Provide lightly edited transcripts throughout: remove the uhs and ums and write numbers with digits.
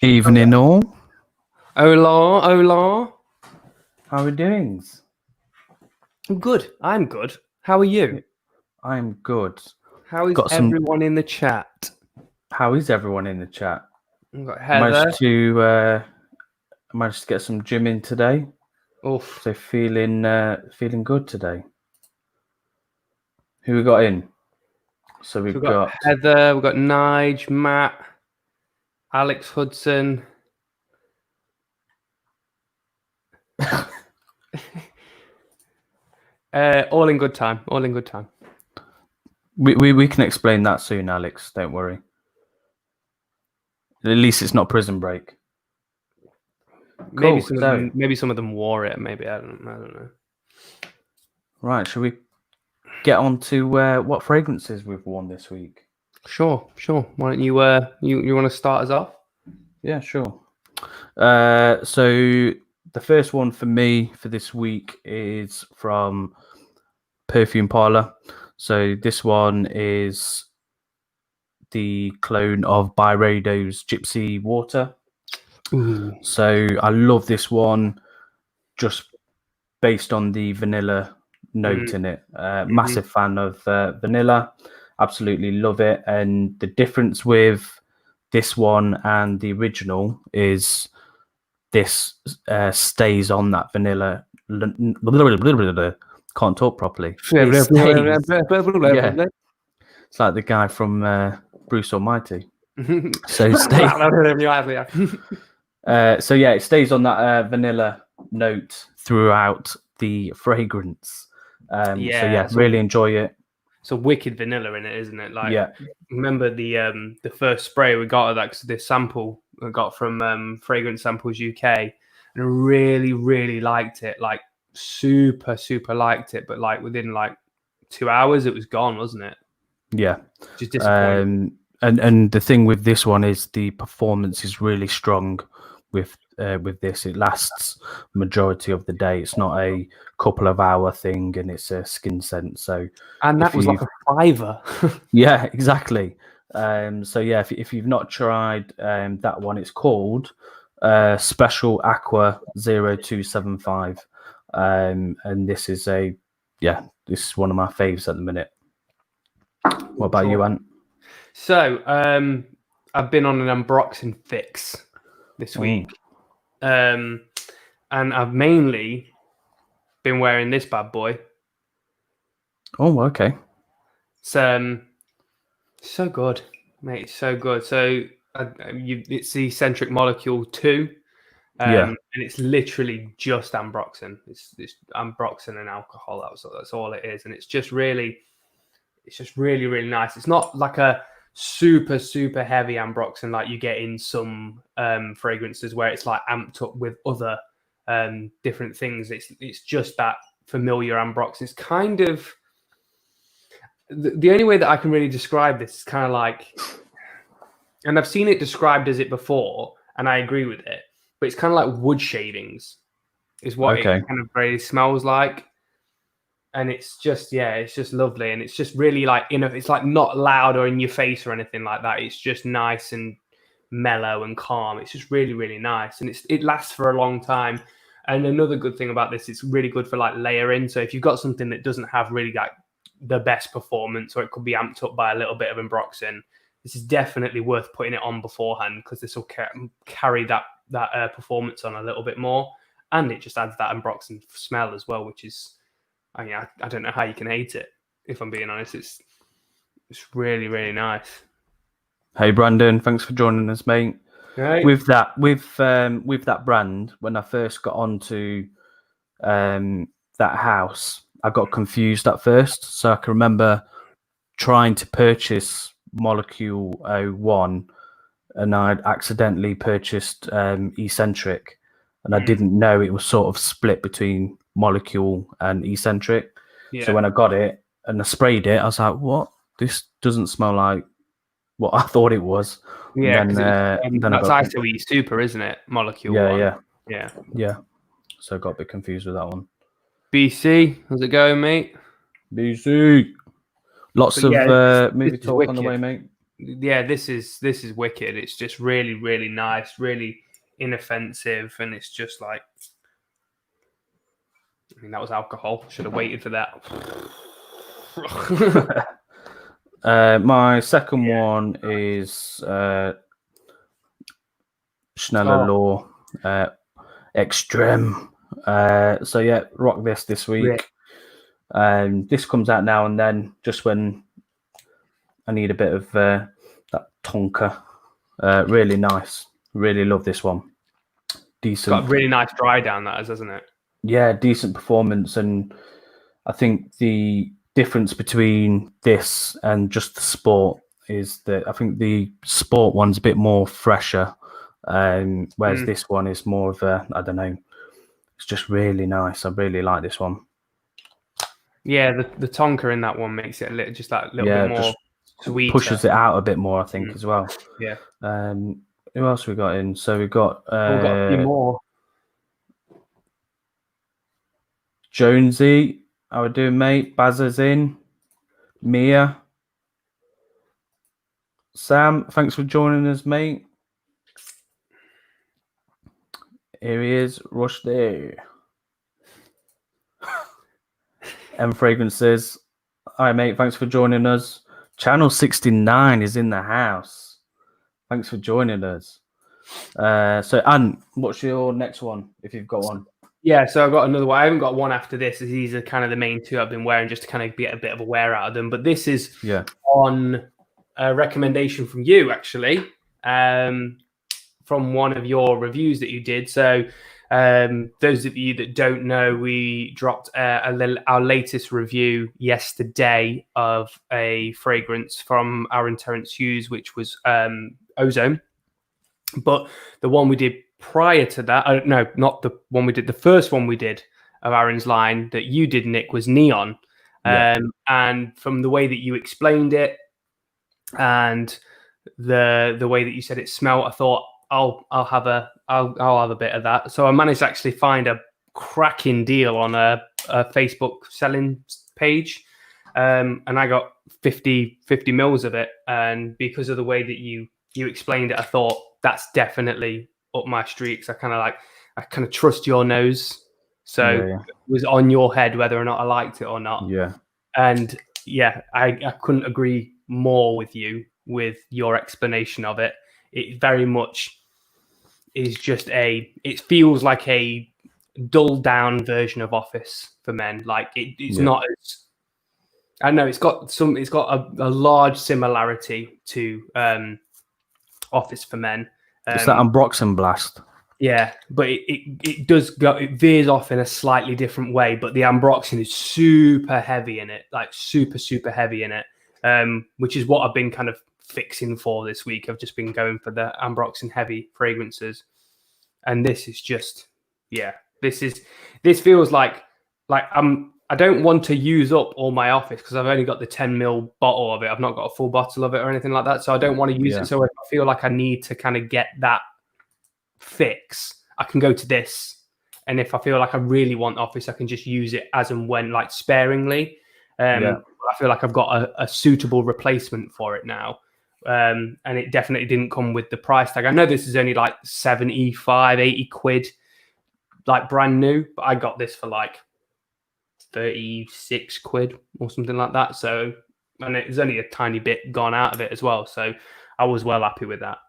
Evening all. Hola, hola. How are we doing? I'm good. I'm good. How are you? I'm good. How is Got some- everyone in the chat? How is everyone in the chat? We've got I Heather. managed to get some gym in today, Oof. so feeling good today. Who we got in? So we've got Heather. We've got Nige, Matt, Alex Hudson. All in good time. All in good time. we can explain that soon, Alex. Don't worry. At least it's not Prison Break. Maybe Cool, some of them wore it. Maybe I don't know. Right, should we get on to what fragrances we've worn this week? Sure. Why don't you you want to start us off? Yeah, sure. So the first one for me for this week is from Perfume Parlor. So this one is the clone of Byredo's Gypsy Water. Ooh. So I love this one just based on the vanilla note in it. Massive fan of vanilla. Absolutely love it. And the difference with this one and the original is this stays on that vanilla. Can't talk properly. It stays. Yeah. It's like the guy from Bruce Almighty. So it stays. So yeah, it stays on that vanilla note throughout the fragrance. So yeah, really enjoy it. It's a wicked vanilla in it, isn't it? Like, Yeah. Remember the first spray we got of that, because this sample I got from Fragrance Samples UK, and I really liked it. Like super liked it, but like within like 2 hours it was gone, wasn't it? Yeah. Just disappointing. And the thing with this one is the performance is really strong with this. It lasts majority of the day. It's not a couple of hour thing, and it's a skin scent. So and that was like a $5. Yeah, exactly. So yeah, if you've not tried that one, it's called Special Aqua 0275. And this is this is one of my faves at the minute. What about you, Ant? So I've been on an unboxing fix this week. And I've mainly been wearing this bad boy. Oh, okay. It's so good, mate. It's so good. So it's the Eccentric Molecule 2. And it's literally just ambroxan. It's ambroxan and alcohol. That's all it is. And it's just really nice. It's not like a super heavy ambroxan like you get in some fragrances where it's like amped up with other different things. It's just that familiar ambroxan. It's kind of the only way that I can really describe this is kind of like, and I've seen it described as it before, and I agree with it, but it's kind of like wood shavings is what it kind of really smells like. And it's just lovely. And it's just really like, it's like not loud or in your face or anything like that. It's just nice and mellow and calm. It's just really nice. And it lasts for a long time. And another good thing about this, it's really good for like layering. So if you've got something that doesn't have really like the best performance, or it could be amped up by a little bit of ambroxan, this is definitely worth putting it on beforehand, because this will carry that performance on a little bit more. And it just adds that ambroxan smell as well, which is, I mean, I don't know how you can hate it, if I'm being honest. It's really nice. Hey Brandon, thanks for joining us, mate. Right. With that brand, when I first got onto that house, I got confused at first. So I can remember trying to purchase Molecule 01, and I'd accidentally purchased Eccentric, and I didn't know it was sort of split between Molecule and Eccentric. So when I got it and I sprayed it, I was like, "What? This doesn't smell like what I thought it was." Yeah, and then that's ISOE Super, isn't it? Molecule 1. Yeah. So I got a bit confused with that one. BC, how's it going, mate? BC. Lots But yeah, of movie this is talk on the wicked. way, mate. Yeah, this is wicked. It's just really, really nice, really inoffensive, and it's just like, I mean, that was alcohol. Should have waited for that. My second one is Schneller Law Extreme. So yeah, rock this week. This comes out now and then, just when I need a bit of that tonka. Really nice. Really love this one. Decent. Got a really nice dry down, that is, hasn't it? Yeah, decent performance, and I think the difference between this and just the sport is that I think the sport one's a bit more fresher, whereas this one is more of a, I don't know, it's just really nice. I really like this one. Yeah, the tonka in that one makes it just that little bit more sweet. Pushes it out a bit more, I think, as well. Yeah. Who else we got in? So we got a few more. Jonesy, how we doing, mate? Bazza's in. Mia. Sam, thanks for joining us, mate. Here he is, Rushdie. M Fragrances. Hi, mate. Thanks for joining us. Channel 69 is in the house. Thanks for joining us. So, Anne, what's your next one, if you've got one? Yeah, so I've got another one. I haven't got one after this. These are kind of the main two I've been wearing just to kind of get a bit of a wear out of them. But this is on a recommendation from you, actually, from one of your reviews that you did. So those of you that don't know, we dropped our latest review yesterday of a fragrance from Aaron Terence Hughes, which was Ozone. But the one we did prior to that, no, not the one we did. The first one we did of Aaron's line that you did, Nick, was Neon. And from the way that you explained it and the way that you said it smelled, I thought I'll have a bit of that. So I managed to actually find a cracking deal on a Facebook selling page, and I got 50 mils of it. And because of the way that you explained it, I thought that's definitely up my street. I kind of trust your nose, so it was on your head whether or not I liked it or not. And I couldn't agree more with you with your explanation of it. It very much is just it feels like a dulled down version of Office for Men. Like it's not as, I know it's got a large similarity to Office for Men. It's that Ambroxan blast. Yeah, but it does go, it veers off in a slightly different way. But the Ambroxan is super heavy in it, like super heavy in it, which is what I've been kind of fixing for this week. I've just been going for the Ambroxan heavy fragrances, and this is just, this feels like I don't want to use up all my Office because I've only got the 10 ml bottle of it. I've not got a full bottle of it or anything like that. So I don't want to use it. So if I feel like I need to kind of get that fix, I can go to this. And if I feel like I really want Office, I can just use it as and when, like sparingly. I feel like I've got a suitable replacement for it now. And it definitely didn't come with the price tag. I know this is only like 75, 80 quid, like brand new, but I got this for like 36 quid or something like that. So, and it's only a tiny bit gone out of it as well. So I was well happy with that.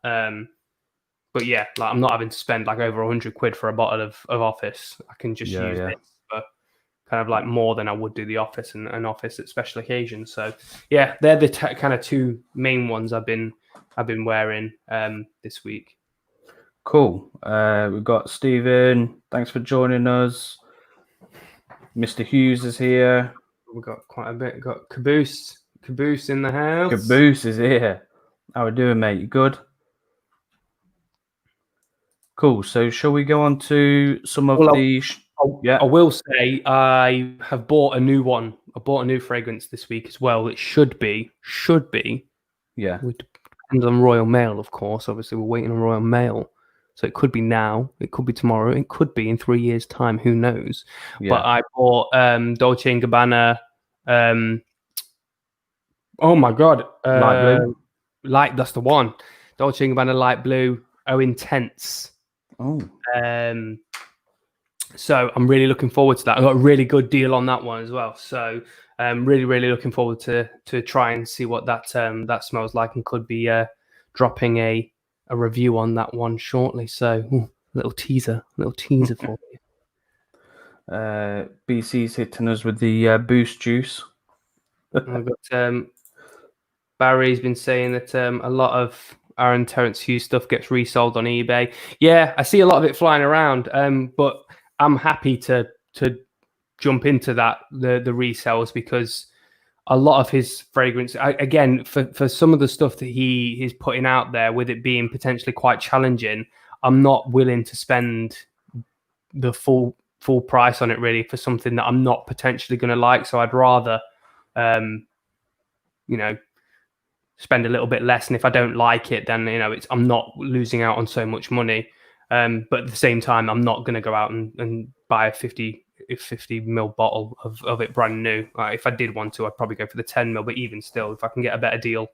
But yeah, like I'm not having to spend like over 100 quid for a bottle of Office. I can just use this for kind of like more than I would do the Office and Office at special occasions. So yeah, they're the kind of two main ones I've been wearing this week. Cool. We've got Stephen. Thanks for joining us. Mr. Hughes is here. We've got quite a bit. We've got Caboose in the house. Caboose is here. How we doing, mate? You good? Cool. So shall we go on to some of the... I will say I have bought a new one. I bought a new fragrance this week as well. It should be. Yeah. It depends on Royal Mail, of course. Obviously, we're waiting on Royal Mail. So it could be now, it could be tomorrow, it could be in 3 years' time. Who knows? Yeah. But I bought Dolce and Gabbana. Oh my god, Light blue. that's the one. Dolce and Gabbana light blue. Oh, intense. Oh, So I'm really looking forward to that. I got a really good deal on that one as well. So really, really looking forward to try and see what that that smells like, and could be dropping a review on that one shortly. So little teaser for you. BC's hitting us with the boost juice. I've got Barry's been saying that a lot of Aaron Terrence Hughes stuff gets resold on eBay. Yeah, I see a lot of it flying around, but I'm happy to jump into that the resales, because a lot of his fragrance, again, for some of the stuff that he is putting out there, with it being potentially quite challenging, I'm not willing to spend the full price on it really for something that I'm not potentially going to like. So I'd rather, spend a little bit less, and if I don't like it, then I'm not losing out on so much money. But at the same time, I'm not going to go out and buy a 50 ml bottle of it brand new. If I did want to, I'd probably go for the 10 ml. But even still, if I can get a better deal,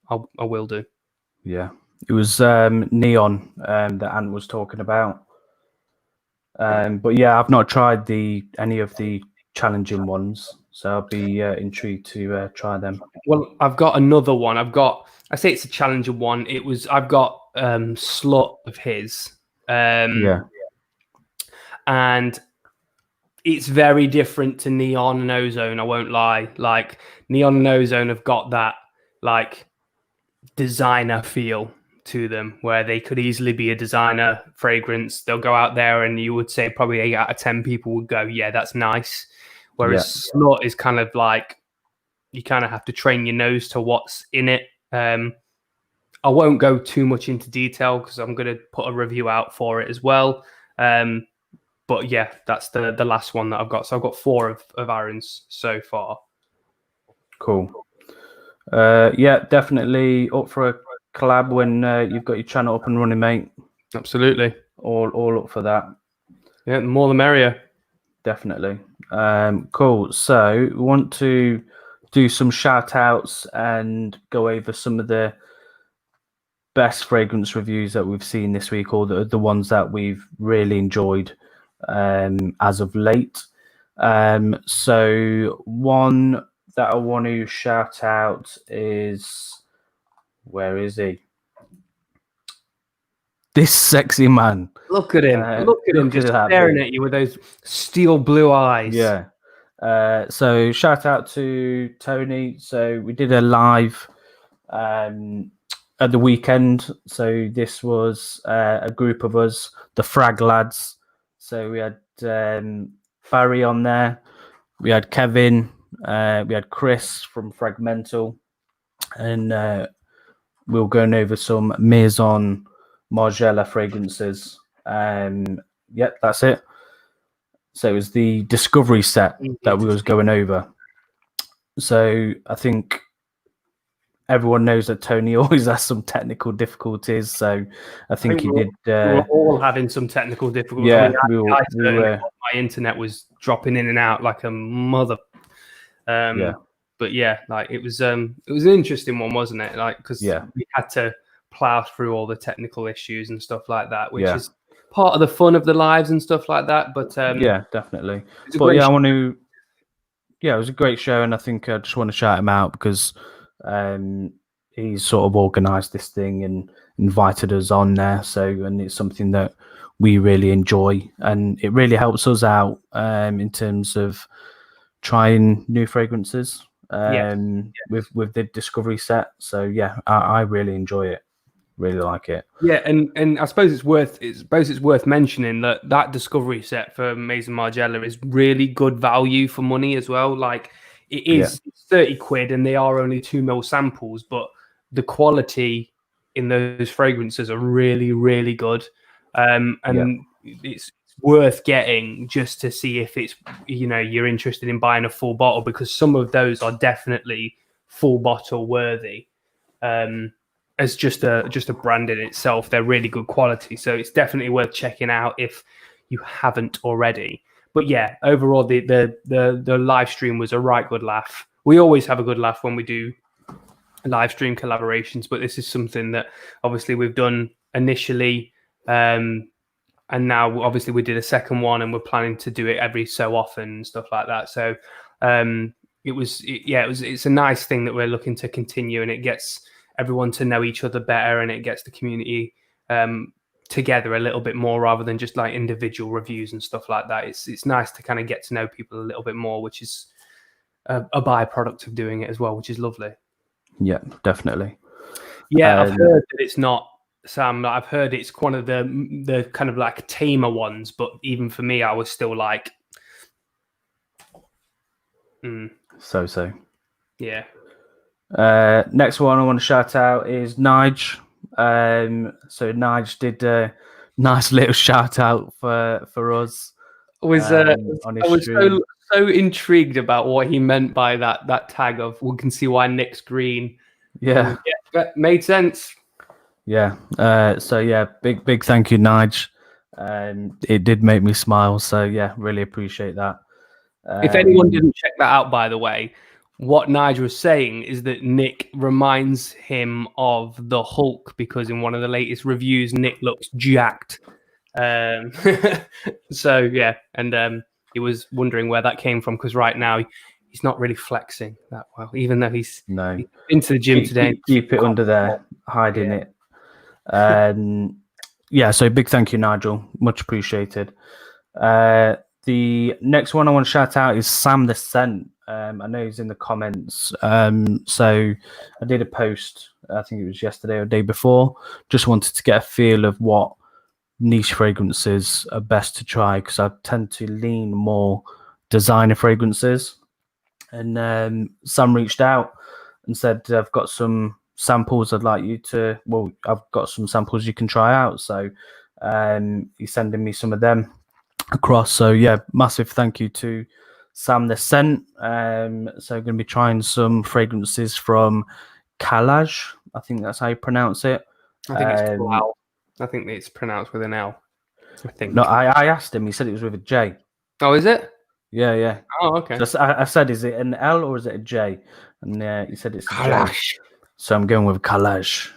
I will do. Yeah, it was Neon that Ant was talking about. But yeah, I've not tried any of the challenging ones, so I'll be intrigued to try them. Well, I've got another one. I say it's a challenger one. I've got Slut of his. Yeah. And it's very different to Neon and Ozone, I won't lie. Like, Neon and Ozone have got that like designer feel to them, where they could easily be a designer fragrance. They'll go out there and you would say probably 8 out of 10 people would go, yeah, that's nice. Whereas Slut is kind of like, you kind of have to train your nose to what's in it. I won't go too much into detail because I'm going to put a review out for it as well. But yeah, that's the last one that I've got. So I've got 4 of Aaron's so far. Cool. Yeah, definitely up for a collab when you've got your channel up and running, mate. Absolutely. All up for that. Yeah, the more the merrier. Definitely. Cool. So we want to do some shout outs and go over some of the best fragrance reviews that we've seen this week, or the ones that we've really enjoyed as of late. So one that I want to shout out is, where is he? This sexy man. Look at him. Look at him just staring at you with those steel blue eyes. Yeah. So shout out to Tony. So we did a live at the weekend. So this was a group of us, the Frag lads. So we had Barry on there. We had Kevin. We had Chris from Fragmental. And we were going over some Maison Margiela fragrances. Yep, that's it. So it was the discovery set that we was going over. So I think everyone knows that Tony always has some technical difficulties. So I think he did. We were all having some technical difficulties. Yeah, my internet was dropping in and out like a mother. Yeah. But yeah, like it was an interesting one, wasn't it? Like, because we had to plow through all the technical issues and stuff like that, which is part of the fun of the lives and stuff like that. But yeah, definitely. But yeah, it was a great show, and I think I just want to shout him out because he's sort of organised this thing and invited us on there. So, and it's something that we really enjoy, and it really helps us out in terms of trying new fragrances with the discovery set. So yeah, I really enjoy it. Really like it. Yeah, and I suppose it's worth mentioning that discovery set for Maison Margiela is really good value for money as well. Like, it is 30 quid and they are only 2 ml samples, but the quality in those fragrances are really, really good. It's worth getting just to see if it's, you're interested in buying a full bottle, because some of those are definitely full bottle worthy. as just a brand in itself, they're really good quality. So it's definitely worth checking out if you haven't already. But yeah, overall the live stream was a right good laugh. We always have a good laugh when we do live stream collaborations, but this is something that obviously we've done initially, and now obviously we did a second one, and we're planning to do it every so often and stuff like that. So it's a nice thing that we're looking to continue, and it gets everyone to know each other better, and it gets the community together a little bit more rather than just like individual reviews and stuff like that. It's nice to kind of get to know people a little bit more, which is a byproduct of doing it as well, which is lovely. Yeah, definitely. Yeah, I've heard that it's not, Sam. I've heard it's one of the kind of like tamer ones, but even for me, I was still like, so. Yeah. Next one I want to shout out is Nige. So Nige did a nice little shout out for us. I was so intrigued about what he meant by that tag of "we can see why Nick's green." Yeah, that made sense. Yeah. So yeah, big thank you, Nige. It did make me smile. So yeah, really appreciate that. If anyone didn't check that out, by the way, what Nige was saying is that Nick reminds him of the Hulk because in one of the latest reviews, Nick looks jacked. So yeah, and he was wondering where that came from because right now he's not really flexing that well, even though he's into the gym today. Keep it under there, hiding it. Yeah, so big thank you, Nigel. Much appreciated. The next one I want to shout out is Sam the Scent. I know he's in the comments. So I did a post, I think it was yesterday or the day before. Just wanted to get a feel of what niche fragrances are best to try because I tend to lean more designer fragrances. And Sam reached out and said, I've got some samples I'd like you to, I've got some samples you can try out. So he's sending me some of them across. So yeah, massive thank you to Sam the Scent. So I'm going to be trying some fragrances from Kalaj. I think that's how you pronounce it. I think it's Kalaj. I think it's pronounced with an L. I think. No, I asked him. He said it was with a J. Oh, is it? Yeah. Oh, okay. So I said, is it an L or is it a J? And he said it's a Kalaj. J. So I'm going with Kalaj.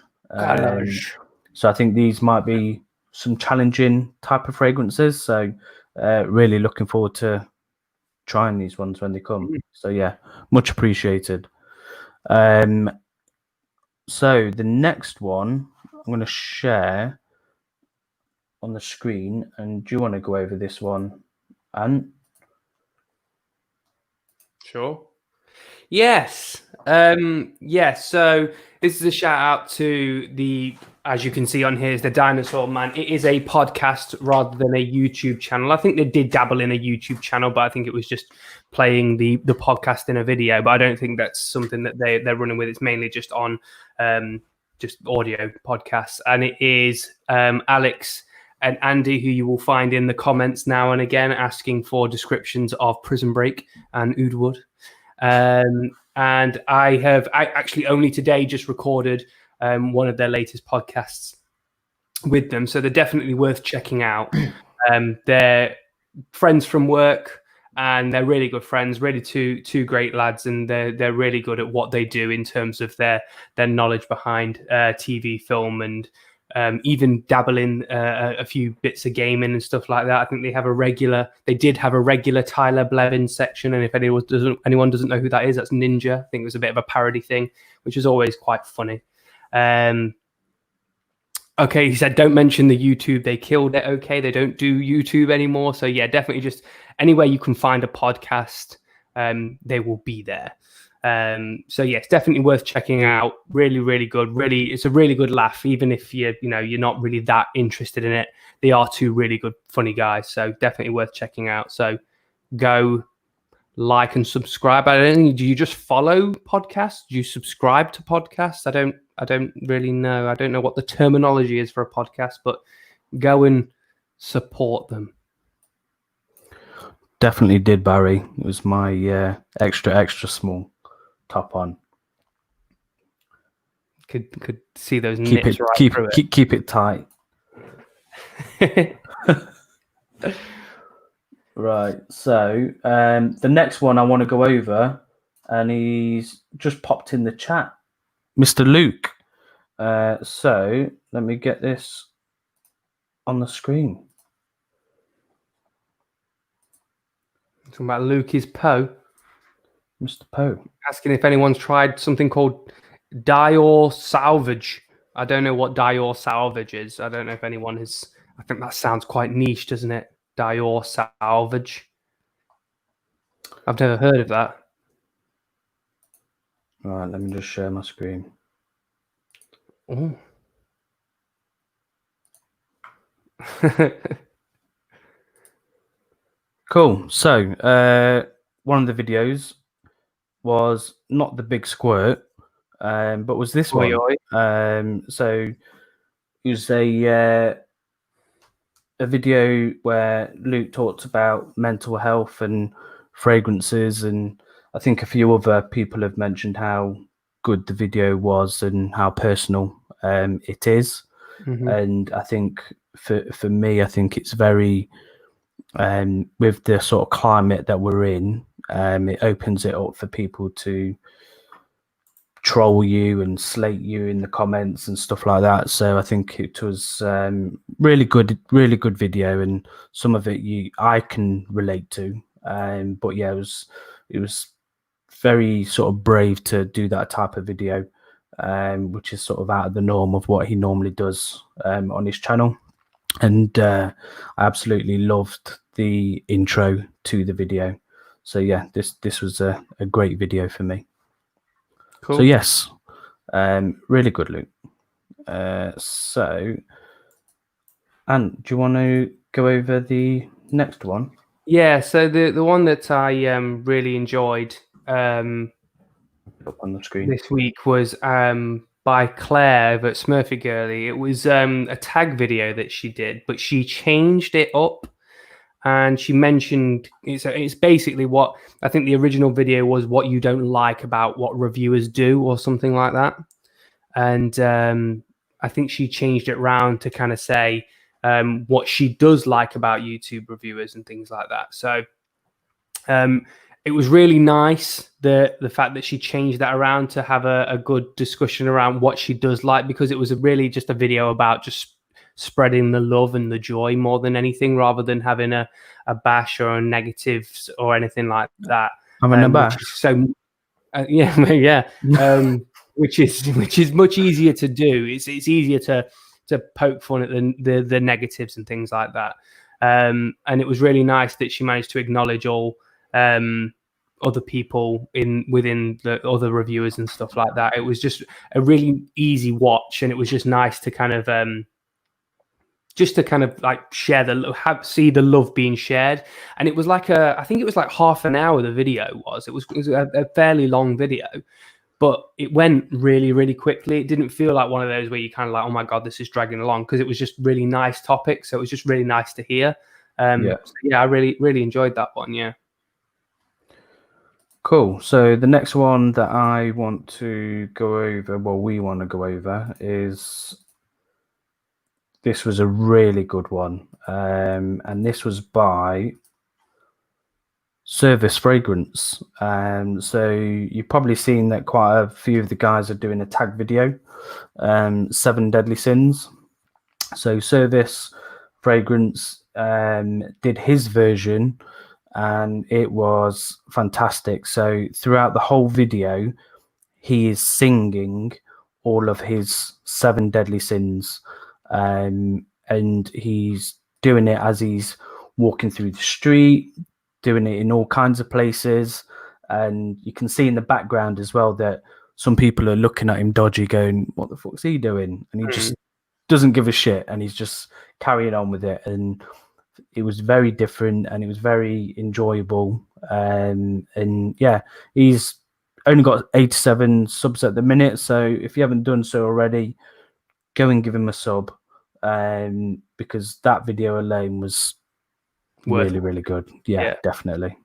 So I think these might be some challenging type of fragrances. So really looking forward to trying these ones when they come. So yeah, much appreciated. So the next one I'm going to share on the screen. And do you want to go over this one, Ant? Sure. Yes. So this is a shout out to the, as you can see on here, is the Dinosaur Man. It is a podcast rather than a YouTube channel. I think they did dabble in a YouTube channel, but I think it was just playing the podcast in a video. But I don't think that's something that they're running with. It's mainly just on just audio podcasts. And it is Alex and Andy, who you will find in the comments now and again, asking for descriptions of Prison Break and Oud Wood. And I actually only today just recorded one of their latest podcasts with them. So they're definitely worth checking out. They're friends from work and they're really good friends, really two great lads. And they're really good at what they do in terms of their knowledge behind TV, film, and even dabble in a few bits of gaming and stuff like that. I think they did have a regular Tyler Blevins section. And if anyone doesn't know who that is, that's Ninja. I think it was a bit of a parody thing, which is always quite funny. Okay, he said, don't mention the YouTube. They killed it. Okay, they don't do YouTube anymore. So yeah, definitely just anywhere you can find a podcast, they will be there. So yeah, it's definitely worth checking out. Really, really good. Really, it's a really good laugh. Even if you're not really that interested in it, they are two really good, funny guys. So definitely worth checking out. So go like and subscribe. I don't know, do you just follow podcasts? Do you subscribe to podcasts? I don't really know. I don't know what the terminology is for a podcast, but go and support them. Definitely did, Barry. It was my extra small top on. Could see those nips right through keep it tight. it. Right. So the next one I want to go over, and he's just popped in the chat, Mr. Luke. So let me get this on the screen. Talking about Lucas Poe. Mr. Poe. Asking if anyone's tried something called Dior Salvage. I don't know what Dior Salvage is. I don't know if anyone has. I think that sounds quite niche, doesn't it? Dior Salvage. I've never heard of that. All right, let me just share my screen. Oh. Cool. So one of the videos was not the big squirt, but was this one. So it was a video where Luke talked about mental health and fragrances, and I think a few other people have mentioned how good the video was and how personal it is. Mm-hmm. And I think for me, I think it's very with the sort of climate that we're in, it opens it up for people to troll you and slate you in the comments and stuff like that. So I think it was really good video, and some of it I can relate to. But yeah, it was very sort of brave to do that type of video, which is sort of out of the norm of what he normally does on his channel. And I absolutely loved the intro to the video. So yeah, this was a great video for me. Cool. So yes, really good, Luke. So, and do you want to go over the next one? Yeah. So the one that I really enjoyed Up on the screen this week was by Claire at Smurfy Girly. It was a tag video that she did, but she changed it up. And she mentioned it's basically what I think the original video was, what you don't like about what reviewers do, or something like that. And I think she changed it around to kind of say what she does like about YouTube reviewers and things like that. So it was really nice the fact that she changed that around to have a good discussion around what she does like, because it was really just a video about just spreading the love and the joy more than anything, rather than having a bash or a negatives or anything like that. Having a bash. So yeah. Which is much easier to do. It's easier to poke fun at the negatives and things like that. And it was really nice that she managed to acknowledge all other people within the other reviewers and stuff like that. It was just a really easy watch, and it was just nice to kind of like share see the love being shared. And it was like I think it was like half an hour. The video was. It was a fairly long video, but it went really, really quickly. It didn't feel like one of those where you kind of like, oh my God, this is dragging along, because it was just really nice topic. So it was just really nice to hear. So yeah, I really, really enjoyed that one. Yeah. Cool. So the next one that I want to go over, well, we want to go over, is this was a really good one. And this was by Service Fragrance. So you've probably seen that quite a few of the guys are doing a tag video, 7 Deadly Sins. So Service Fragrance did his version, and it was fantastic. So throughout the whole video, he is singing all of his 7 Deadly Sins, and he's doing it as he's walking through the street, doing it in all kinds of places. And you can see in the background as well that some people are looking at him dodgy, going, what the fuck's he doing? And he just doesn't give a shit, and he's just carrying on with it. And it was very different, and it was very enjoyable. And yeah, he's only got 87 subs at the minute, so if you haven't done so already, go and give him a sub, because that video alone was really, really good. Yeah, definitely.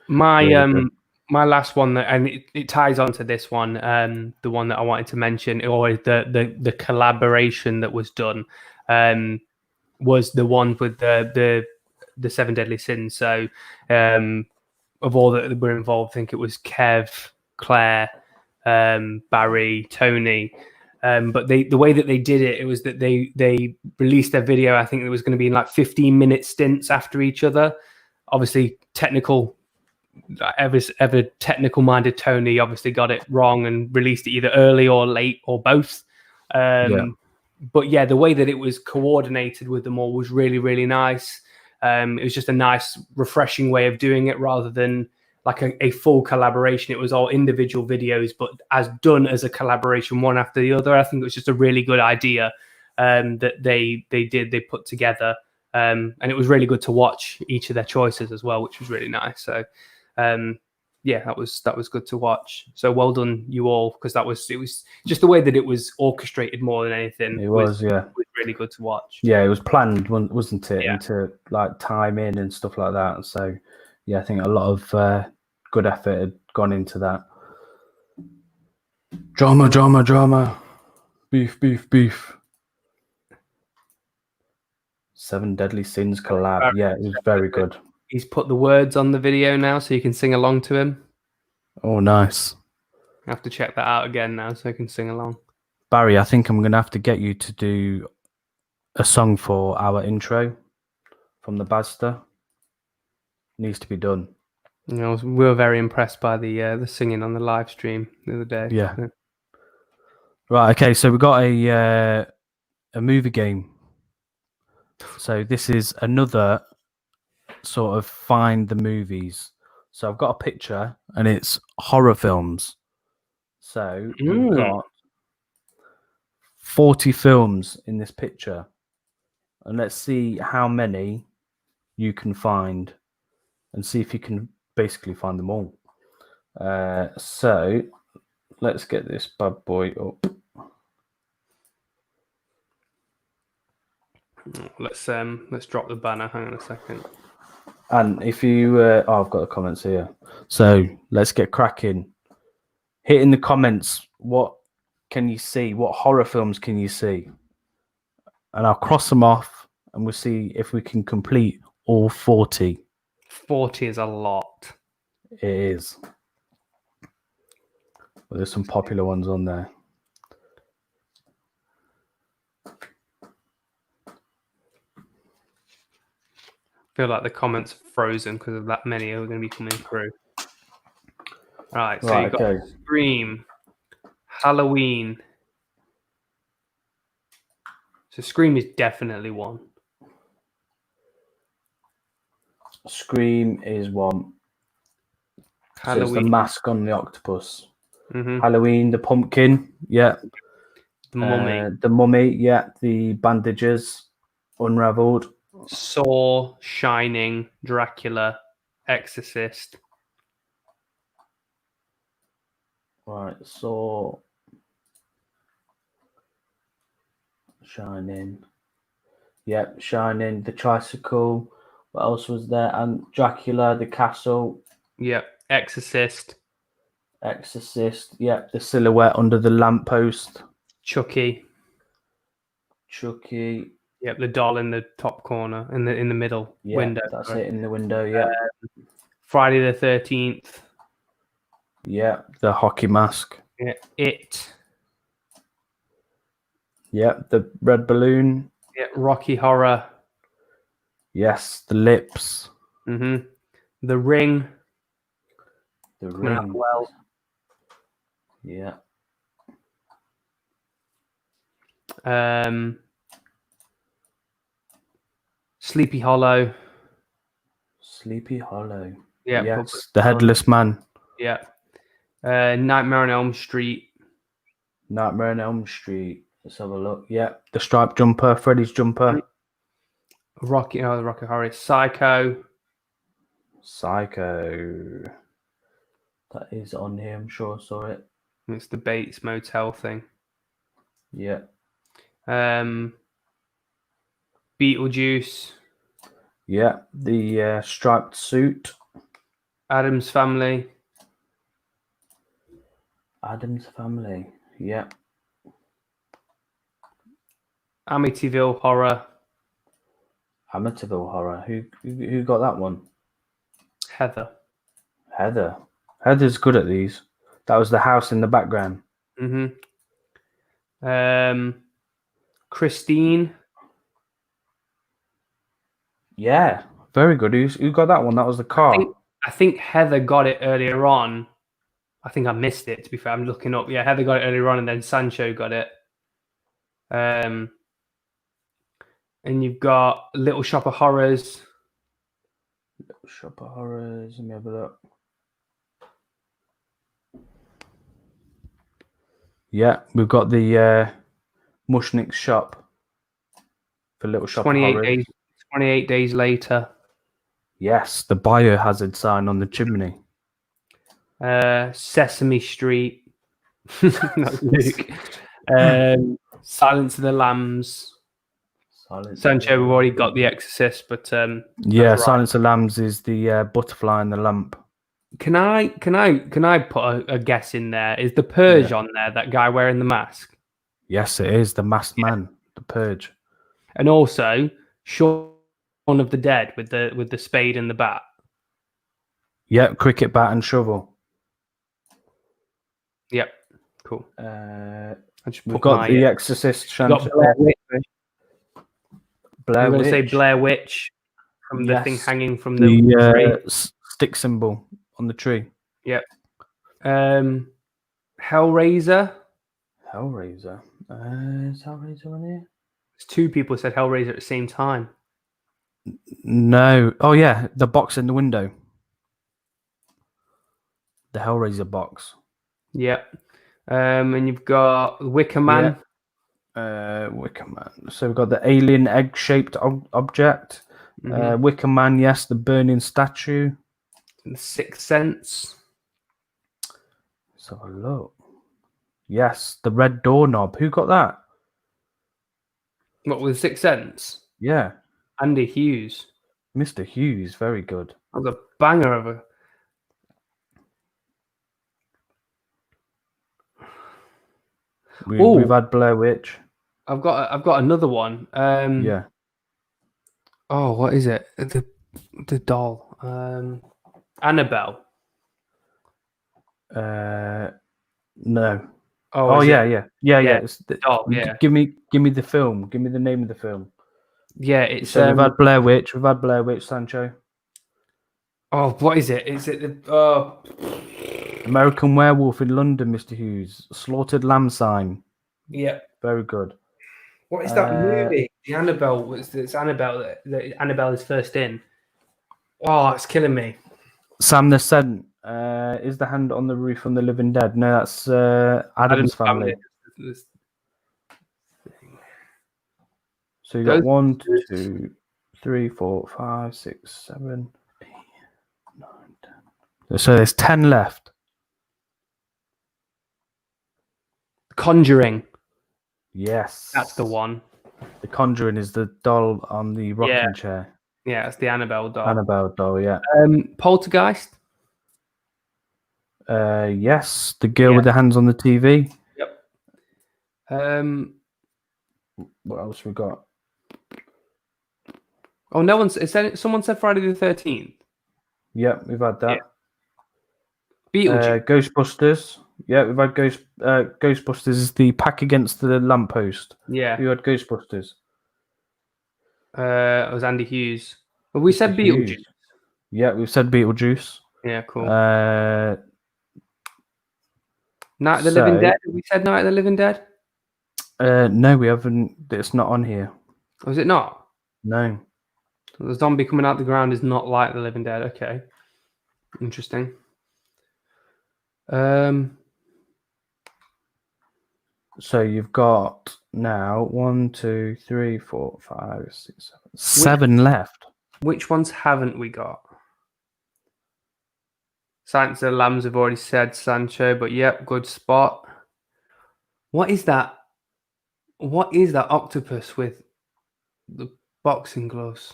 My really good. my last one, and it ties on to this one, the one that I wanted to mention, or the collaboration that was done, was the one with the Seven Deadly Sins. So, of all that were involved, I think it was Kev, Claire, Barry, Tony. But the way that they did it, it was that they released their video. I think it was going to be in like 15-minute stints after each other. Obviously, ever technical minded Tony obviously got it wrong and released it either early or late or both. But yeah, the way that it was coordinated with them all was really, really nice. It was just a nice, refreshing way of doing it rather than like a full collaboration. It was all individual videos, but as done as a collaboration, one after the other. I think it was just a really good idea that they put together. And it was really good to watch each of their choices as well, which was really nice. So, yeah, that was good to watch. So well done, you all, because it was just the way that it was orchestrated more than anything. It was really good to watch. Yeah, it was planned, wasn't it? Yeah. Into like timing and stuff like that. So yeah, I think a lot of good effort had gone into that. Drama. Beef. Seven Deadly Sins collab. Yeah, it was very good. He's put the words on the video now, so you can sing along to him. Oh, nice. I have to check that out again now, so I can sing along. Barry, I think I'm going to have to get you to do a song for our intro from the Bazster. Needs to be done. You know, we were very impressed by the singing on the live stream the other day. Yeah. Right. Okay. So we got a movie game. So this is another sort of find the movies. So I've got a picture, and it's horror films. So we've got 40 films in this picture, and let's see how many you can find, and see if you can basically find them all. So let's get this bad boy up. Let's drop the banner. Hang on a second. And if you, I've got the comments here. So let's get cracking. Hit in the comments. What can you see? What horror films can you see? And I'll cross them off, and we'll see if we can complete all 40. 40 is a lot. It is. Well, there's some popular ones on there. I feel like the comments are frozen because of that many are going to be coming through. Right, so you've got Scream, Halloween. So Scream is definitely one. Scream is one. Halloween. So it's the mask on the octopus. Mm-hmm. Halloween, the pumpkin, yeah. The Mummy. The Mummy, yeah. The bandages, Unraveled. Saw, Shining, Dracula, Exorcist. Right, Saw, Shining. Yep, Shining, the tricycle. What else was there? And Dracula, the castle. Yep, Exorcist. Yep, the silhouette under the lamppost. Chucky. Yep, the doll in the top corner, in the middle window. That's it, in the window. Yeah. Friday the 13th. Yeah, the hockey mask. Yeah, It. Yeah, the red balloon. Yeah, Rocky Horror. Yes, the lips. Mm-hmm. The Ring. The Ring. Well. Yeah. Sleepy Hollow. Yeah. Yes, the Headless Man. Yeah. Nightmare on Elm Street. Let's have a look. Yeah, the striped jumper, Freddy's jumper. Rocky Horror. Psycho. That is on here. I'm sure I saw it. It's the Bates Motel thing. Yeah. Beetlejuice. Yeah, the striped suit. Addams Family. Adam's Family. Yeah. Amityville Horror. Amityville Horror. Who got that one? Heather. Heather. Heather's good at these. That was the house in the background. Christine. Yeah, very good. Who got that one? That was the car. I think Heather got it earlier on. I think I missed it, to be fair. I'm looking up. Yeah, Heather got it earlier on, and then Sancho got it. And you've got Little Shop of Horrors. Little Shop of Horrors. Let me have a look. Yeah, we've got the Mushnik's shop for Little Shop of Horrors. 28 days later. Yes, the biohazard sign on the chimney. Sesame Street. Not Luke. Silence of the Lambs. Sancho, we've already got The Exorcist, but yeah, right. Silence of the Lambs is the butterfly in the lamp. Can I put a guess in there? Is the Purge on there? That guy wearing the mask? Yes, it is the masked man, the Purge, and also Shaun of the Dead with the spade and the bat. Yep, cricket bat and shovel. Yep, cool. We've got The Exorcist. Blair Witch. Say Blair Witch from the thing hanging from the tree. Stick symbol on the tree. Yep. Hellraiser. Hellraiser. Is Hellraiser on here? There's two people said Hellraiser at the same time. No. Oh yeah, the box in the window. The Hellraiser box. Yep. And you've got Wicker Man. Yeah. Wicker Man. So we've got the alien egg-shaped object. Wicker Man, yes. The burning statue. The Sixth Sense. Let's have a look. Yes, the red doorknob. Who got that? What, with Sixth Sense? Yeah. Andy Hughes. Mr. Hughes, very good. That was a banger of a... We've had Blair Witch. I've got another one. Yeah. Oh, what is it? The doll. Annabelle. No. Oh yeah. It's the doll. Yeah. Give me the film. Give me the name of the film. Yeah, it's. So we've had Blair Witch. We've had Blair Witch, Sancho. Oh, what is it? Is it the American Werewolf in London, Mr. Hughes? Slaughtered Lamb Sign. Yeah. Very good. What is that movie? The Annabelle. It's Annabelle. Annabelle is first in. Oh, it's killing me. Sam the Scent. Is the hand on the roof from the Living Dead? No, that's Adam's Family. So you got 1, 2, 3, 4, 5, 6, 7, 8, 9, 10. So there's 10 left. Conjuring. Yes. That's the one. The Conjuring is the doll on the rocking chair. Yeah, it's the Annabelle doll. Annabelle doll, yeah. Poltergeist. Yes, the girl with the hands on the TV. Yep. What else we got? Oh, no one said. Someone said Friday the 13th. Yep, we've had that. Yeah. Beetlejuice. Ghostbusters. Yeah, we've had Ghostbusters is the pack against the lamppost. Yeah. We had Ghostbusters. It was Andy Hughes. But we said Beetlejuice. Yeah, we've said Beetlejuice. Yeah, cool. Night of the Living Dead. Have we said Night of the Living Dead? No, we haven't. It's not on here. Was it not? No. The zombie coming out the ground is not like the Living Dead. Okay. Interesting. So you've got now 1, 2, 3, 4, 5, 6, 7 left. Which ones haven't we got? Silence of the Lambs have already said Sancho, but yep, good spot. What is that? What is that octopus with the boxing gloves?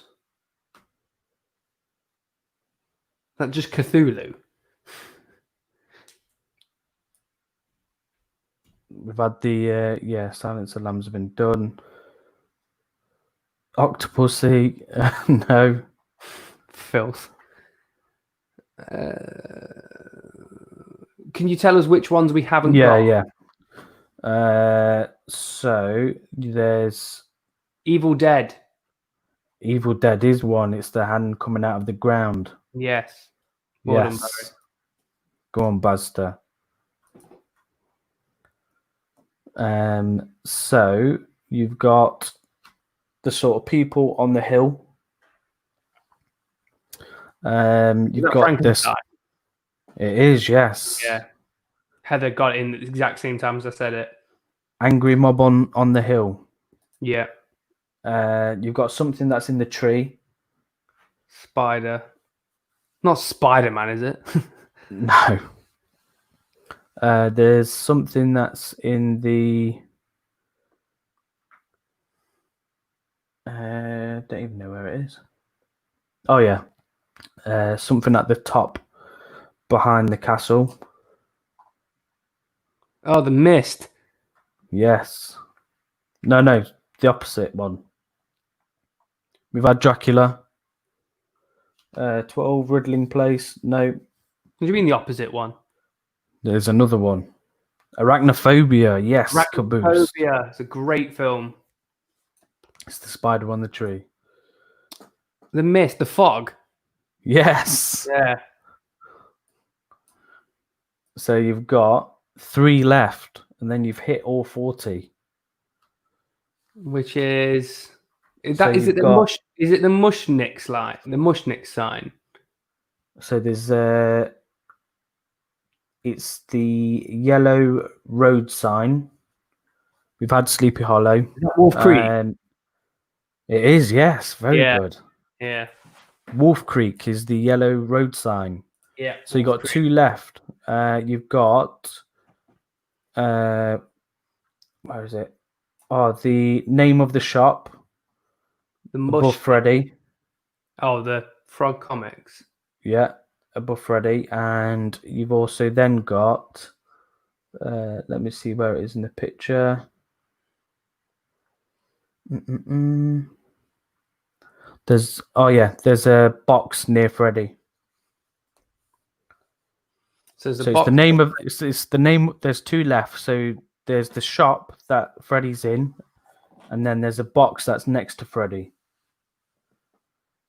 Is that just Cthulhu? We've had the Silence of the Lambs have been done. Octopussy, no. Filth. Can you tell us which ones we haven't got? Yeah. So there's Evil Dead. Evil Dead is one. It's the hand coming out of the ground. Yes. Well done, Yes. Go on, Bazter. So you've got the sort of people on the hill. You've got this. It is, yes. Yeah. Heather got it in the exact same time as I said it. Angry mob on the hill. Yeah. You've got something that's in the tree. Spider. Not Spider-Man, is it? No. There's something that's in the. Don't even know where it is. Oh yeah, something at the top behind the castle. Oh, The Mist. Yes. No, the opposite one. We've had Dracula. 12 Riddling Place. No. What do you mean the opposite one? There's another one. Arachnophobia. Yes. Caboose. Arachnophobia. It's a great film. It's the spider on the tree. The Mist. The Fog. Yes. Yeah. So you've got 3 left, and then you've hit all 40. Which is So that is it you've the got- mush is it the Mushnik slide? The Mushnik sign. So there's it's the yellow road sign. We've had Sleepy Hollow. Is that Wolf Creek? It is, yes, very Yeah. good. Yeah. Wolf Creek is the yellow road sign. Yeah. So you got 2 left. You've got where is it? Oh, the name of the shop. The Above Mush. Freddy. Oh, the Frog Comics. Yeah, above Freddy. And you've also then got let me see where it is in the picture. There's a box near Freddy. So there's a So box. it's the name. There's 2 left. So there's the shop that Freddy's in, and then there's a box that's next to Freddy.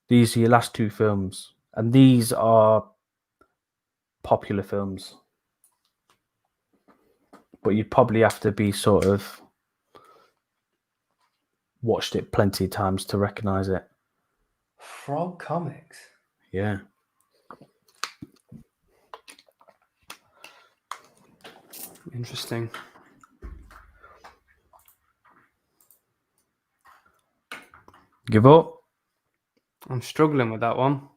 These are your last 2 films, and these are popular films. But you'd probably have to be sort of watched it plenty of times to recognize it. Frog Comics. Yeah. Interesting. Give up? I'm struggling with that one.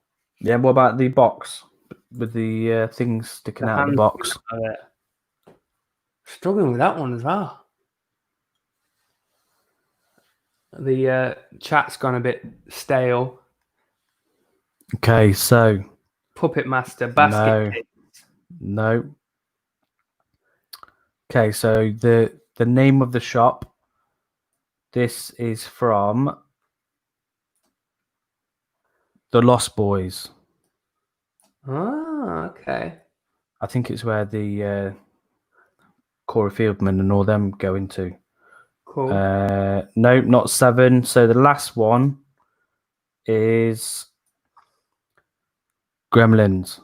Yeah, what about the box with the things sticking out of the box? Struggling with that one as well. The chat's gone a bit stale. Okay, so Puppet Master, Basket Case. no. Okay, so the name of the shop. This is from The Lost Boys. Ah, okay. I think it's where the Corey Fieldman and all them go into. Cool. No, not 7. So the last one is Gremlins.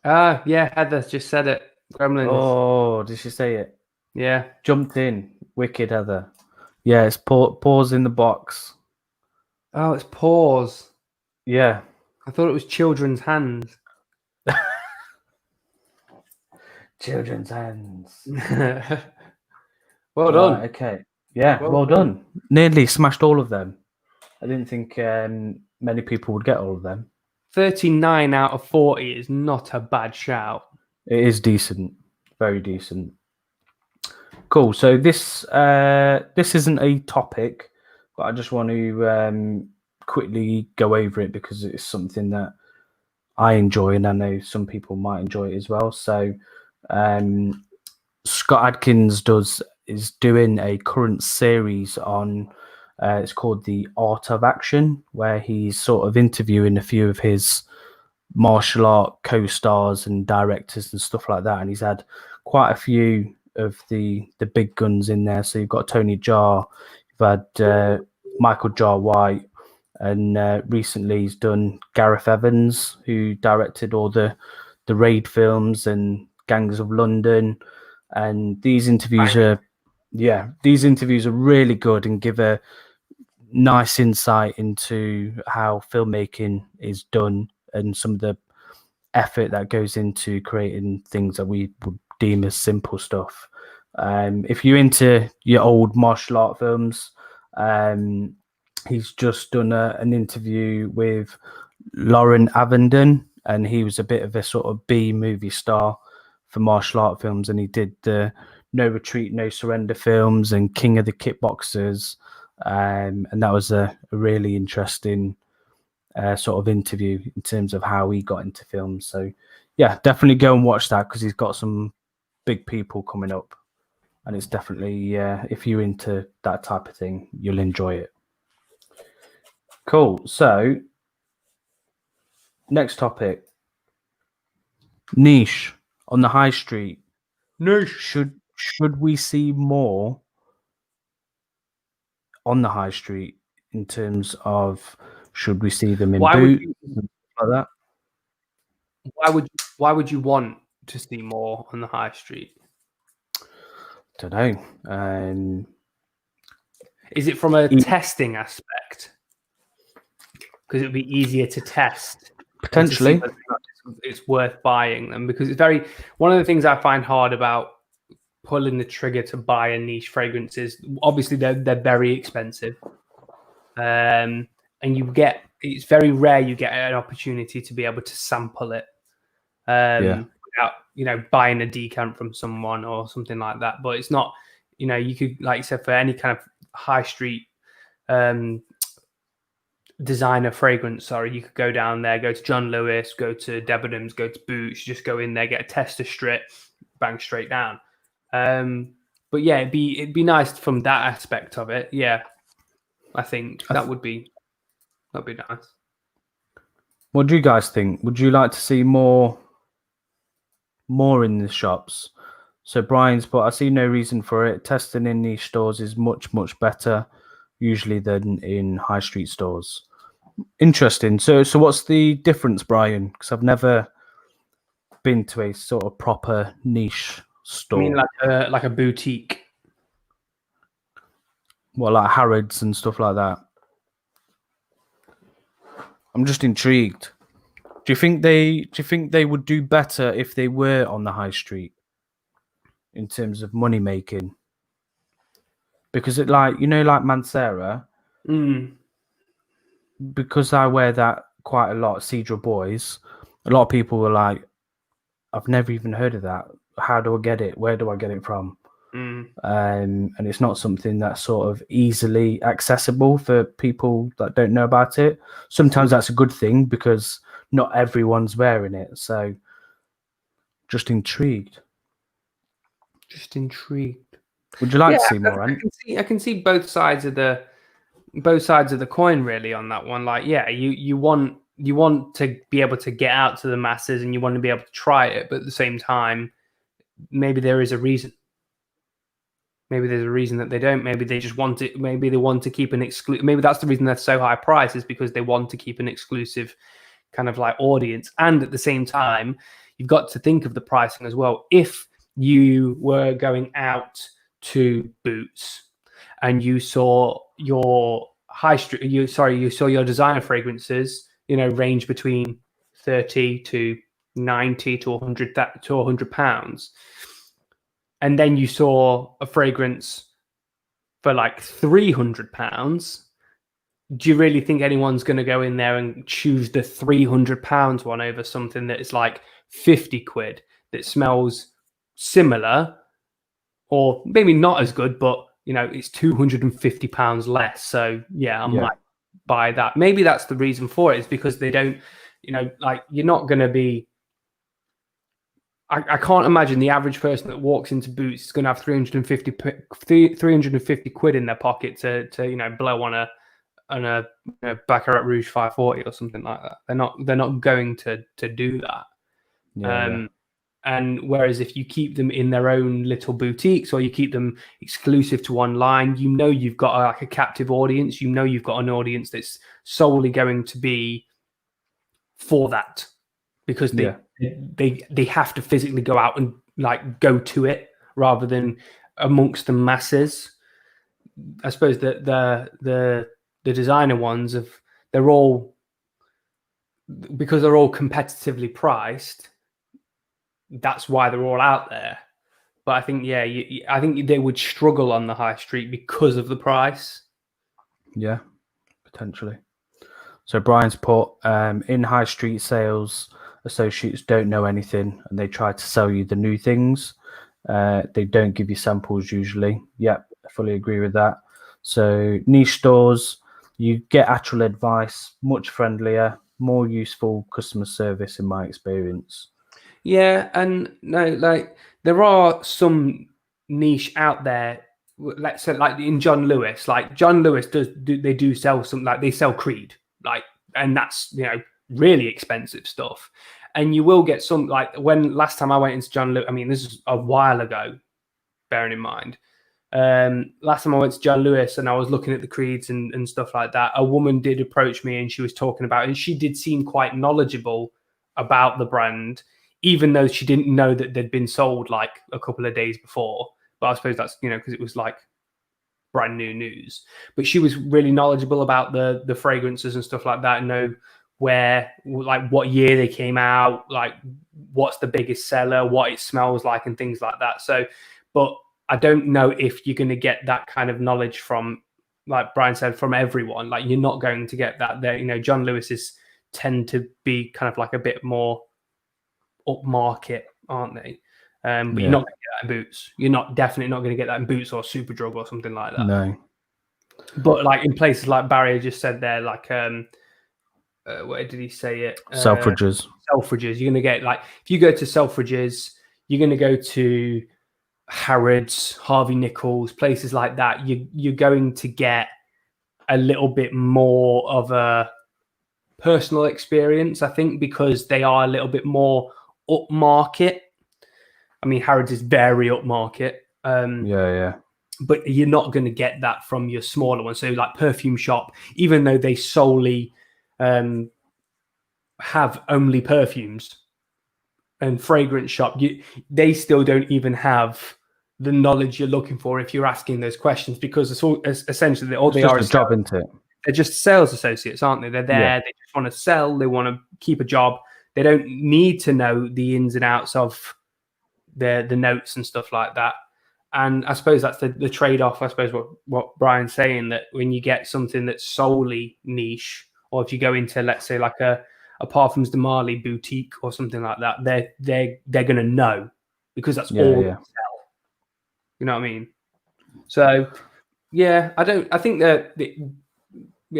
Ah, yeah, Heather just said it. Gremlins. Oh, did she say it? Yeah. Jumped in. Wicked Heather. Yeah, it's paws in the box. Oh, it's paws. Yeah. I thought it was children's hands. Children's hands. Well done. Right, okay. Yeah, Well well done. done. Nearly smashed all of them. I didn't think many people would get all of them. 39 out of 40 is not a bad shout. It is decent. Very decent. Cool. So this isn't a topic, but I just want to quickly go over it because it's something that I enjoy, and I know some people might enjoy it as well. So Scott Adkins does is doing a current series on. It's called The Art of Action, where he's sort of interviewing a few of his martial art co-stars and directors and stuff like that. And he's had quite a few of the big guns in there. So you've got Tony Jaa, you've had Michael Jai White, and recently he's done Gareth Evans, who directed all the Raid films and Gangs of London. And these interviews are really good and give a nice insight into how filmmaking is done and some of the effort that goes into creating things that we would deem as simple stuff. If you're into your old martial art films, he's just done an interview with Lauren Avendon, and he was a bit of a sort of B movie star for martial art films, and he did the No Retreat, No Surrender films and King of the Kickboxers, and that was a really interesting sort of interview in terms of how he got into films. So yeah, definitely go and watch that because he's got some big people coming up, and it's definitely if you're into that type of thing, you'll enjoy it. Cool. So next topic, niche on the high street. Niche. Should we see more on the high street in terms of should we see them in boots and stuff like that? Why would you want to see more on the high street? Don't know. Is it from a testing aspect? Because it would be easier to test. Potentially. It's worth buying them, because it's one of the things I find hard about pulling the trigger to buy a niche fragrance is obviously they're very expensive. And it's very rare you get an opportunity to be able to sample it without, buying a decant from someone or something like that. But it's not, you could, like you said, for any kind of high street designer fragrance, you could go down there, go to John Lewis, go to Debenhams, go to Boots, just go in there, get a tester strip, bang straight down. But yeah, it'd be nice from that aspect of it. Yeah, I think that would be nice. What do you guys think? Would you like to see more in the shops? So Brian's put, I see no reason for it. Testing in niche stores is much better usually than in high street stores. Interesting. So what's the difference, Brian? Because I've never been to a sort of proper niche store. I mean, like a boutique. Well, like Harrods and stuff like that. I'm just intrigued. Do you think they would do better if they were on the high street in terms of money making? Because it like Mancera, because I wear that quite a lot, Cedra Boys, a lot of people were like, I've never even heard of that. How do I get it? Where do I get it from? And it's not something that's sort of easily accessible for people that don't know about it. Sometimes that's a good thing because not everyone's wearing it. So just intrigued. Would you like to see more? I can see both sides of the coin really on that one. Like, yeah, you want to be able to get out to the masses and you want to be able to try it, but at the same time, maybe there is a reason. Maybe there's a reason that they don't. Maybe they just want it. Maybe they want to keep an exclusive. Maybe that's the reason they're so high priced, is because they want to keep an exclusive kind of like audience. And at the same time, you've got to think of the pricing as well. If you were going out to Boots and you saw your you saw your designer fragrances, range between 30 to 90 to 100 to 100 pounds. And then you saw a fragrance for like 300 pounds. Do you really think anyone's going to go in there and choose the 300 pounds one over something that is like 50 quid that smells similar, or maybe not as good, but it's 250 pounds less? So yeah, I might buy that. Maybe that's the reason for it, is because they don't, like, you're not going to be I can't imagine the average person that walks into Boots is going to have 350 quid in their pocket to blow on a Baccarat Rouge 540 or something like that. They're not going to do that. Yeah, And whereas if you keep them in their own little boutiques or you keep them exclusive to online, you've got a captive audience. You've got an audience that's solely going to be for that, because they have to physically go out and like go to it rather than amongst the masses. I suppose that the designer ones they're all, because they're all competitively priced. That's why they're all out there. But I think, I think they would struggle on the high street because of the price. Yeah, potentially. So Brian's put, in high street sales, associates don't know anything and they try to sell you the new things. They don't give you samples usually. Yep, I fully agree with that. So niche stores, you get actual advice, much friendlier, more useful customer service in my experience. Yeah, and no, like there are some niche out there. Let's say, like in John Lewis, like John Lewis they do sell some, like they sell Creed, like, and that's really expensive stuff. And you will get some, like when last time I went into John Lewis, I mean this is a while ago, bearing in mind. Last time I went to John Lewis and I was looking at the Creeds and stuff like that, a woman did approach me and she was talking about it, and she did seem quite knowledgeable about the brand, even though she didn't know that they'd been sold like a couple of days before. But I suppose that's, because it was like brand new news. But she was really knowledgeable about the fragrances and stuff like that, and know where, like what year they came out, like what's the biggest seller, what it smells like, and things like that. So, but I don't know if you're going to get that kind of knowledge from, like Brian said, from everyone. Like you're not going to get that there. John Lewis's tend to be kind of like a bit more upmarket, aren't they? But you're not going to get that in Boots. You're definitely not going to get that in Boots or Superdrug or something like that. No. But like in places like Barry just said there, like where did he say it? Selfridges. Selfridges. You're going to get, like, if you go to Selfridges, you're going to go to Harrods, Harvey Nichols, places like that. You're going to get a little bit more of a personal experience, I think, because they are a little bit more upmarket. I mean, Harrods is very upmarket. Yeah. But you're not going to get that from your smaller ones. So like Perfume Shop, even though they solely have only perfumes, and Fragrance Shop, they still don't even have the knowledge you're looking for if you're asking those questions, because it's all essentially all they are is a job, isn't it? They're just sales associates, aren't they? They're there. They just want to sell. They want to keep a job. They don't need to know the ins and outs of the notes and stuff like that. And I suppose that's the trade-off. I suppose what Brian's saying, that when you get something that's solely niche, or if you go into, let's say, like a Parfums de Marly boutique or something like that, they're going to know, because that's all they sell. You know what I mean? So yeah, I think that it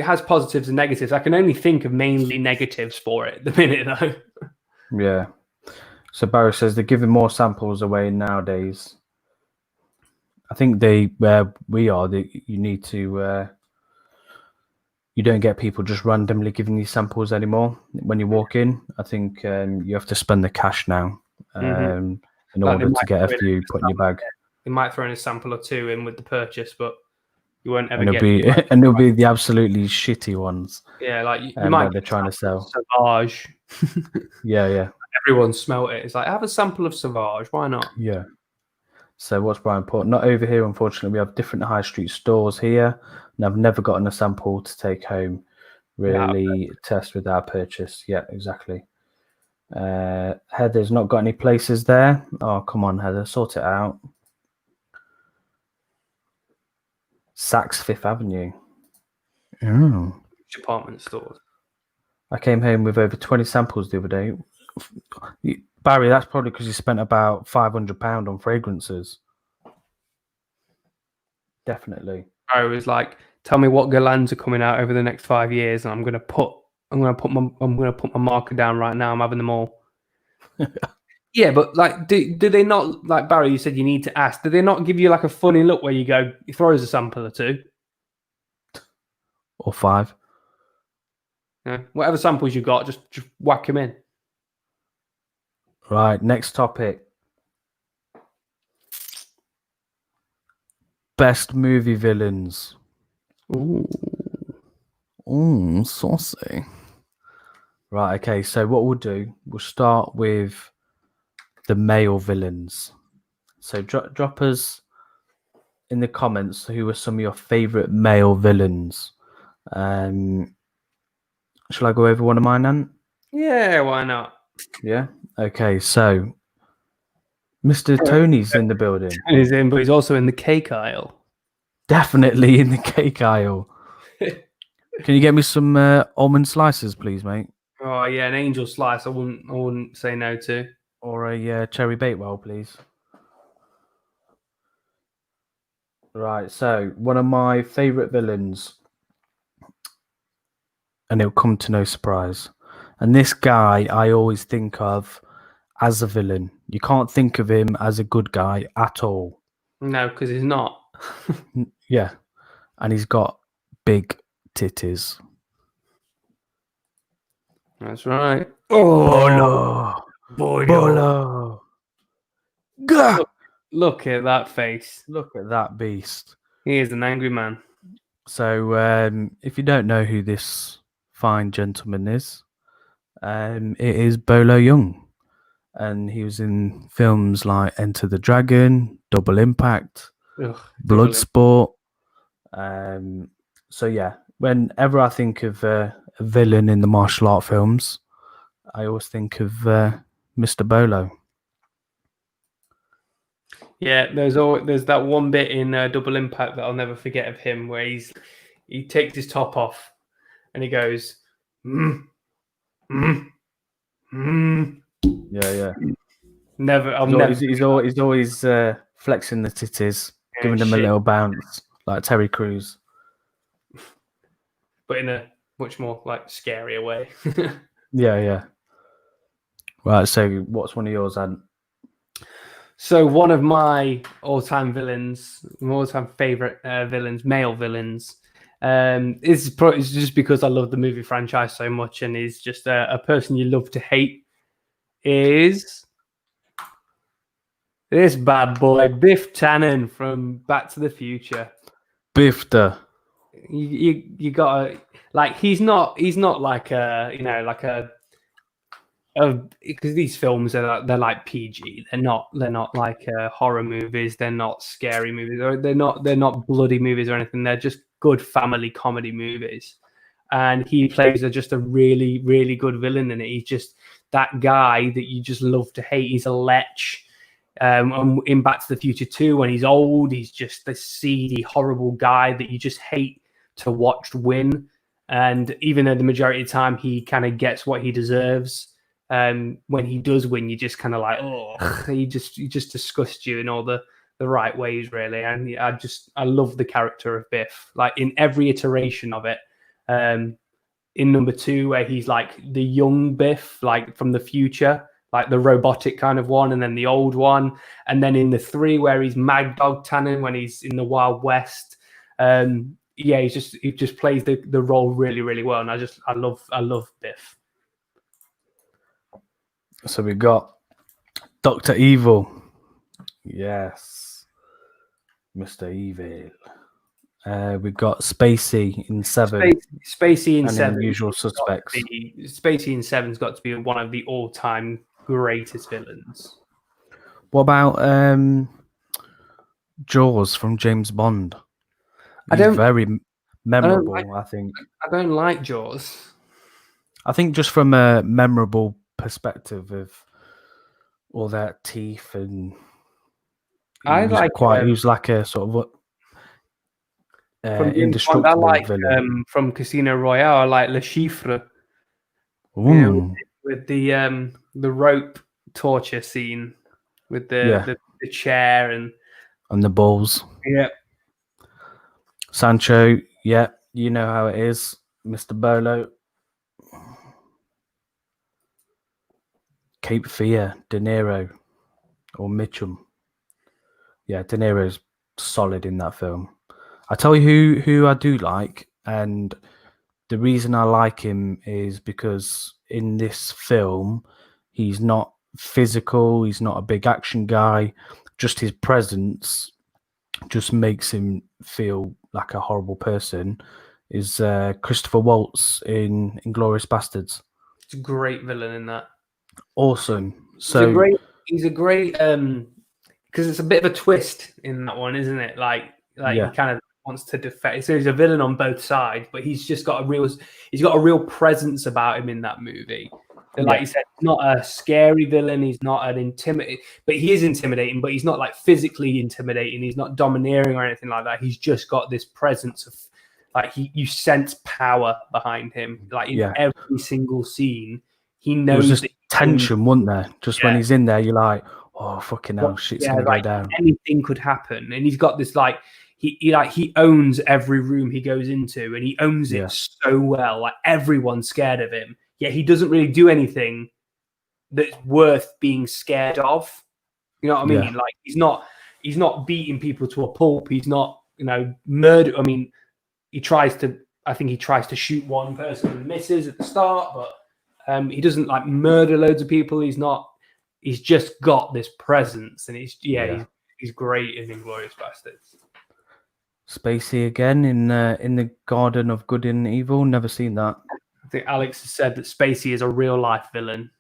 has positives and negatives. I can only think of mainly negatives for it at the minute, though. Yeah. So Barry says they're giving more samples away nowadays. I think where we are, you need to. You don't get people just randomly giving you samples anymore when you walk in. I think you have to spend the cash now in order to get a few put in your bag. They might throw in a sample or two in with the purchase, but you won't ever get. And it'll be the absolutely shitty ones. Yeah, like you might. They're trying to sell Sauvage. Yeah. Everyone smelt it. It's like, have a sample of Sauvage. Why not? Yeah. So what's Brian put? Not over here, unfortunately. We have different high street stores here, and I've never gotten a sample to take home. Really test with our purchase. Yeah, exactly. Heather's not got any places there. Oh, come on, Heather, sort it out. Saks Fifth Avenue. Oh. Department stores. I came home with over 20 samples the other day. Barry, that's probably because you spent about £500 on fragrances. Definitely. I was like, tell me what Galans are coming out over the next 5 years, and I'm gonna put my marker down right now. I'm having them all. Yeah, but like, do they not, like Barry? You said you need to ask. Do they not give you like a funny look where you go, throw us a sample or two? or 5. Yeah. Whatever samples you got, just whack them in. Right, next topic. Best movie villains. Ooh. Saucy. Right, okay, so what we'll do, we'll start with the male villains. So drop us in the comments who are some of your favorite male villains. Shall I go over one of mine, Ant? Yeah, why not? Yeah. Okay, so Mr. Tony's in the building. He's in, but he's also in the cake aisle. Definitely in the cake aisle. Can you get me some almond slices, please, mate? Oh yeah, an angel slice. I wouldn't say no to. Or a cherry bakewell, please. Right, so one of my favorite villains, and it'll come to no surprise. And this guy I always think of as a villain. You can't think of him as a good guy at all. No, because he's not. Yeah, and he's got big titties. That's right. Bolo, Boy, Bolo. Gah! look at that face. Look at that beast. He is an angry man. So, if you don't know who this fine gentleman is, it is Bolo Young, and he was in films like Enter the Dragon, Double Impact, Ugh, Bloodsport. So yeah, whenever I think of a villain in the martial art films, I always think of Mr. Bolo. Yeah, there's that one bit in Double Impact that I'll never forget of him where he takes his top off and he goes, mm, mm, mm. Yeah. He's He's always flexing the titties, giving them a little bounce, like Terry Crews. But in a much more like scarier way. Yeah. Right. So, what's one of yours, Ant? So one of my all-time favorite villains, male villains, is just because I love the movie franchise so much, and is just a person you love to hate. Is this bad boy Biff Tannen from Back to the Future? Bifter. You gotta like he's not like because these films they're like PG. They're not like horror movies. They're not scary movies, or they're not bloody movies or anything. They're just good family comedy movies. And he plays just a really, really good villain in it. He's just that guy that you just love to hate. He's a lech. In Back to the Future 2, when he's old, he's just this seedy, horrible guy that you just hate to watch win. And even though the majority of the time he kind of gets what he deserves, when he does win, you just kind of like, oh, he just disgusts you in all the right ways, really. And I love the character of Biff, like in every iteration of it. In number 2, where he's like the young Biff, like from the future, like the robotic kind of one, and then the old one, and then in the 3 where he's Mad Dog Tannen when he's in the Wild West. Yeah, he just plays the role really, really well, and I love Biff. So we got Dr. Evil. Yes. Mr. Evil. We got Spacey in 7. Spacey in and 7. Usual Suspects. Spacey in 7's got to be one of the all-time greatest villains. What about Jaws from James Bond? He's very memorable, I think. I don't like Jaws. I think just from a memorable perspective of all that teeth, and he was like a sort of indestructible villain. From Casino Royale, I like Le Chiffre. With the rope torture scene with the chair and the balls. Yeah. Sancho, yeah, you know how it is, Mr. Bolo. Cape Fear, De Niro, or Mitchum. Yeah, De Niro's solid in that film. I tell you who I do like, and the reason I like him is because in this film, he's not physical, he's not a big action guy. Just his presence just makes him feel like a horrible person. Is Christopher Waltz in Inglourious Bastards. He's a great villain in that. Awesome. He's a great because it's a bit of a twist in that one, isn't it? Like Yeah. he kind of wants to defend. So he's a villain on both sides, but he's got a real presence about him in that movie. And like you said, he's not a scary villain. He's not an intimidating, but he is intimidating. But he's not like physically intimidating. He's not domineering or anything like that. He's just got this presence of like you sense power behind him. Like in every single scene, he knows. There's just tension, wasn't there? Just when he's in there, you're like, oh fucking hell, shit's gonna go down. Anything could happen, and he's got this like. He owns every room he goes into, and he owns it so well. Like everyone's scared of him, yet he doesn't really do anything that's worth being scared of. You know what I mean? Like he's not beating people to a pulp. He's not, murder. I mean, I think he tries to shoot one person and misses at the start, but he doesn't like murder loads of people. He's just got this presence, and he's great in Inglourious Bastards. Spacey again in the Garden of Good and Evil. Never seen that. I think Alex has said that Spacey is a real life villain,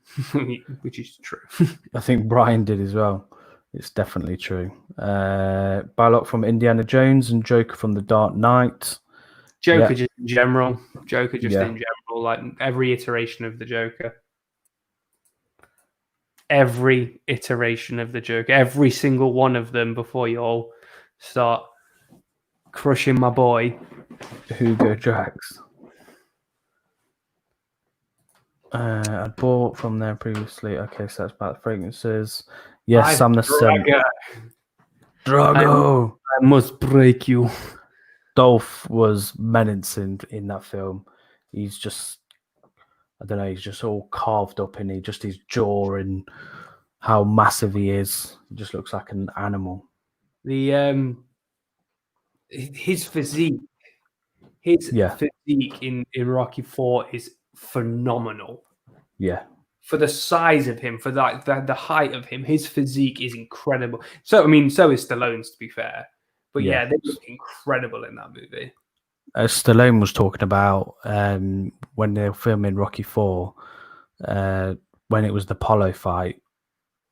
which is true. I think Brian did as well. It's definitely true. Balok from Indiana Jones and Joker from The Dark Knight. Joker just in general. In general, like every iteration of the Joker. Every iteration of the Joker. Every single one of them before you all start crushing my boy. Hugo Drax. I bought from there previously. Okay, so that's about the fragrances. Yes, I'm the same. Drago. I must break you. Dolph was menacing in that film. He's just, I don't know, he's just all carved up in just his jaw and how massive he is. He just looks like an animal. His physique in Rocky IV is phenomenal. Yeah. For the size of him, for the height of him, his physique is incredible. So, I mean, so is Stallone's, to be fair. But they look incredible in that movie. Stallone was talking about when they were filming Rocky IV, when it was the Apollo fight,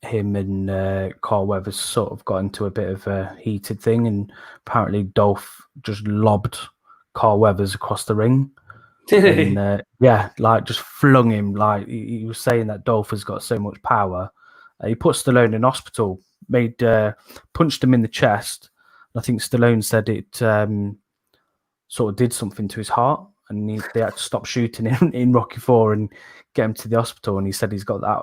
him and Carl Weathers sort of got into a bit of a heated thing, and apparently Dolph just lobbed Carl Weathers across the ring. And, like just flung him. Like he was saying that Dolph has got so much power. He put Stallone in hospital, punched him in the chest. I think Stallone said it sort of did something to his heart, and they had to stop shooting him in Rocky IV and get him to the hospital. And he said he's got that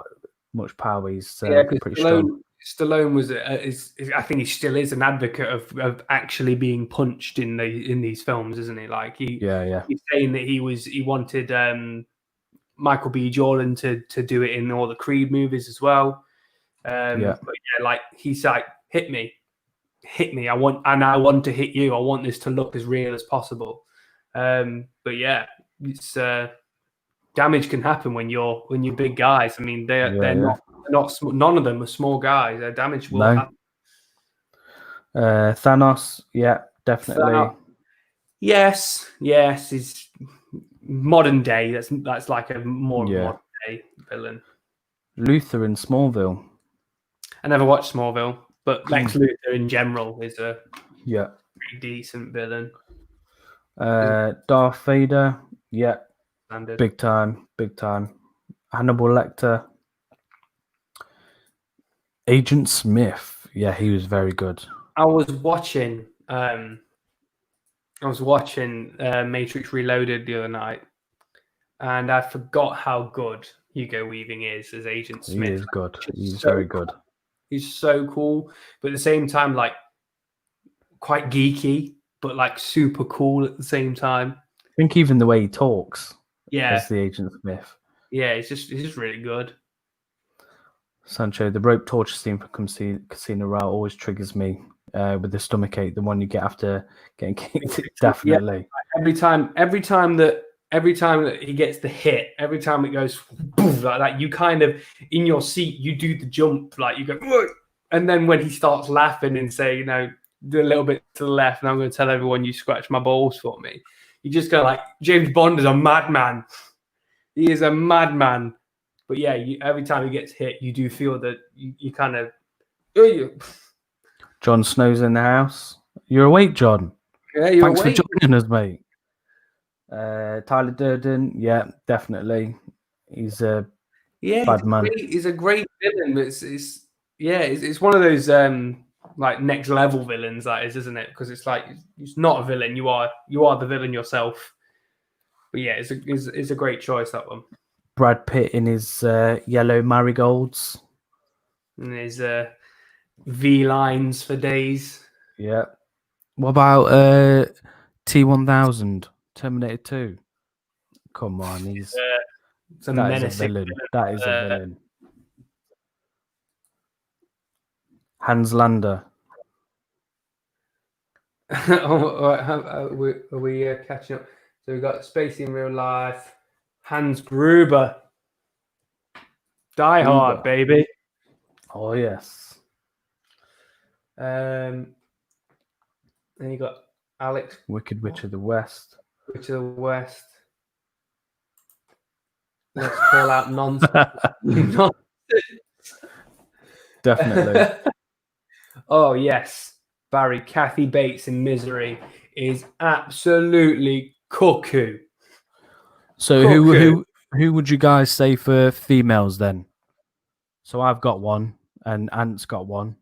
much power. He's pretty strong. Stallone was, I think he still is an advocate of actually being punched in these films, isn't he? Like he's saying that he wanted Michael B. Jordan to do it in all the Creed movies as well. But like he's like, hit me. I want to hit you. I want this to look as real as possible. But yeah, it's damage can happen when you're big guys. I mean, they're not small, none of them are small guys. Their damage will happen. Thanos, definitely. Yes, is modern day. That's like a more modern day villain. Luthor in Smallville. I never watched Smallville, but Lex Luthor in general is a pretty decent villain. Darth Vader, Standard. big time. Hannibal Lecter. Agent Smith, he was very good. I was watching Matrix Reloaded the other night, and I forgot how good Hugo Weaving is as Agent Smith. He is good. He's very good. He's so cool, but at the same time, like quite geeky, but like super cool at the same time. I think even the way he talks, as the Agent Smith. Yeah, it's just really good. Sancho, the rope torture scene from Casino Royale always triggers me with the stomach ache. The one you get after getting kicked, definitely. Yeah, every time that he gets the hit, every time it goes like that, you kind of in your seat, you do the jump, like you go, "Whoa!" And then when he starts laughing and say, do a little bit to the left, and I'm going to tell everyone you scratch my balls for me. You just go like, James Bond is a madman. He is a madman. But yeah, every time he gets hit, you do feel that you kind of. Jon Snow's in the house. You're awake, John. Yeah, you're Thanks awake. for joining us, mate. Tyler Durden, yeah, definitely. He's a bad man. He's a great villain. It's one of those like next level villains, that is, isn't it? Because it's like it's not a villain. You are the villain yourself. But yeah, it's a great choice, that one. Brad Pitt in his yellow marigolds. And his V lines for days. Yeah. What about T-1000, Terminator 2? Come on, that is a villain. That is a villain. Hans Lander. Are we catching up? So we've got Spacey in Real Life. Hans Gruber. Die Hard, baby. Oh, yes. Then you got Alex. Wicked Witch of the West. Witch of the West. Let's call out nonsense. Definitely. Oh, yes. Barry, Kathy Bates in Misery is absolutely cuckoo. So who would you guys say for females then? So I've got one and Ant's got one.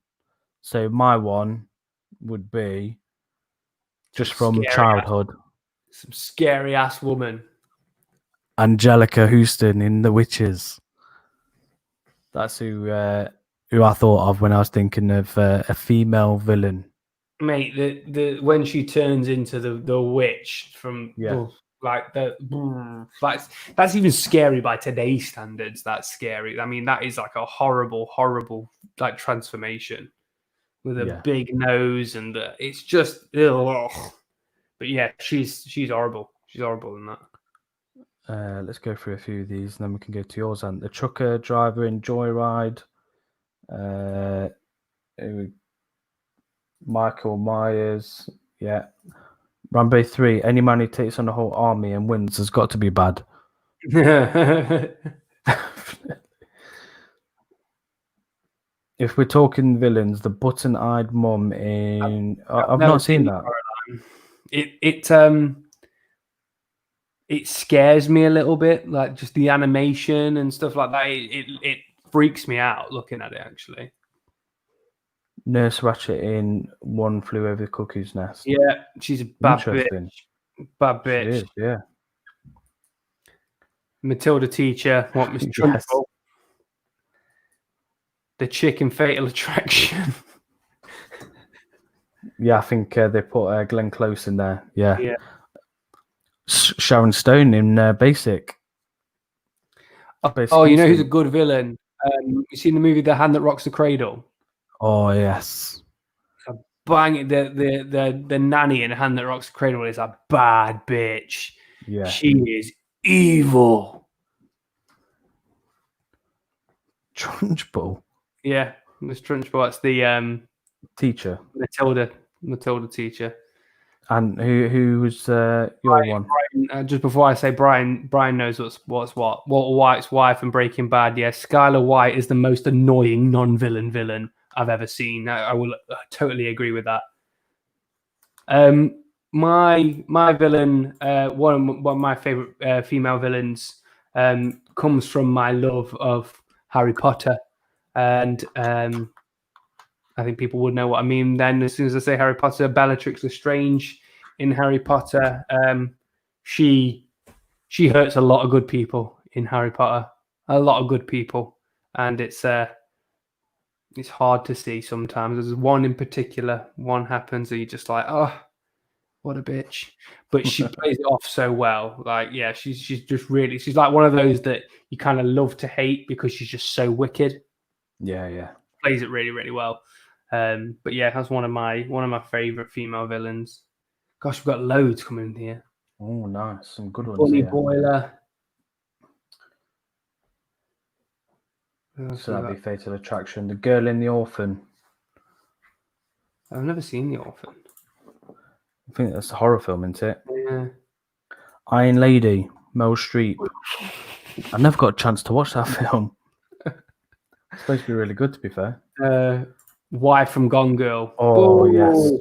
So my one would be just from childhood. Some scary ass woman. Angelica Houston in The Witches. That's who I thought of when I was thinking of a female villain. Mate, the when she turns into the witch from that's even scary by today's standards. That's scary. I mean, that is like a horrible like transformation with a big nose, and it's just ugh. But yeah, she's horrible. She's horrible in that. Let's go through a few of these, and then we can go to yours. And the trucker driver in Joyride. Michael Myers, yeah. Rambo 3, any man who takes on a whole army and wins has got to be bad. If we're talking villains, the button-eyed mum in... I've not seen that. It scares me a little bit, like just the animation and stuff like that. It freaks me out looking at it, actually. Nurse Ratched in One Flew Over the Cuckoo's Nest. Yeah, she's a bad bitch. Bad bitch. She is, yeah. Matilda Teacher, what Miss Trunchbull. The chick in Fatal Attraction. Yeah, I think they put Glenn Close in there. Yeah. Sharon Stone in Basic. Oh, you know who's a good villain? You seen the movie The Hand That Rocks the Cradle? Oh yes. Bang! The nanny in Hand That Rocks the Cradle is a bad bitch. Yeah. She is evil. Trunchbull. Yeah, Miss Trunchbull. That's the teacher. Matilda Teacher. And who was your one? Brian, just before I say Brian knows what's what. Walter White's wife in Breaking Bad. Yes, Skylar White is the most annoying non-villain villain I've ever seen. I will totally agree with that. My villain, one of my favorite female villains, comes from my love of Harry Potter, and I think people would know what I mean then as soon as I say Harry Potter. Bellatrix Lestrange in Harry Potter. She hurts a lot of good people in Harry Potter. A lot of good people, and it's hard to see sometimes. There's one in particular. One happens, and you're just like, oh, what a bitch. But she plays it off so well. Like, yeah, she's just really. She's like one of those that you kind of love to hate because she's just so wicked. Yeah. Plays it really, really well. But yeah, that's one of my favorite female villains. Gosh, we've got loads coming here. Oh, nice. Some good ones Bunny here. Boiler. So that'd be Fatal Attraction. The Girl in the Orphan. I've never seen The Orphan. I think that's a horror film, isn't it? Yeah. Iron Lady, Meryl Streep. I never got a chance to watch that film. It's supposed to be really good, to be fair. Wife from Gone Girl. Oh, yes.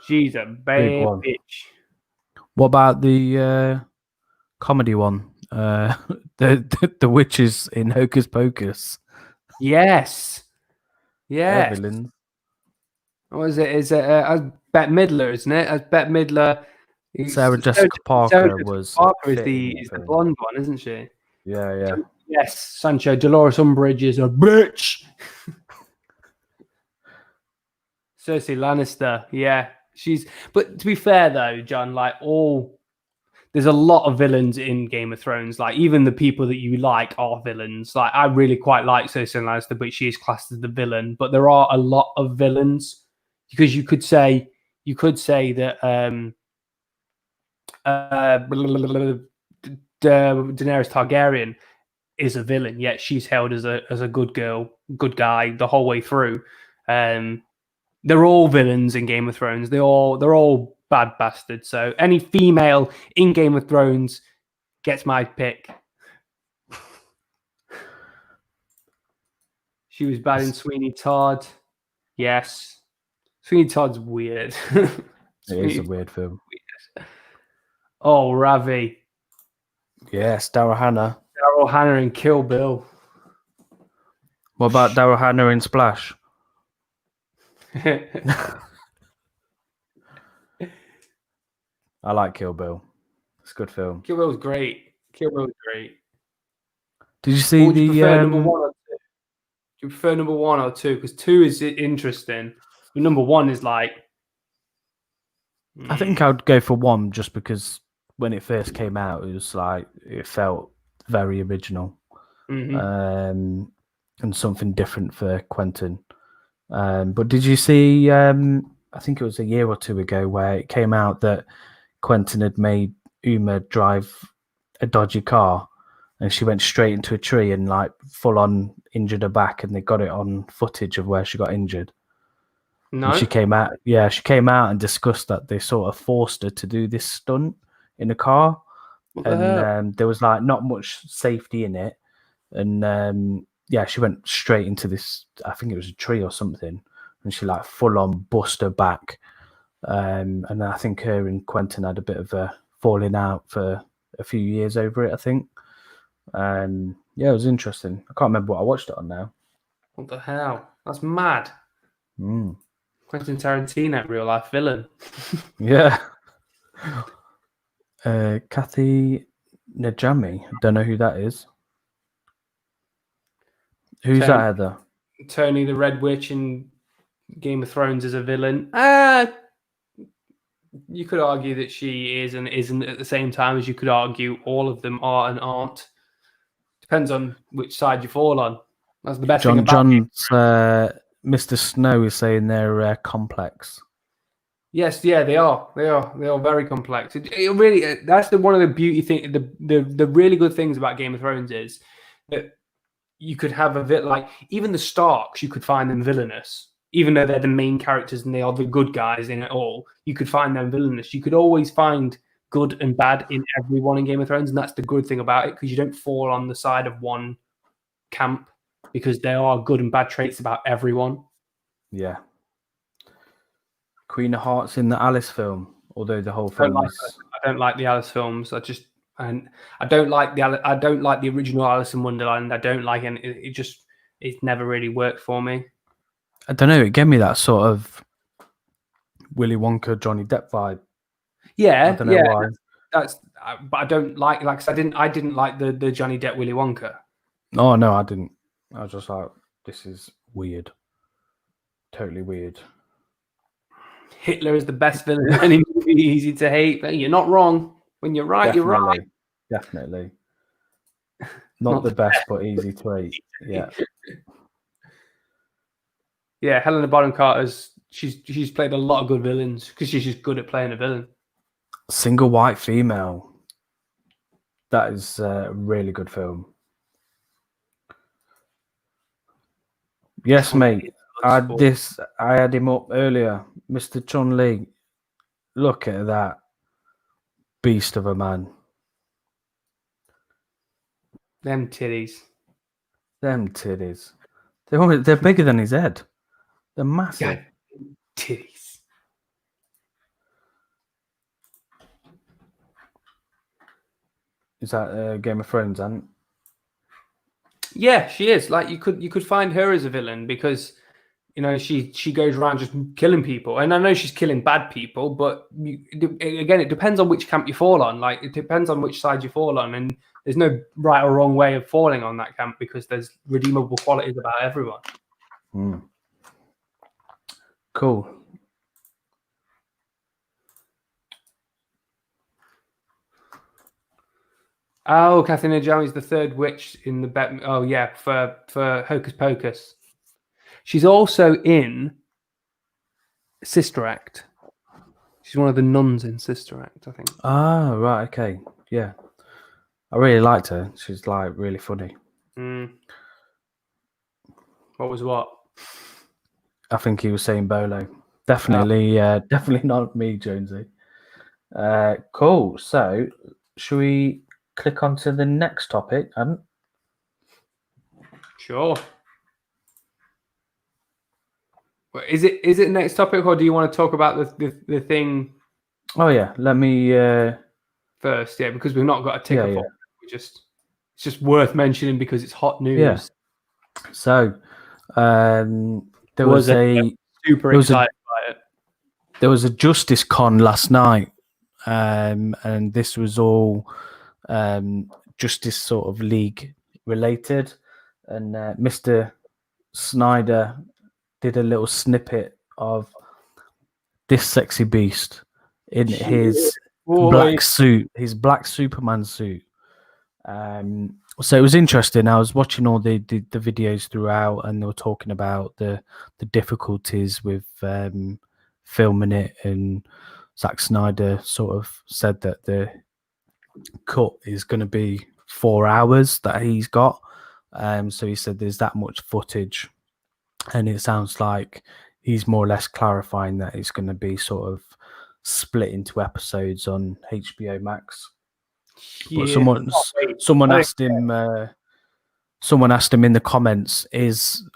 She's a bad one. bitch. What about the comedy one? The witches in Hocus Pocus. Yes. They're Yes. villains. What is it? Is it Bette Midler, isn't it? As Bette Midler. Sarah Jessica Parker was. Parker is the blonde one, isn't she? Yeah. Yes, Sancho. Dolores Umbridge is a bitch. Cersei Lannister. Yeah, she's. But to be fair though, John, like there's a lot of villains in Game of Thrones. Like even the people that you like are villains. Like I really quite like Cersei Lannister, but she is classed as the villain. But there are a lot of villains because you could say that Daenerys Targaryen is a villain, yet she's held as a good girl, good guy the whole way through. They're all villains in Game of Thrones. They're all bad bastards. So any female in Game of Thrones gets my pick. She was bad in Sweeney Todd. Yes. Sweeney Todd's weird. It is a weird film. Oh, Ravi. Yes, Daryl Hannah. Daryl Hannah in Kill Bill. What about Daryl Hannah in Splash? I like Kill Bill. It's a good film. Kill Bill's great. Did you see Would you prefer number 1 or 2? Do you prefer number 1 or 2? Because 2 is interesting. But number 1 is like... I think I'd go for 1 just because when it first came out, it was like it felt very original, and something different for Quentin. But did you see? I think it was a year or 2 ago where it came out that Quentin had made Uma drive a dodgy car, and she went straight into a tree and like full on injured her back, and they got it on footage of where she got injured. No, and she came out. Yeah, she came out and discussed that they sort of forced her to do this stunt in a car, and there was like not much safety in it, and yeah, she went straight into this. I think it was a tree or something, and she like full on bust her back. And I think her and Quentin had a bit of a falling out for a few years over it, I think. Yeah, it was interesting. I can't remember what I watched it on now. What the hell? That's mad. Mm. Quentin Tarantino, real life villain. Yeah. Kathy Najimy. Don't know who that is. Who's that, Heather? Tony the Red Witch in Game of Thrones is a villain. You could argue that she is and isn't at the same time as you could argue all of them are and aren't. Depends on which side you fall on. That's the best thing about Mr. Snow is saying they're complex. Yes, yeah, they are. They are very complex. It really, that's one of the beauty thing. The really good things about Game of Thrones is that you could have a bit like even the Starks. You could find them villainous, even though they're the main characters and they are the good guys in it all. You could find them villainous. You could always find good and bad in everyone in Game of Thrones, and that's the good thing about it because you don't fall on the side of one camp because there are good and bad traits about everyone. Yeah. Queen of Hearts in the Alice film, although the whole film I don't like the Alice films. I don't like the original Alice in Wonderland. I don't like it. It's never really worked for me. I don't know. It gave me that sort of Willy Wonka, Johnny Depp vibe. Yeah, I don't know why. But I don't like I didn't like the Johnny Depp Willy Wonka. Oh no, I didn't. I was just like, this is weird. Totally weird. Hitler is the best villain in any movie. Easy to hate, but you're not wrong. When you're right, you're right. Definitely. Not the best, but easy to eat. Yeah. Yeah, Helena Bonham Carter's she's played a lot of good villains because she's just good at playing a villain. Single white female. That is a really good film. Yes, mate. I had him up earlier, Mr. Chun Li. Look at that beast of a man. Them titties. Them titties. They're bigger than his head. They're massive. God, titties. Is that Game of Thrones, Ant? Yeah, she is. Like you could find her as a villain because she goes around just killing people, and I know she's killing bad people, but again, it depends on which camp you fall on. Like it depends on which side you fall on, and there's no right or wrong way of falling on that camp because there's redeemable qualities about everyone. Cool. Oh, Kathleen Najimy is the third witch in the bet. Oh yeah, for Hocus Pocus. She's also in Sister Act. She's one of the nuns in Sister Act, I think. Ah, right, okay. Yeah. I really liked her. She's like really funny. What was what? I think he was saying Bolo. Definitely, definitely not me, Jonesy. Cool. So, should we click on to the next topic? Sure. Is it next topic, or do you want to talk about the thing? Oh yeah, let me first. Yeah, because we've not got a ticker for it. It's just worth mentioning because it's hot news. Yeah. So there was super excited by it. There was a Justice Con last night, and this was all Justice sort of League related, and Mr. Snyder did a little snippet of this sexy beast in his black suit, his black Superman suit. So it was interesting. I was watching all the videos throughout, and they were talking about the difficulties with filming it. And Zack Snyder sort of said that the cut is going to be 4 hours that he's got. So he said there's that much footage. And it sounds like he's more or less clarifying that it's going to be sort of split into episodes on HBO Max. Yeah. But someone asked him. Someone asked him in the comments: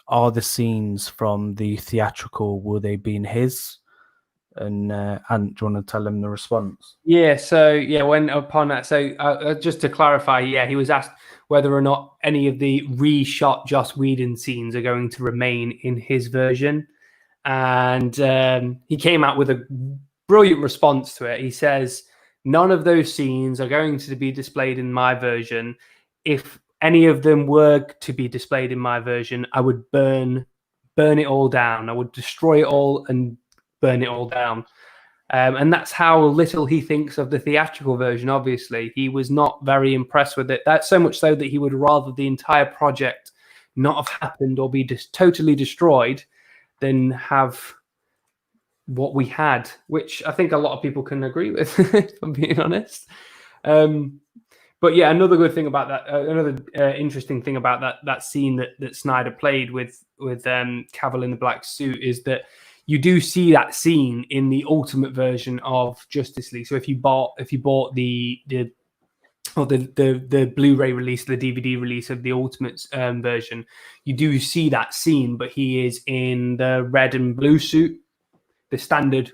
are the scenes from the theatrical, will they be in his? And Ant, do you want to tell him the response? Yeah. So when upon that, so just to clarify, he was asked whether or not any of the reshot Joss Whedon scenes are going to remain in his version. And he came out with a brilliant response to it. He says, none of those scenes are going to be displayed in my version. If any of them were to be displayed in my version, I would burn it all down. I would destroy it all and burn it all down. And that's how little he thinks of the theatrical version, obviously. He was not very impressed with it. That's so much so that he would rather the entire project not have happened or be totally destroyed than have what we had, which I think a lot of people can agree with, if I'm being honest. But yeah, another good thing about that, another interesting thing about that scene that Snyder played with Cavill in the black suit is that you do see that scene in the ultimate version of Justice League. So if you bought the Blu-ray release, the DVD release of the ultimate version, you do see that scene, but he is in the red and blue suit, the standard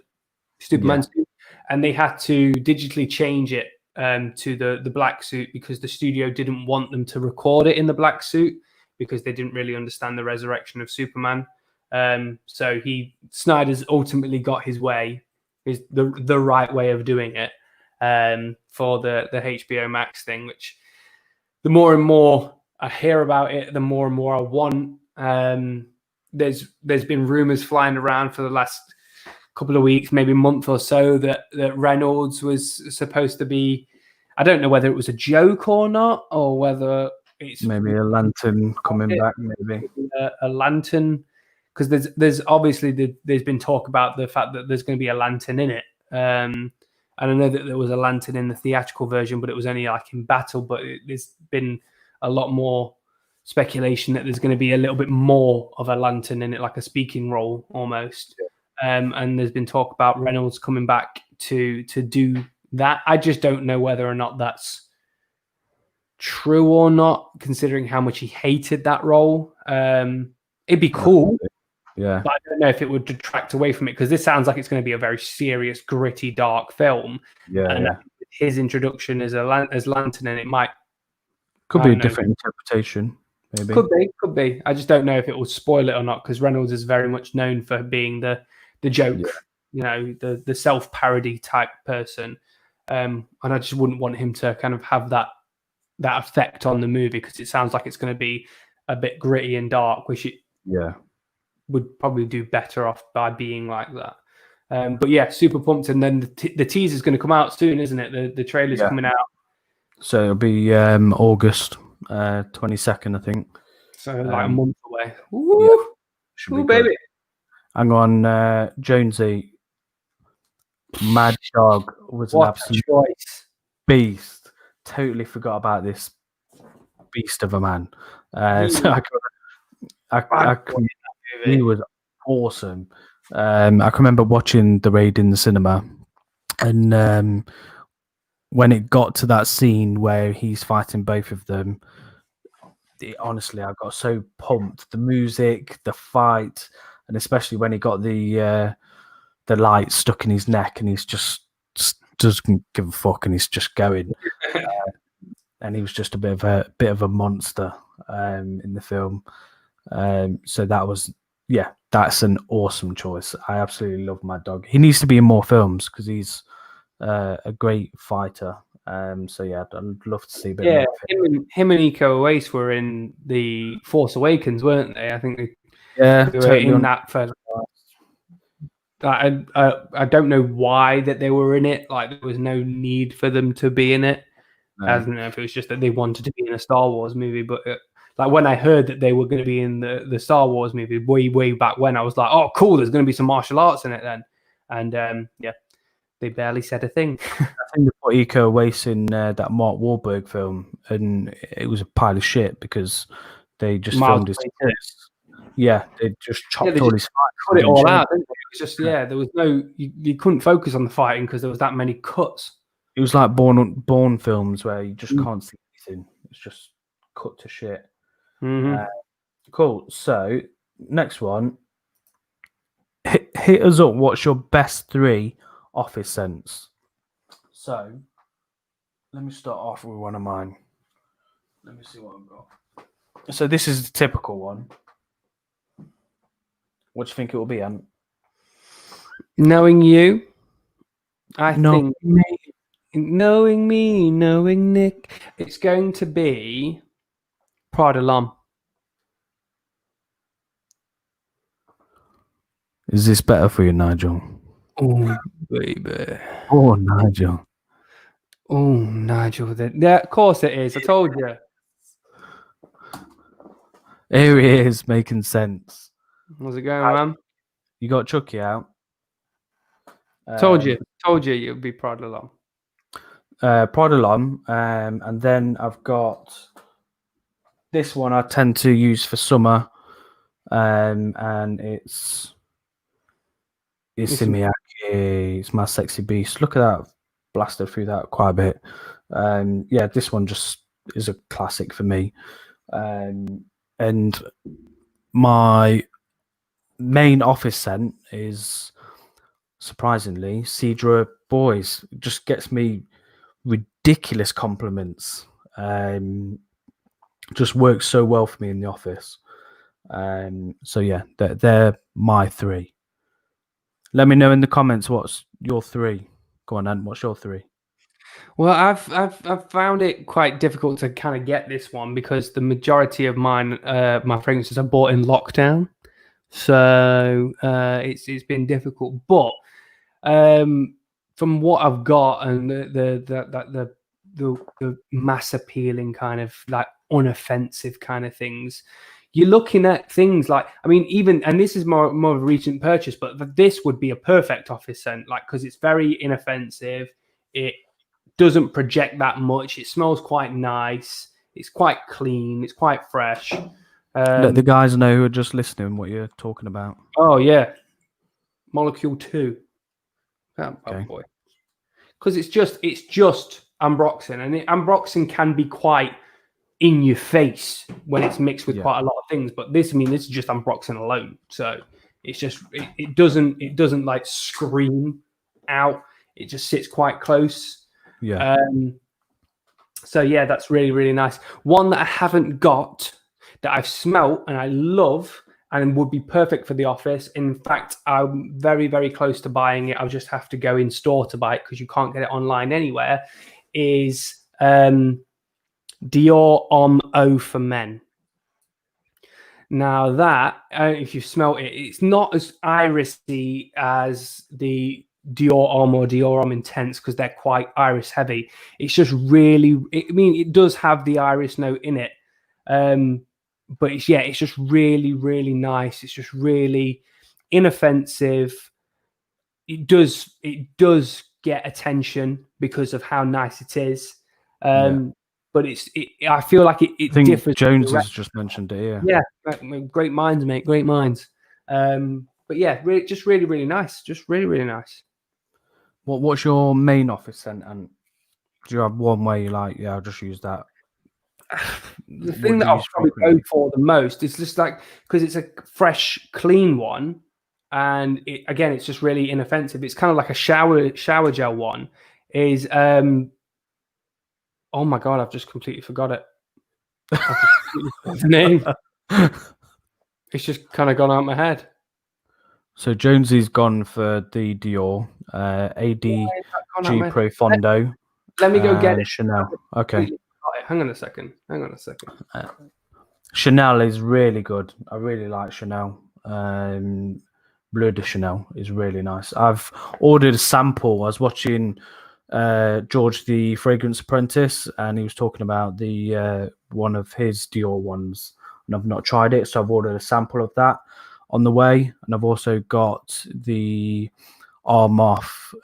Superman suit, and they had to digitally change it to the black suit because the studio didn't want them to record it in the black suit because they didn't really understand the resurrection of Superman. So Snyder's ultimately got his way, is the right way of doing it for the HBO Max thing, which the more and more I hear about it, the more and more I want. There's been rumors flying around for the last couple of weeks, maybe a month or so, that Reynolds was supposed to be, I don't know whether it was a joke or not, or whether it's Maybe a lantern coming back. Maybe. a lantern, because there's obviously there's been talk about the fact that there's going to be a lantern in it. And I know that there was a lantern in the theatrical version, but it was only like in battle. But there's been a lot more speculation that there's going to be a little bit more of a lantern in it, like a speaking role almost. And there's been talk about Reynolds coming back to do that. I just don't know whether or not that's true or not, considering how much he hated that role. It'd be cool. Yeah. But I don't know if it would detract away from it, because this sounds like it's going to be a very serious, gritty, dark film. And his introduction as Lantern, and it might could be a different interpretation. Maybe could be. I just don't know if it will spoil it or not, because Reynolds is very much known for being the joke, the self-parody type person. And I just wouldn't want him to kind of have that effect on the movie, because it sounds like it's going to be a bit gritty and dark, which it would probably do better off by being like that. But yeah, super pumped. And then the teaser is going to come out soon, isn't it? The trailer's coming out. So it'll be August 22nd, I think. So like a month away. Woo! Ooh, baby. Hang on, Jonesy. Mad Dog was an absolute beast. Totally forgot about this beast of a man. So he was awesome. I can remember watching The Raid in the cinema, and when it got to that scene where he's fighting both of them, honestly, I got so pumped. The music, the fight, and especially when he got the light stuck in his neck, and he's just doesn't give a fuck, and he's just going. And he was just a bit of a monster in the film. So that's an awesome choice. I absolutely love Mad Dog. He needs to be in more films because he's a great fighter. So yeah, I'd love to see a bit more of him. Him and Iko Uwais were in the Force Awakens, weren't they? I think they were totally in that for. I don't know why that they were in it. Like, there was no need for them to be in it. I don't know if it was just that they wanted to be in a Star Wars movie, but like when I heard that they were going to be in the Star Wars movie way back when, I was like, oh, cool, there's going to be some martial arts in it then. And they barely said a thing. I think they put Iko Uwais in that Mark Wahlberg film, and it was a pile of shit because they just filmed his face. Yeah, they just chopped all his fights. Cut it all out, didn't they? It was just, there was no, you couldn't focus on the fighting because there was that many cuts. It was like Bourne films where you just can't see anything. It's just cut to shit. Mm-hmm. Cool. So, next one. Hit us up. What's your best 3 office scents? So, let me start off with one of mine. Let me see what I've got. So, this is the typical one. What do you think it will be, Ant? Knowing you, I think. Knowing me, knowing Nick, it's going to be Prada L'Homme. Is this better for you, Nigel? Oh, baby. Oh, Nigel. Oh, Nigel. Yeah, of course it is. I told you. Here he is, making sense. How's it going, man? You got Chucky out. Told you it would be Prada L'Homme. Prada L'Homme, and then I've got this one I tend to use for summer, and it's Simiaki. It's my sexy beast. Look at that, blasted through that quite a bit. Yeah, this one just is a classic for me. And my main office scent is, surprisingly, Cedra Boys. It just gets me ridiculous compliments. Just works so well for me in the office. So yeah, they're my 3. Let me know in the comments what's your 3. Go on, Ant. What's your 3? Well, I've found it quite difficult to kind of get this one because the majority of mine, my fragrances, are bought in lockdown, so it's been difficult. But from what I've got and the mass appealing kind of like unoffensive kind of things. You're looking at things like, I mean, even, and this is more of a recent purchase, but this would be a perfect office scent, like, because it's very inoffensive. It doesn't project that much. It smells quite nice. It's quite clean. It's quite fresh. Let the guys know who are just listening what you're talking about. Oh yeah, Molecule 2. Oh Okay. boy, because it's just ambroxan, and ambroxan can be quite in your face when it's mixed with quite a lot of things. But this is just ambroxan alone, so it's just it doesn't like scream out. It just sits quite close. Yeah. So yeah, that's really, really nice. One that I haven't got that I've smelt and I love and would be perfect for the office. In fact, I'm very, very close to buying it. I'll just have to go in store to buy it because you can't get it online anywhere. Is Dior Homme Eau for Men. Now that, if you smell it, it's not as irisy as the Dior Homme or Dior Homme Intense because they're quite iris heavy. It's just really, it does have the iris note in it. But it's just really, really nice. It's just really inoffensive. It does get attention because of how nice it is. But I feel like it differs. Jones has just mentioned it. Yeah, great minds, mate. Great minds. But yeah, just really, really nice. Just really, really nice. What's your main office scent? And do you have one where you like? Yeah, I'll just use that. The thing that I'll probably go for the most is just like, because it's a fresh, clean one, and it's just really inoffensive. It's kind of like a shower gel one. Is oh my god, I've just completely forgot it. The name. It's just kind of gone out of my head. So Jonesy's gone for the Dior ADG Profondo. Let me go get it. Chanel. Okay. Hang on a second. Chanel is really good. I really like Chanel. Bleu de Chanel is really nice. I've ordered a sample. I was watching George the Fragrance Apprentice, and he was talking about the one of his Dior ones, and I've not tried it, so I've ordered a sample of that on the way, and I've also got the Armoff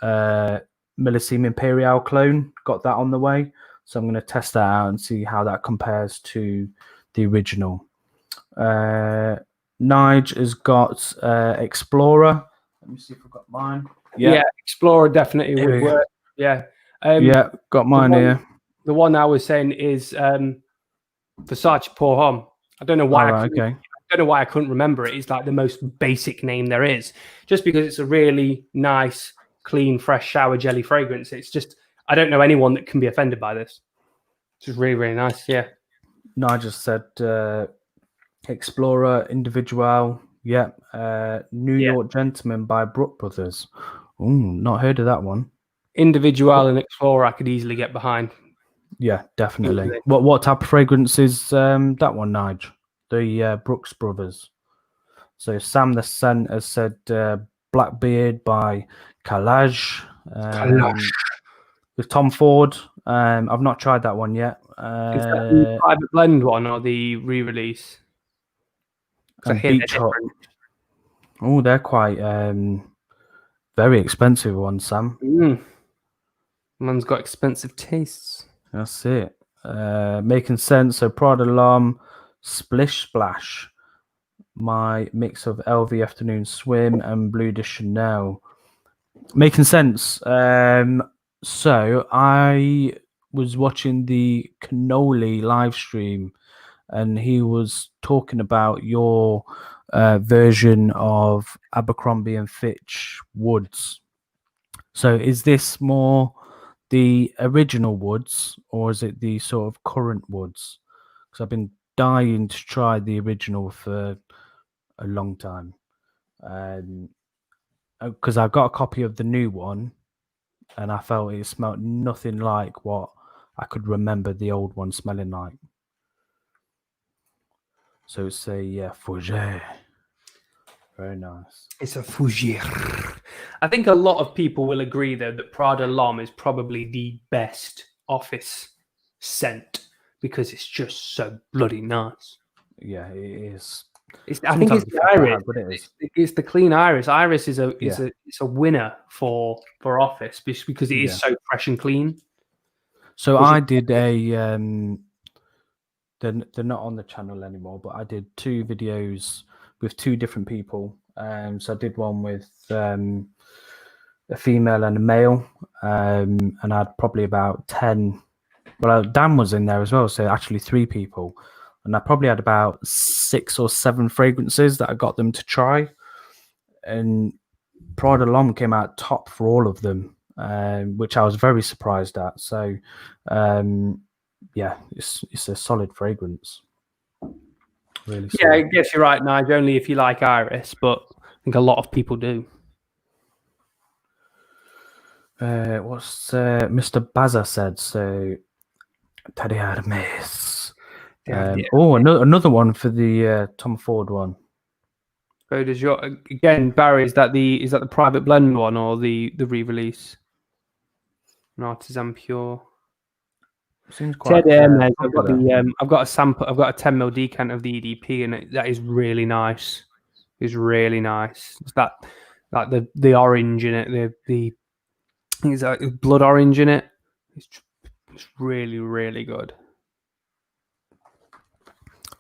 Millesime Imperial clone. Got that on the way, so I'm going to test that out and see how that compares to the original. Nige has got Explorer. Let me see if I've got mine. Yeah, Explorer definitely would work. Yeah. Got mine here. The one I was saying is Versace Pour Homme. I don't know why. I don't know why I couldn't remember it. It's like the most basic name there is, just because it's a really nice, clean, fresh shower jelly fragrance. It's just, I don't know anyone that can be offended by this. It's just really, really nice. Yeah. No, I just said Explorer Individual. Yeah. New York Gentleman by Brook Brothers. Ooh, not heard of that one. Individual and Explorer I could easily get behind. Yeah, definitely. What type of fragrance is that one, Nige? The Brooks Brothers. So Sam the Scent has said Blackbeard by Calage. With Tom Ford. I've not tried that one yet. Is that the private blend one or the re-release? Beach Hop. Oh, they're quite very expensive ones, Sam. Man's got expensive tastes. That's it. Making sense. So Prada L'Homme, Splish Splash. My mix of LV Afternoon Swim and Bleu de Chanel. Making sense. So I was watching the Cannoli live stream, and he was talking about your version of Abercrombie and Fitch Woods. So is this more the original Woods, or is it the sort of current Woods? Because I've been dying to try the original for a long time. Because I've got a copy of the new one, and I felt it smelled nothing like what I could remember the old one smelling like. So it's a Fougère. Very nice. It's a Fougère. I think a lot of people will agree, though, that Prada L'Homme is probably the best office scent because it's just so bloody nice. Yeah, it is. I think it's Sometimes you the forget iris. how good it is. It's the clean iris. Iris is Yeah. it's a winner for Office just because it is Yeah. so fresh and clean. So Was I it- did a they're not on the channel anymore, but I did 2 videos with 2 different people. So I did one with a female and a male, and I had probably about 10. Well, Dan was in there as well, so actually 3 people, and I probably had about 6 or 7 fragrances that I got them to try, and Pride Alum came out top for all of them, which I was very surprised at. So, yeah, it's a solid fragrance. Really Yeah, I solid. guess you're right, Nigel. Only if you like iris, but I think a lot of people do. What's Mr. Baza said? So, Teddy Hermes. Another one for the Tom Ford one. So does your again, Barry? Is that the private blend one or the re-release? An artisan pure. Seems quite. I've got a sample. I've got a 10 ml decant of the EDP, and that is really nice. It's really nice. It's that like the orange in it. The I think it's like blood orange in it. It's really really good.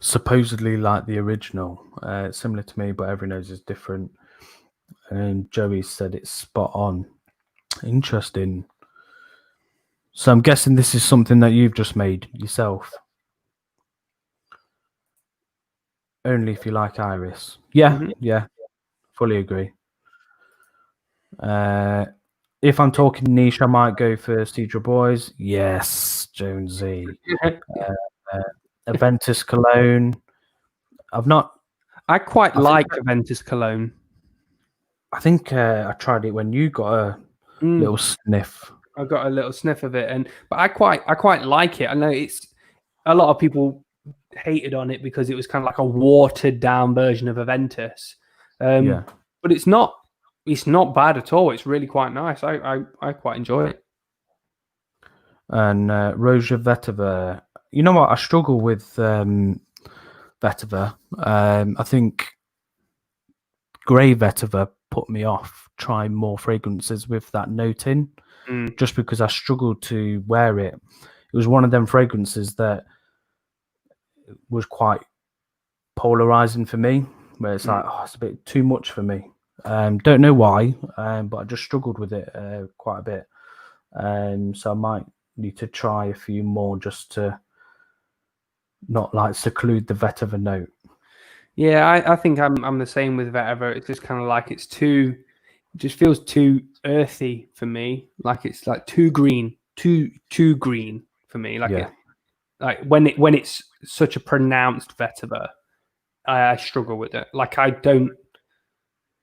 Supposedly like the original, similar to me, but every nose is different. And Joey said it's spot on. Interesting. So I'm guessing this is something that you've just made yourself. Only if you like iris. Yeah, yeah, fully agree. If I'm talking niche, I might go for Cedra Boys. Yes, Jonesy. Aventus Cologne. I quite like Aventus Cologne. I think I tried it when you got a little sniff. I got a little sniff of it, but I quite like it. I know it's a lot of people hated on it because it was kind of like a watered down version of Aventus. Yeah, but it's not bad at all. It's really quite nice. I quite enjoy it. And Roja Vetiver. You know what? I struggle with Vetiver. I think Grey Vetiver put me off trying more fragrances with that note in, just because I struggled to wear it. It was one of them fragrances that was quite polarizing for me, where it's like, oh, it's a bit too much for me. Don't know why, but I just struggled with it quite a bit. So I might need to try a few more just to not like seclude the vetiver note. Yeah, I think I'm the same with vetiver. It's just kind of like it just feels too earthy for me. Like it's like too green, too green for me. Like like when it's such a pronounced vetiver, I struggle with it. Like I don't.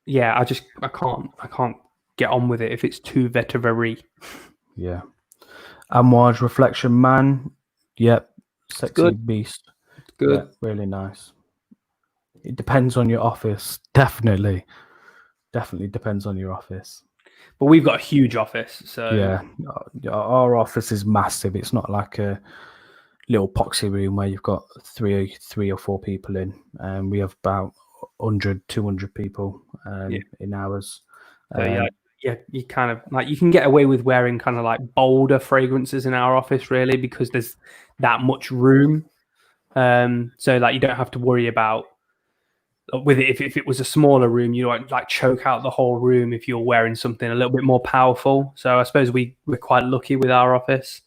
Yeah, I can't get on with it if it's too vetiver-y. Yeah. Amouage Reflection Man. Yep. Sexy good. beast. It's good. Yeah, really nice. It depends on your office. Definitely depends on your office. But we've got a huge office, so yeah, our office is massive. It's not like a little poxy room where you've got three or four people in, and we have about 100, 200 people in ours. So you kind of like you can get away with wearing kind of like bolder fragrances in our office, really, because there's that much room. So like you don't have to worry about with it. If it was a smaller room, you don't like choke out the whole room if you're wearing something a little bit more powerful. So I suppose we're quite lucky with our office.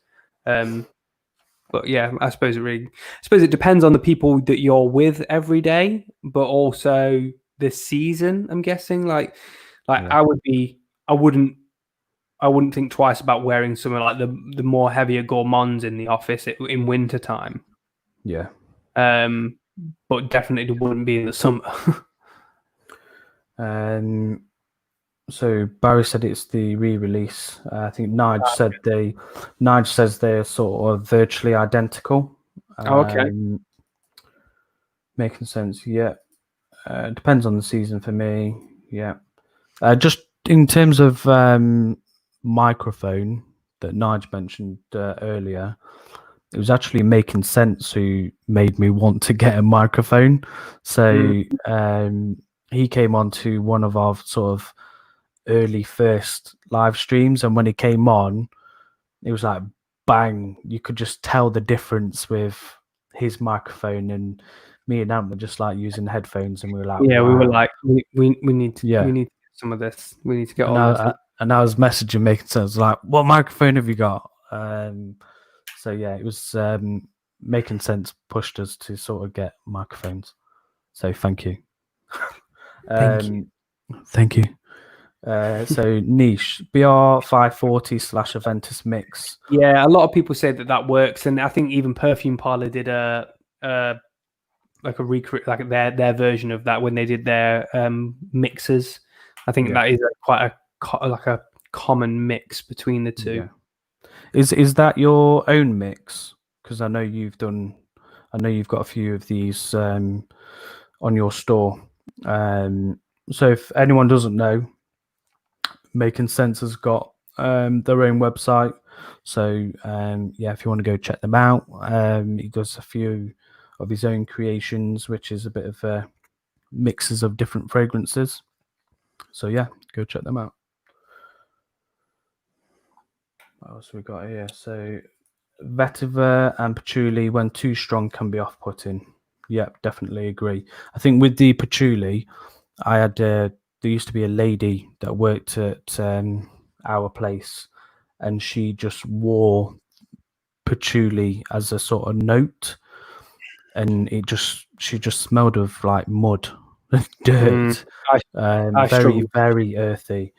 But yeah, I suppose it depends on the people that you're with every day, but also the season. I'm guessing like I wouldn't think twice about wearing something like the more heavier gourmands in the office in winter time. Yeah. But definitely wouldn't be in the summer. So Barry said it's the re-release. I think Nige says they're sort of virtually identical. Okay. Making sense. Yeah. Depends on the season for me. Yeah. Just in terms of microphone that Nige mentioned earlier, it was actually Making Sense who made me want to get a microphone. So he came on to one of our sort of early first live streams, and when he came on, it was like bang, you could just tell the difference with his microphone, and me and Ant were just like using headphones, and we were like, Yeah, we were wow. like, we need to we need some of this. We need to get on this. And I was messaging Making Sense like, what microphone have you got? So yeah, it was Making Sense pushed us to sort of get microphones. So thank you. Thank you. So niche BR540/Aventus mix. Yeah, a lot of people say that works, and I think even Perfume Parlor did a recreate, like their version of that when they did their mixers. I think that is quite a common mix between the two. Yeah. Is that your own mix? Because I know you've got a few of these on your store. So if anyone doesn't know, Making Sense has got their own website. So yeah, if you want to go check them out, he does a few of his own creations, which is a bit of mixes of different fragrances. So yeah, go check them out. What else we got here? So vetiver and patchouli, when too strong, can be off-putting. Yep, definitely agree. I think with the patchouli, I had there used to be a lady that worked at our place, and she just wore patchouli as a sort of note, and she just smelled of like mud, dirt, very earthy.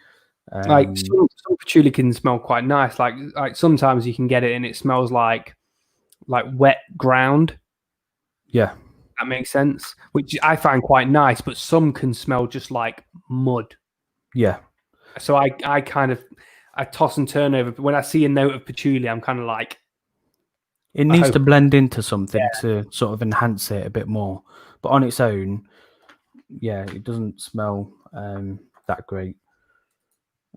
Like some patchouli can smell quite nice. Like sometimes you can get it and it smells like wet ground. Yeah, that makes sense. Which I find quite nice, but some can smell just like mud. Yeah. So I toss and turn over. But when I see a note of patchouli, I'm kind of like, it needs to blend into something to sort of enhance it a bit more. But on its own, yeah, it doesn't smell that great.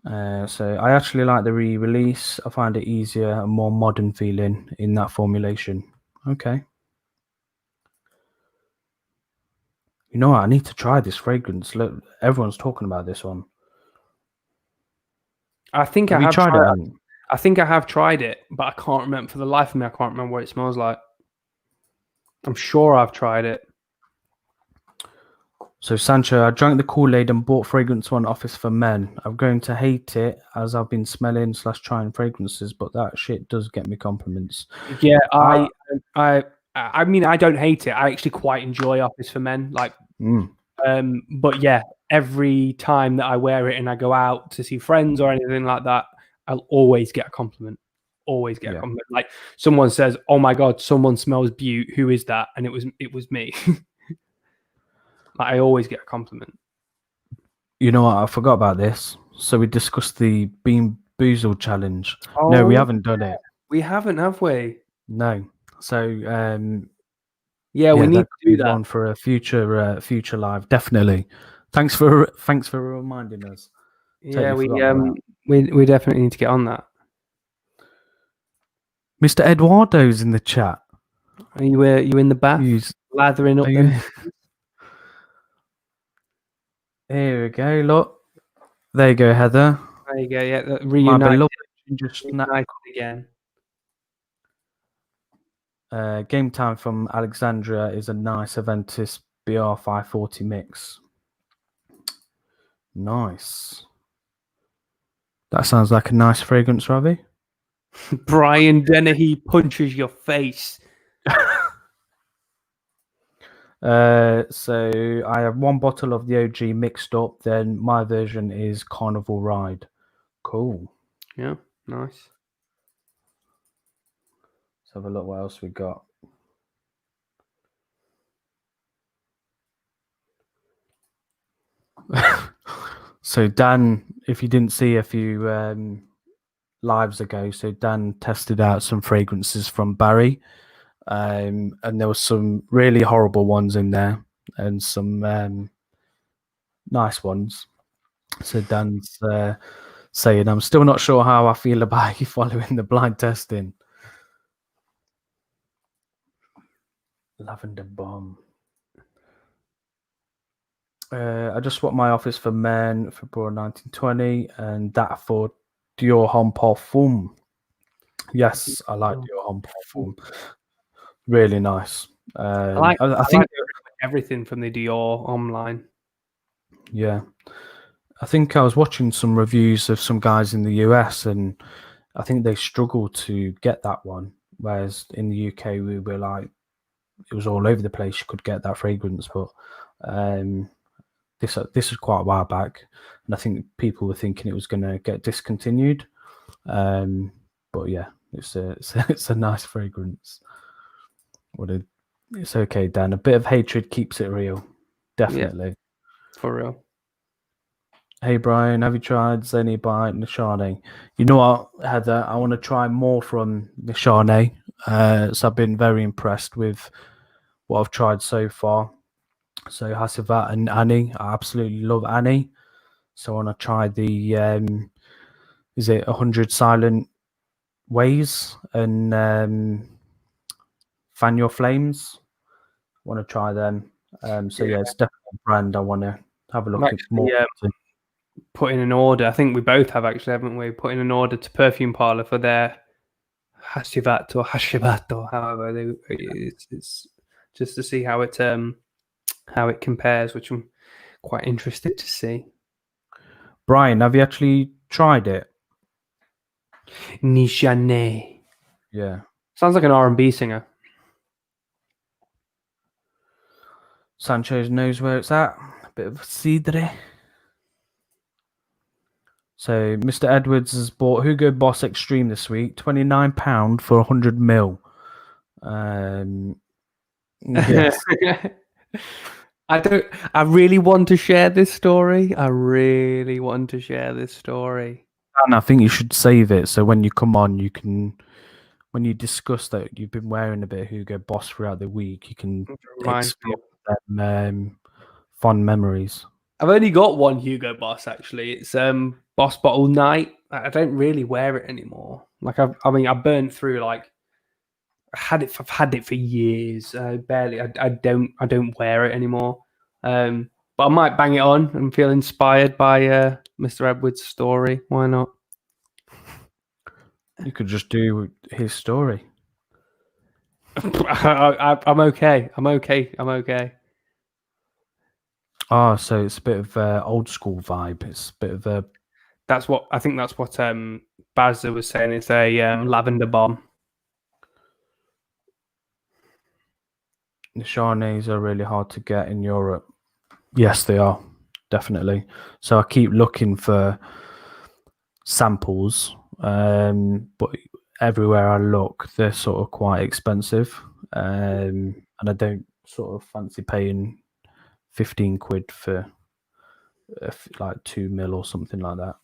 So I actually like the re-release. I find it easier and more modern feeling in that formulation. Okay. You know what? I need to try this fragrance. Look, everyone's talking about this one. I think I have tried it. I think I have tried it, but I can't remember for the life of me. I can't remember what it smells like. I'm sure I've tried it. So Sancho, I drank the Kool-Aid and bought Fragrance One Office for Men. I'm going to hate it as I've been smelling / trying fragrances, but that shit does get me compliments. Yeah, I mean, I don't hate it. I actually quite enjoy Office for Men. Like, but yeah, every time that I wear it and I go out to see friends or anything like that, I'll always get a compliment. Always get a compliment. Like someone says, "Oh my god, someone smells beaut. Who is that?" And it was me. Like I always get a compliment. You know what? I forgot about this. So we discussed the Bean Boozled challenge. Oh, no, we haven't done it. We haven't, have we? No. So yeah, we need to do that one for a future live. Definitely. Thanks for reminding us. Yeah, we definitely need to get on that. Mr. Eduardo's in the chat. Are you in the bath? Lathering up there? Here we go. Look, there you go, Heather. There you go. Yeah, reunited again. Game Time from Alexandria is a nice Aventus BR540 mix. Nice. That sounds like a nice fragrance, Ravi. Brian Dennehy punches your face. So I have one bottle of the OG mixed up. Then my version is Carnival Ride. Cool. Yeah, nice. Let's have a look what else we got. So Dan, if you didn't see a few lives ago, so Dan tested out some fragrances from Barry. And there were some really horrible ones in there and some nice ones. So Dan's saying, I'm still not sure how I feel about you following the blind testing. Lavender Bomb. I just swapped my office for men for February 1920 and that for Dior Homme Parfum. Yes, I like Dior Homme Parfum. Really nice. I think like everything from the Dior online. Yeah. I think I was watching some reviews of some guys in the US and I think they struggled to get that one. Whereas in the UK, we were like, it was all over the place. You could get that fragrance, but this was quite a while back, and I think people were thinking it was going to get discontinued. But yeah, it's a nice fragrance. It's okay, Dan. A bit of hatred keeps it real, definitely. Yeah, for real. Hey Brian, have you tried Zenny by Nishane? You know what, Heather? I want to try more from Nishane. So I've been very impressed with what I've tried so far. So Hasivat and Annie, I absolutely love Annie. So I want to try the is it 100 Silent Ways and Fan Your Flames. I want to try them. So yeah, it's definitely a brand I want to have a look at more. Put in an order. I think we both have actually, haven't we? Put in an order to Perfume Parlor for their Hasivat or Hashivat or however it's just to see how it compares, which I'm quite interested to see. Brian, have you actually tried it? Nishane. Yeah. Sounds like an R&B singer. Sanchez knows where it's at. A bit of cidre. So Mr. Edwards has bought Hugo Boss Extreme this week, £29 for 100 ml. Yes. I really want to share this story. And I think you should save it so when you come on, you can, when you discuss that you've been wearing a bit of Hugo Boss throughout the week, you can explore them fond memories. I've only got one Hugo Boss actually. It's Boss Bottle Night. I don't really wear it anymore. Like I burned through like I've had it for years. I don't wear it anymore. But I might bang it on and feel inspired by Mr. Edwards' story. Why not? You could just do his story. I'm okay. Oh, so it's a bit of old school vibe. It's a bit of a. That's what Bazza was saying. It's a lavender bomb. The Chardonnays are really hard to get in Europe. Yes, they are, definitely. So I keep looking for samples, but everywhere I look, they're sort of quite expensive, and I don't sort of fancy paying 15 quid for like 2 mil or something like that.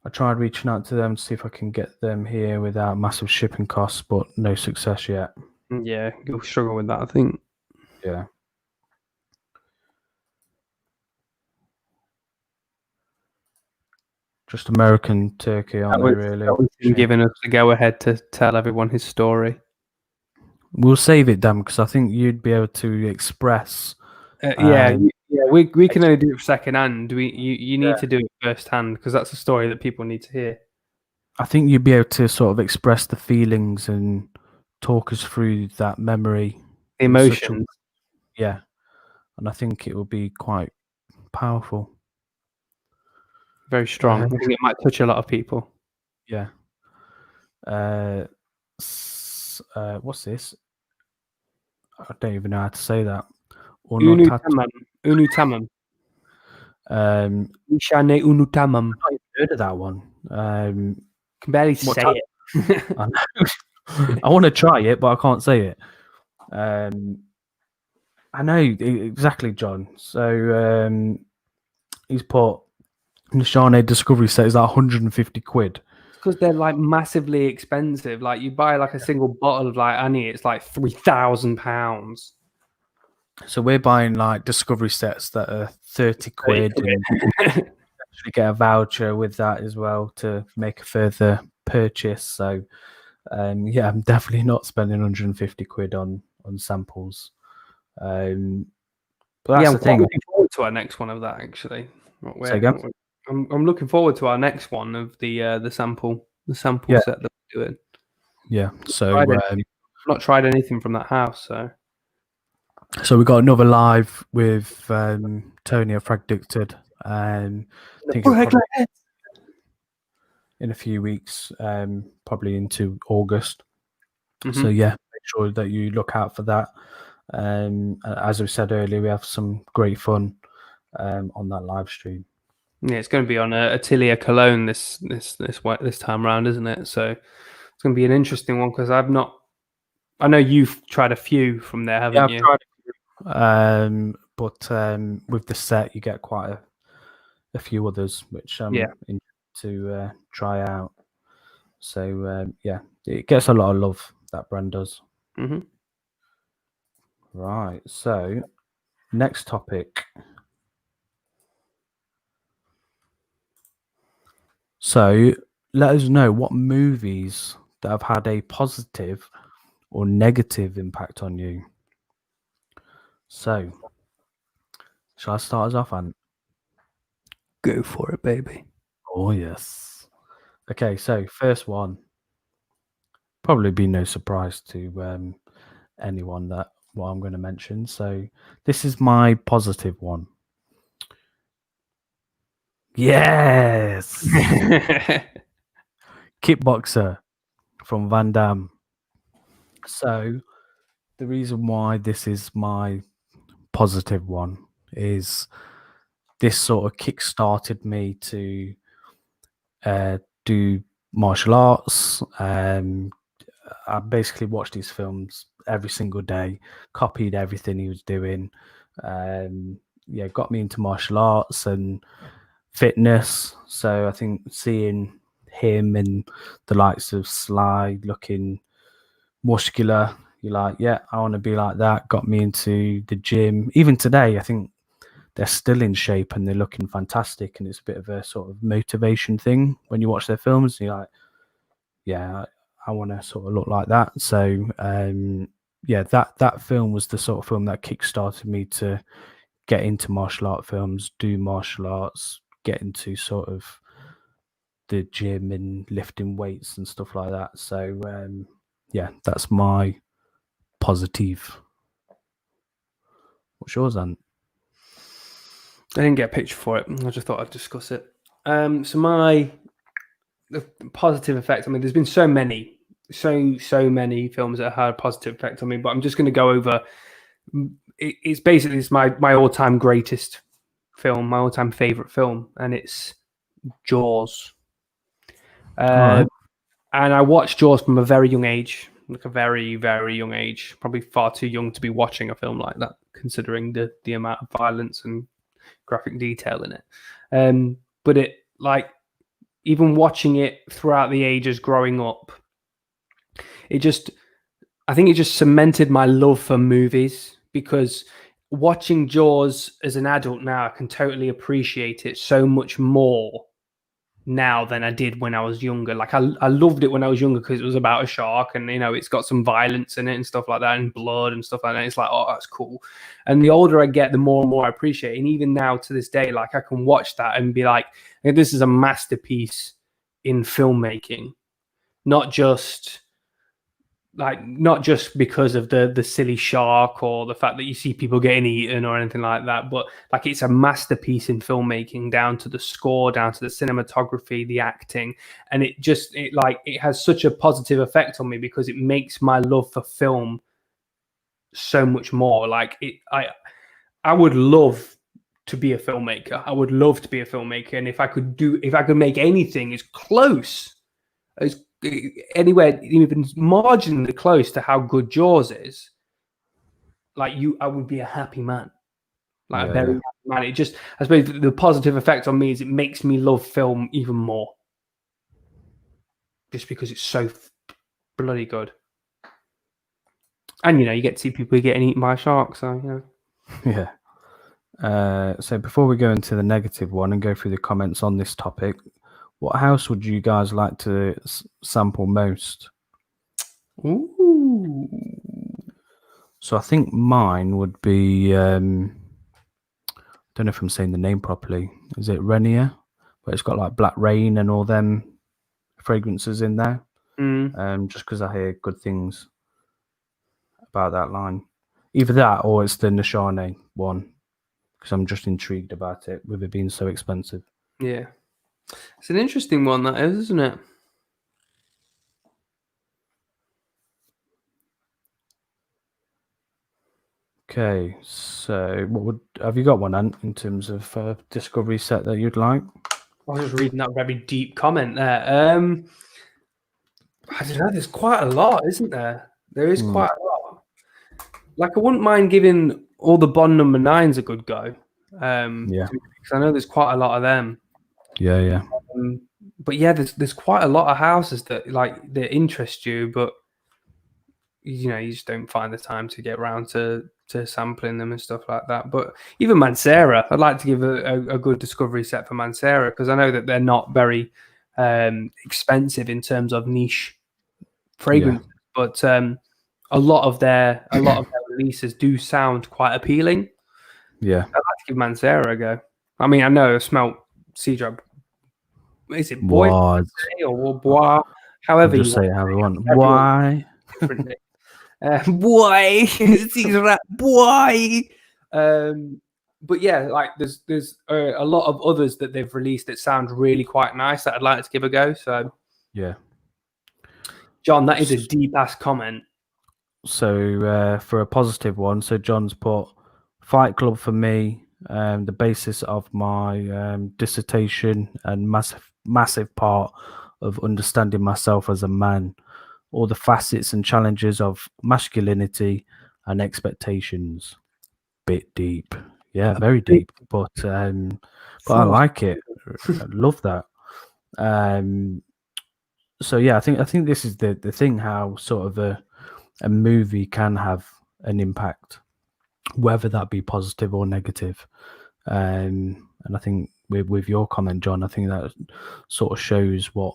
I tried reaching out to them to see if I can get them here without massive shipping costs, but no success yet. Yeah, you'll struggle with that, I think. Yeah. Just American Turkey, aren't they, really? Giving us the go-ahead to tell everyone his story. We'll save it, Dan, because I think you'd be able to express. We can only do it second hand. You need to do it first hand because that's a story that people need to hear. I think you'd be able to sort of express the feelings and talk us through that memory, the emotions. Yeah, and I think it will be quite powerful. Very strong. I think it might touch a lot of people. Yeah. What's this? I don't even know how to say that. Unu tamam. Nishane unu tamam. I've not heard of that one. Can barely say it. I know. I want to try it, but I can't say it. I know exactly, John. So he's put Nishane Discovery set is like 150 quid. Because they're like massively expensive. Like you buy like a single bottle of like Annie, it's like £3,000. So we're buying like Discovery sets that are 30 quid and actually get a voucher with that as well to make a further purchase. So Yeah, I'm definitely not spending 150 quid on samples. But that's I'm the quite thing. looking forward to our next one of that. Actually, Say again? I'm looking forward to our next one of the sample Yeah, set that we're doing. yeah. Tried it. Not tried anything from that house, So we got another live with Tony of Fragdicted. I think it'll probably in a few weeks, probably into August. So yeah, make sure that you look out for that. As we said earlier, we have some great fun on that live stream. Yeah, it's going to be on Atelier Cologne this time round, isn't it? So it's going to be an interesting one because I've not. I know you've tried a few from there, haven't you? I've tried but with the set, you get quite a few others, which I'm interested to try out. So yeah, it gets a lot of love, that brand does. Right. So next topic. So let us know what movies that have had a positive or negative impact on you. So, shall I start us off, Ant? Go for it, baby. Oh, yes. Okay, so first one. Probably be no surprise to anyone that what I'm going to mention. So, this is my positive one. Yes! Kickboxer from Van Damme. So, the reason why this is my positive one is this sort of kick-started me to do martial arts. I basically watched his films every single day, copied everything he was doing. Yeah, got me into martial arts and fitness. So I think seeing him and the likes of Sly looking muscular, you're like, yeah, I want to be like that. Got me into the gym. Even today, I think they're still in shape and they're looking fantastic. And it's a bit of a sort of motivation thing when you watch their films. You're like, yeah, I want to sort of look like that. So yeah, that film was the sort of film that kickstarted me to get into martial art films, do martial arts, get into sort of the gym and lifting weights and stuff like that. So yeah, that's my positive. What's yours, Ant? I didn't get a picture for it. I just thought I'd discuss it. So the positive effect. I mean, there's been so many films that have had a positive effect on me, but I'm just going to go over. It's basically my all-time greatest film, my all-time favorite film, and it's Jaws. Right. And I watched Jaws from a very young age, like a very, very young age, probably far too young to be watching a film like that, considering the amount of violence and graphic detail in it. But it, like, even watching it throughout the ages growing up, I think it just cemented my love for movies, because watching Jaws as an adult now, I can totally appreciate it so much more now than I did when I was younger. Like I loved it when I was younger because it was about a shark and, you know, it's got some violence in it and stuff like that and blood and stuff like that. It's like, oh, that's cool. And the older I get, the more and more I appreciate it. And even now to this day, like I can watch that and be like, hey, this is a masterpiece in filmmaking, not just because of the silly shark or the fact that you see people getting eaten or anything like that, but like it's a masterpiece in filmmaking, down to the score, down to the cinematography, the acting, and it has such a positive effect on me because it makes my love for film so much more. Like I would love to be a filmmaker. I would love to be a filmmaker, and if I could make anything as close as anywhere even marginally close to how good Jaws is, I would be a happy man, a very happy man. It just, I suppose, the positive effect on me is it makes me love film even more, just because it's so bloody good. And you get to see people getting eaten by sharks, so Yeah. So before we go into the negative one and go through the comments on this topic, what house would you guys like to sample most? Ooh. So I think mine would be. Don't know if I'm saying the name properly. Is it Renier? But it's got like Black Rain and all them fragrances in there. Just because I hear good things about that line. Either that or it's the Nishane one. Because I'm just intrigued about it with it being so expensive. Yeah. It's an interesting one, that is, isn't it? Okay, so have you got one, Ant, in terms of discovery set that you'd like? I was just reading that very deep comment there. I don't know. There's quite a lot, isn't there? There is quite a lot. Like, I wouldn't mind giving all the Bond number 9s a good go. Yeah. Because I know there's quite a lot of them. Yeah. But yeah, there's quite a lot of houses that interest you, but you just don't find the time to get around to sampling them and stuff like that. But even Mancera, I'd like to give a good discovery set for Mancera, because I know that they're not very expensive in terms of niche fragrance, but a lot of their releases do sound quite appealing. Yeah. I'd like to give Mancera a go. I mean, I know I smelt Seadrop. Is it Bois What? or Bois? However, Just you say it how you want. Everyone- Why? differently. Boy, boy. But yeah, like there's a lot of others that they've released that sound really quite nice that I'd like to give a go. So Yeah. John, that is a deep ass comment. So for a positive one, so John's put Fight Club for me, the basis of my dissertation and massive part of understanding myself as a man, all the facets and challenges of masculinity and expectations. Bit deep, yeah, very deep, but I like it. I love that. So yeah, I think this is the thing, how sort of a movie can have an impact, whether that be positive or negative. And I think with your comment, John, I think that sort of shows what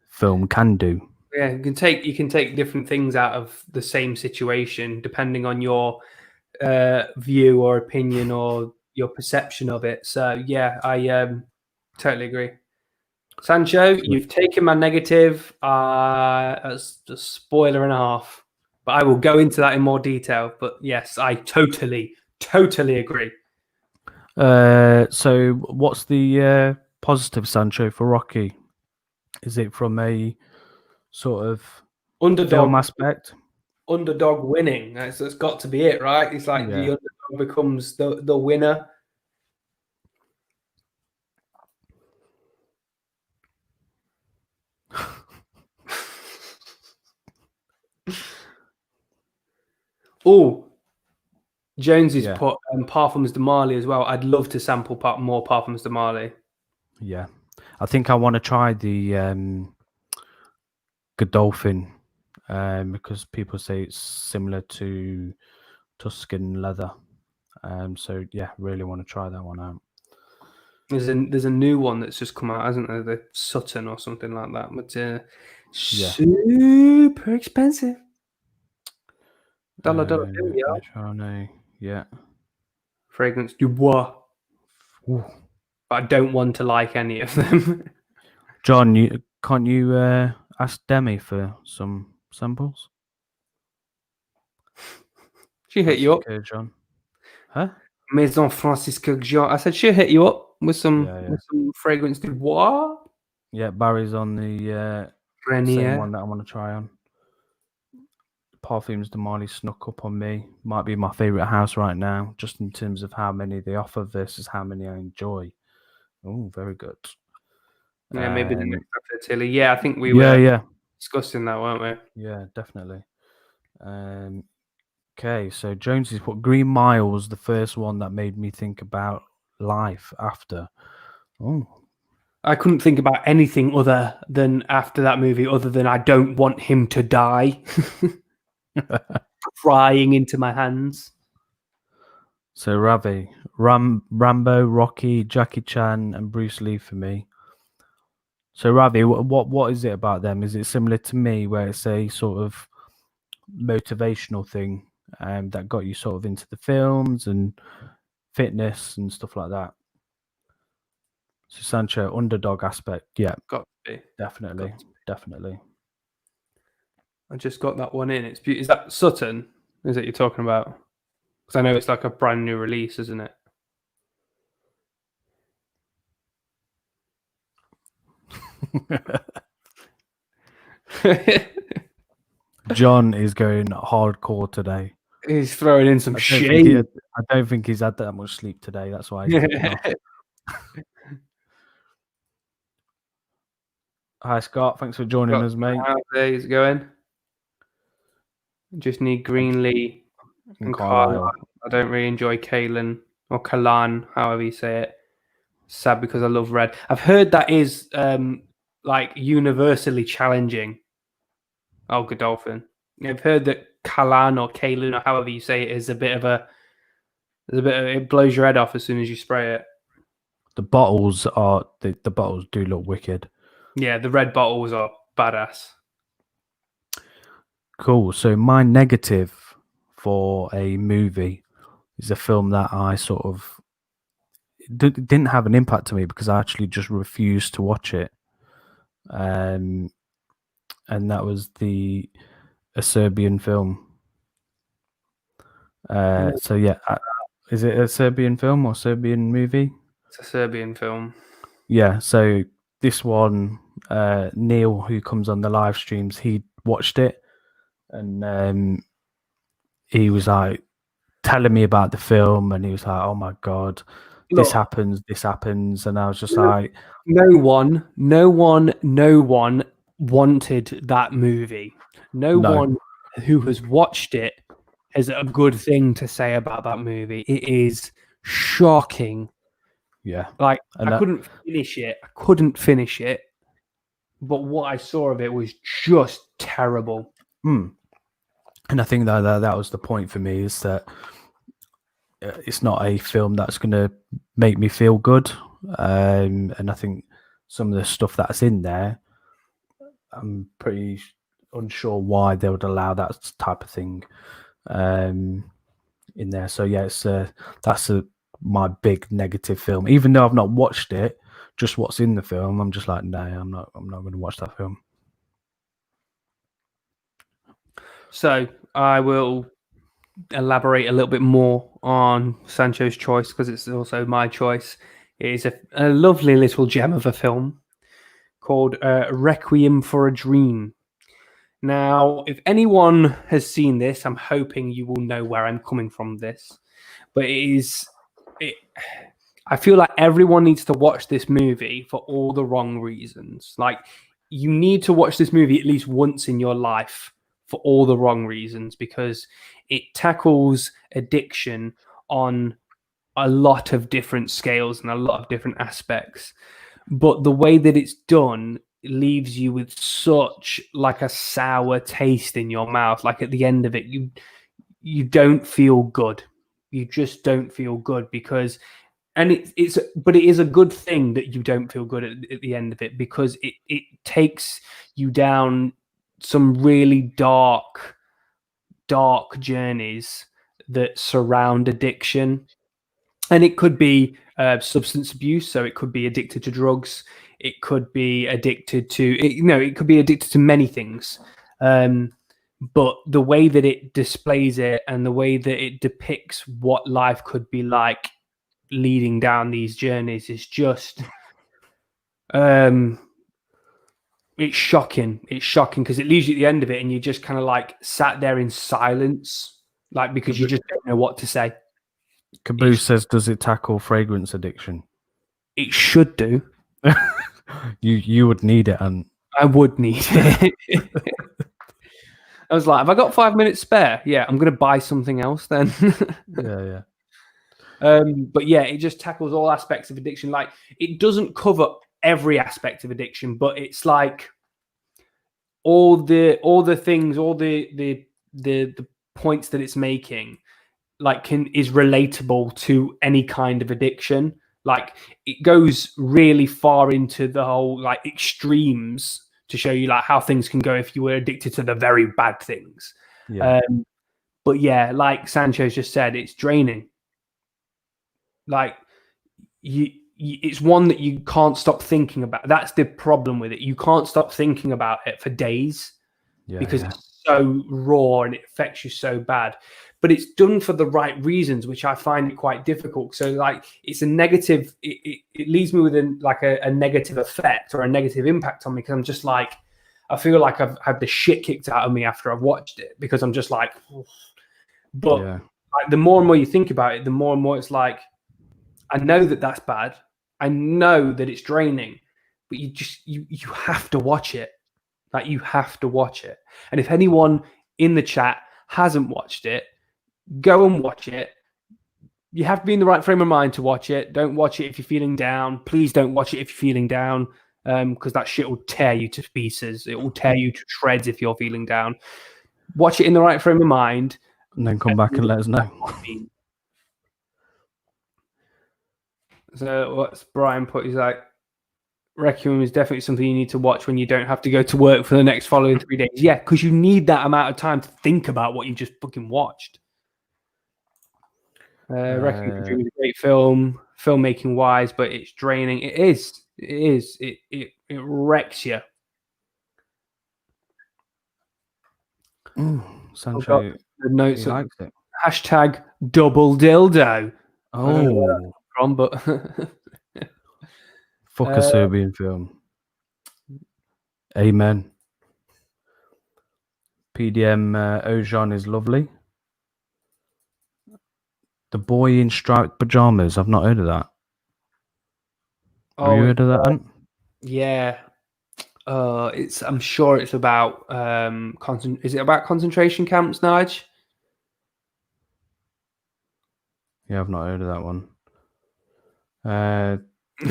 film can do. Yeah, you can take different things out of the same situation depending on your view or opinion or your perception of it. So yeah, I totally agree. Sancho, you've taken my negative. That's a spoiler and a half, but I will go into that in more detail. But yes, I totally agree. So what's the positive, Sancho, for Rocky? Is it from a sort of film aspect? Underdog winning. That's got to be it, right? It's like the underdog becomes the winner. Oh, Jonesy's put Parfums de Marly as well. I'd love to sample more Parfums de Marly. Yeah, I think I want to try the Godolphin because people say it's similar to Tuscan leather. So yeah, really want to try that one out. There's a new one that's just come out, hasn't there? The Sutton or something like that. But super expensive. $1 bill, yeah. Fragrance du Bois. Ooh. But I don't want to like any of them. John, can't you ask Demi for some samples? She hit you up. Okay, John. Huh? Maison Francisque Jean. I said she'll hit you up with some fragrance du Bois. Yeah, Barry's on the same one that I want to try on. Parfums de Marly snuck up on me. Might be my favorite house right now, just in terms of how many they offer versus how many I enjoy. Oh, very good. Yeah, maybe the next after Tilly. Yeah, I think we were discussing that, weren't we? Yeah, definitely. Okay, so Jonesy's put Green Miles, the first one that made me think about life after. Oh, I couldn't think about anything other than after that movie, other than I don't want him to die. Crying into my hands. So Ravi, Rambo, Rocky, Jackie Chan, and Bruce Lee for me. So Ravi, what is it about them? Is it similar to me, where it's a sort of motivational thing that got you sort of into the films and fitness and stuff like that? So Sancho, underdog aspect, yeah, Got to be. definitely, Got to be. definitely. I just got that one in. It's is that Sutton? Is it you're talking about? Because I know it's like a brand new release, isn't it? John is going hardcore today. He's throwing in some I shade. don't think he's had that much sleep today. That's why he's kicking off. Hi Scott, thanks for joining us, mate. How he's going. Just need Greenlee and Carlisle. I don't really enjoy Kalen or Kalan, however you say it. Sad because I love red. I've heard that is like universally challenging. Oh, Godolphin. I've heard that Kalan or Kalen or however you say it is a bit of it blows your head off as soon as you spray it. The bottles are the bottles do look wicked. Yeah, the red bottles are badass. Cool. So my negative for a movie is a film that I sort of didn't have an impact to me because I actually just refused to watch it. And that was a Serbian film. So yeah, is it a Serbian film or Serbian movie? It's a Serbian film. Yeah. So this one, Neil, who comes on the live streams, he watched it, and he was like telling me about the film, and he was like, "Oh my god, this happens," and I was just like, no one wanted that movie. No one who has watched it has a good thing to say about that movie. It is shocking. Yeah. Like, I couldn't finish it. But what I saw of it was just terrible. And I think that was the point for me, is that it's not a film that's going to make me feel good. And I think some of the stuff that's in there, I'm pretty unsure why they would allow that type of thing in there. So yeah, that's my big negative film. Even though I've not watched it, just what's in the film, I'm just like, no, I'm not going to watch that film. So I will elaborate a little bit more on Sancho's choice because it's also my choice. It is a lovely little gem of a film called Requiem for a Dream. Now, if anyone has seen this, I'm hoping you will know where I'm coming from this. But I feel like everyone needs to watch this movie for all the wrong reasons. Like, you need to watch this movie at least once in your life for all the wrong reasons, because it tackles addiction on a lot of different scales and a lot of different aspects. But the way that it's done leaves you with such like a sour taste in your mouth. Like, at the end of it, you don't feel good. You just don't feel good because, and it is a good thing that you don't feel good at the end of it, because it takes you down some really dark journeys that surround addiction. And it could be substance abuse, so it could be addicted to drugs. It could be addicted to, it could be addicted to many things. But the way that it displays it and the way that it depicts what life could be like leading down these journeys is just, it's shocking. It's shocking because it leaves you at the end of it and you just kind of like sat there in silence, like, because you just don't know what to say. Caboose says, does it tackle fragrance addiction? It should do. You would need it, and I would need it. I was like, have I got 5 minutes spare? Yeah, I'm going to buy something else then. yeah. But yeah, it just tackles all aspects of addiction. Like, it doesn't cover every aspect of addiction, but it's like all the things, all the points that it's making, like, is relatable to any kind of addiction. Like it goes really far into the whole like extremes to show you like how things can go if you were addicted to the very bad things. Yeah. But yeah, like Sancho's just said, it's draining. Like it's one that you can't stop thinking about. That's the problem with it. You can't stop thinking about it for days because it's so raw and it affects you so bad. But it's done for the right reasons, which I find it quite difficult. So like it's a negative, it leaves me with a negative effect or a negative impact on me because I'm just like, I feel like I've had the shit kicked out of me after I've watched it because I'm just like, oof. But like, the more and more you think about it, the more and more it's like, I know that that's bad. I know that it's draining, but you have to watch it. Like you have to watch it. And if anyone in the chat hasn't watched it, go and watch it. You have to be in the right frame of mind to watch it. Don't watch it if you're feeling down. Please don't watch it if you're feeling down, because that shit will tear you to pieces. It will tear you to shreds if you're feeling down. Watch it in the right frame of mind. And then come back and let us know. So what's Brian put? He's like, Requiem is definitely something you need to watch when you don't have to go to work for the next following 3 days. Yeah, because you need that amount of time to think about what you just fucking watched. Requiem for a Dream is a great film, filmmaking wise, but it's draining. It is. It wrecks you. Sancho, the notes likes it. Hashtag double dildo. Oh, but fuck a Serbian film. Amen. PDM Ojan is lovely. The Boy in Striped Pajamas. I've not heard of that. Have you heard of that, Ant? Yeah. I'm sure it's about is it about concentration camps, Nige? Yeah, I've not heard of that one.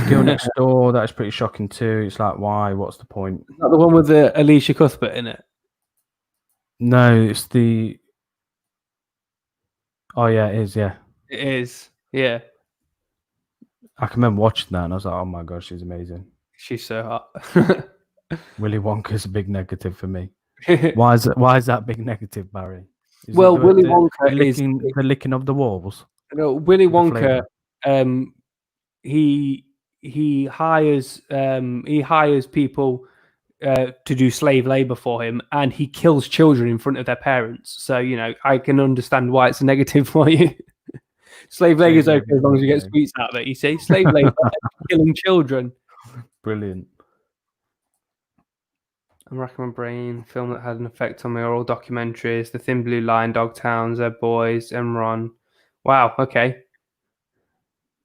Girl Next Door, that's pretty shocking too. It's like, why? What's the point? Is that the one with the Alicia Cuthbert in it? No, it's the. Oh yeah, it is. Yeah, it is. Yeah, I can remember watching that, and I was like, "Oh my god, she's amazing." She's so hot. Willy Wonka's a big negative for me. Why is that big negative, Barry? Willy Wonka is the licking of the walls. No, Willy Wonka. He hires people to do slave labor for him, and he kills children in front of their parents. So I can understand why it's a negative for you. Slave labor is okay as long as you get sweets out of it. You see, slave labor, killing children. Brilliant. I'm racking my brain. Film that had an effect on me are all documentaries: The Thin Blue Line, Dogtown, Z Boys, Enron. Wow. Okay.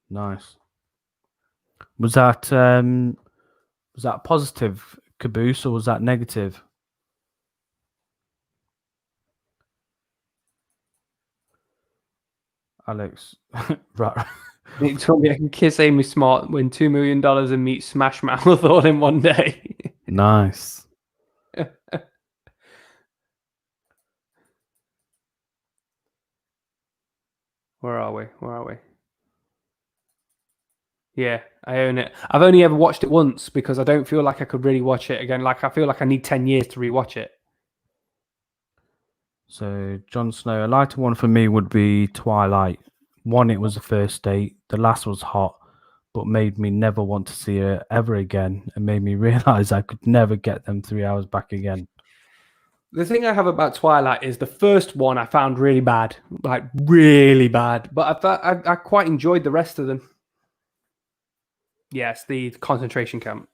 Nice. Was that positive, Caboose, or was that negative? Alex, right. He told me I can kiss Amy Smart, win $2 million, and meet Smash Mouth all in one day. Nice. Where are we? Yeah, I own it. I've only ever watched it once because I don't feel like I could really watch it again. Like I feel like I need 10 years to rewatch it. So Jon Snow, a lighter one for me would be Twilight. One, it was the first date. The last was hot, but made me never want to see her ever again, and made me realize I could never get them 3 hours back again. The thing I have about Twilight is the first one I found really bad, like really bad. But I quite enjoyed the rest of them. Yes, the concentration camp.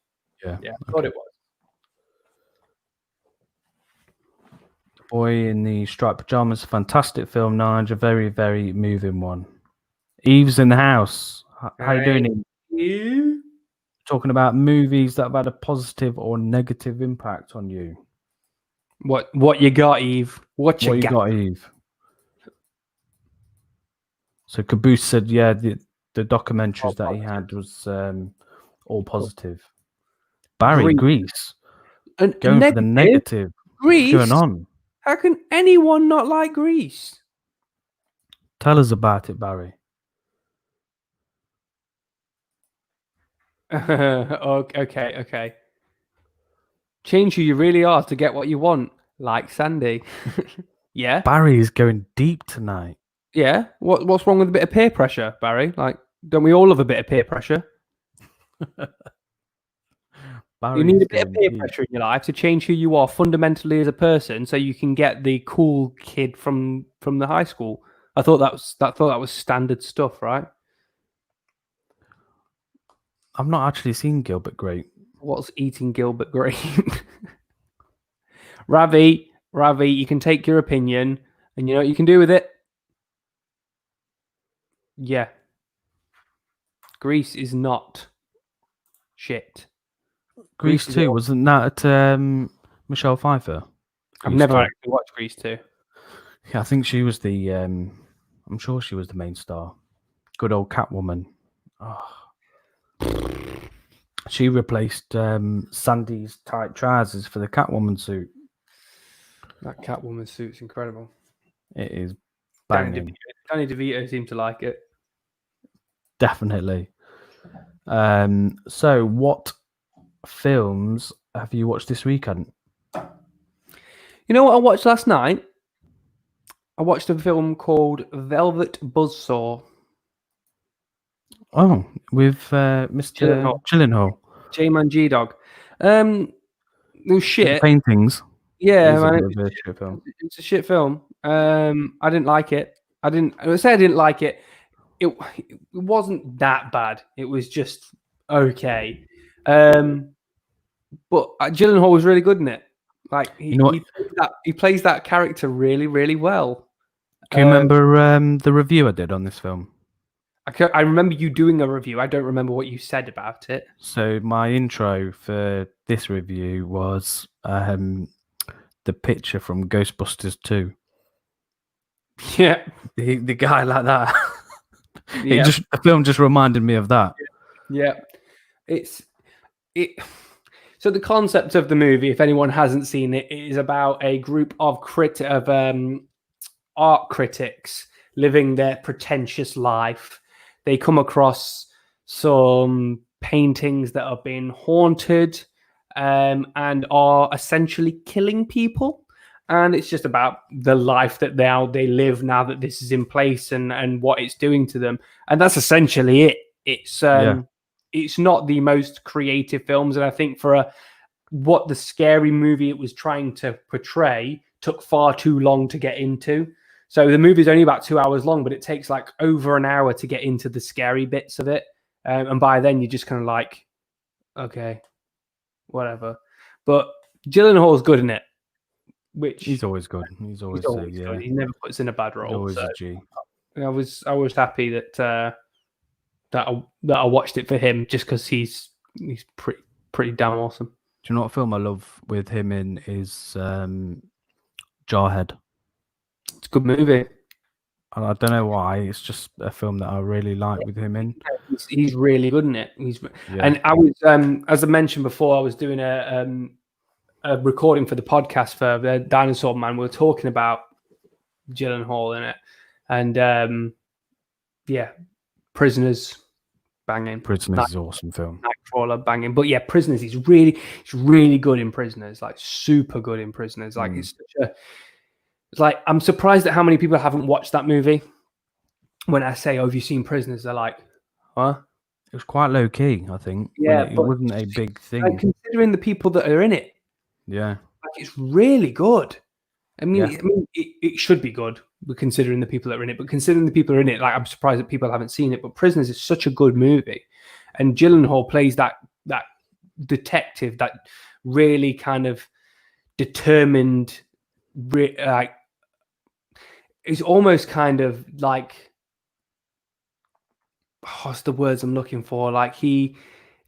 Yeah, I thought it was. The Boy in the Striped Pajamas, fantastic film, Nige, a very, very moving one. Eve's in the house. How you doing, Eve? Talking about movies that have had a positive or negative impact on you. What you got, Eve? What you got, Eve? So Caboose said, yeah, the documentaries that he had was all positive. Barry, Grease. Going for the negative. Grease? What's going on? How can anyone not like Grease? Tell us about it, Barry. Okay. Change who you really are to get what you want, like Sandy. Yeah, Barry is going deep tonight. yeah. What's wrong with a bit of peer pressure, Barry? Like, don't we all love a bit of peer pressure? You need Barry's a bit of going peer deep. pressure in your life to change who you are fundamentally as a person, so you can get the cool kid from the high school. I thought that was standard stuff, right? I've not actually seen Gilbert Grape. What's eating Gilbert Grape? Ravi, you can take your opinion, and you know what you can do with it. Yeah, Grease is not shit. Grease is 2, all- wasn't that Michelle Pfeiffer? I've Grease never 2. actually watched Grease 2. Yeah, I think she was the. I'm sure she was the main star. Good old Catwoman. Oh. She replaced Sandy's tight trousers for the Catwoman suit. That Catwoman suit's incredible. It is Danny banging. DeVito seemed to like it. Definitely. So, what films have you watched this weekend? You know what I watched last night? I watched a film called Velvet Buzzsaw. Oh, with Mr. Gyllenhaal. J-Man G-Dog. It was shit. Paintings. Yeah, It is a man. bit of a shit film. It's a shit film. I didn't like it. I would say I didn't like it. It wasn't that bad. It was just okay. But Gyllenhaal was really good in it. Like he plays that character really, really well. Can you remember the review I did on this film? I remember you doing a review. I don't remember what you said about it. So my intro for this review was the picture from Ghostbusters 2. Yeah, The guy like that. Yeah. The film just reminded me of that. Yeah. So the concept of the movie, if anyone hasn't seen it, is about a group of art critics living their pretentious life. They come across some paintings that have been haunted and are essentially killing people. And it's just about the life that they live now that this is in place and what it's doing to them. And that's essentially it. It's not the most creative films. And I think for what the scary movie it was trying to portray took far too long to get into. So the movie's only about 2 hours long, but it takes like over an hour to get into the scary bits of it. And by then you're just kind of like, okay, whatever. But Gyllenhaal's good in it. Which he's always good. He's always good. He never puts in a bad role. Always a G. I was happy that I watched it for him just because he's pretty damn awesome. Do you know what film I love with him in is Jarhead? It's a good movie. And I don't know why. It's just a film that I really like with him in. He's really good in it. And I was as I mentioned before, I was doing a recording for the podcast for the Dinosaur Man. We were talking about Gyllenhaal in it, and Prisoners, banging. Prisoners is an awesome film. Nightcrawler, banging. But yeah, Prisoners, he's really good in Prisoners, like super good in Prisoners. Like it's like I'm surprised at how many people haven't watched that movie. When I say, "Oh, have you seen Prisoners?" They're like, "Huh?" It was quite low key, I think. Yeah, it wasn't a big thing. Like, considering the people that are in it. Yeah, like it's really good. I mean, it should be good. We're considering the people that are in it, but considering the people that are in it, like I'm surprised that people haven't seen it. But Prisoners is such a good movie, and Gyllenhaal plays that detective, that really kind of determined, like it's almost kind of like what's the words I'm looking for?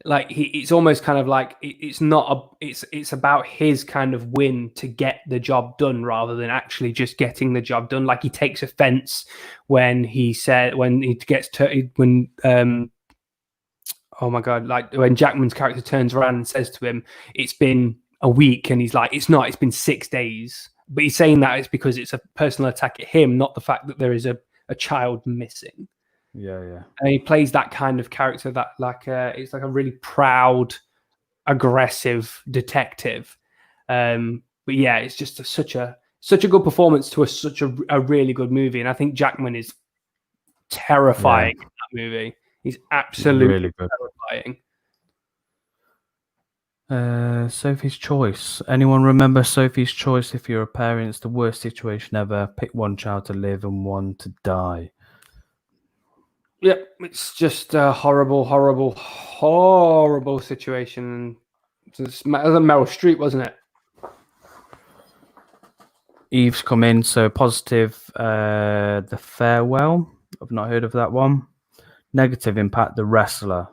It's almost kind of like it's about his kind of win to get the job done rather than actually just getting the job done. Like he takes offense when oh my god, like when Jackman's character turns around and says to him, "It's been a week," and he's like, "It's not. It's been 6 days." But he's saying that it's because it's a personal attack at him, not the fact that there is a child missing. Yeah. And he plays that kind of character that it's like a really proud, aggressive detective. But yeah, it's just such a good performance to such a really good movie. And I think Jackman is terrifying in that movie. He's absolutely really good. terrifying. Sophie's Choice. Anyone remember Sophie's Choice? If you're a parent, it's the worst situation ever. Pick one child to live and one to die. Yep, it's just a horrible, horrible, horrible situation. It was Meryl Streep, wasn't it? Eve's come in, so positive. The Farewell. I've not heard of that one. Negative impact. The Wrestler.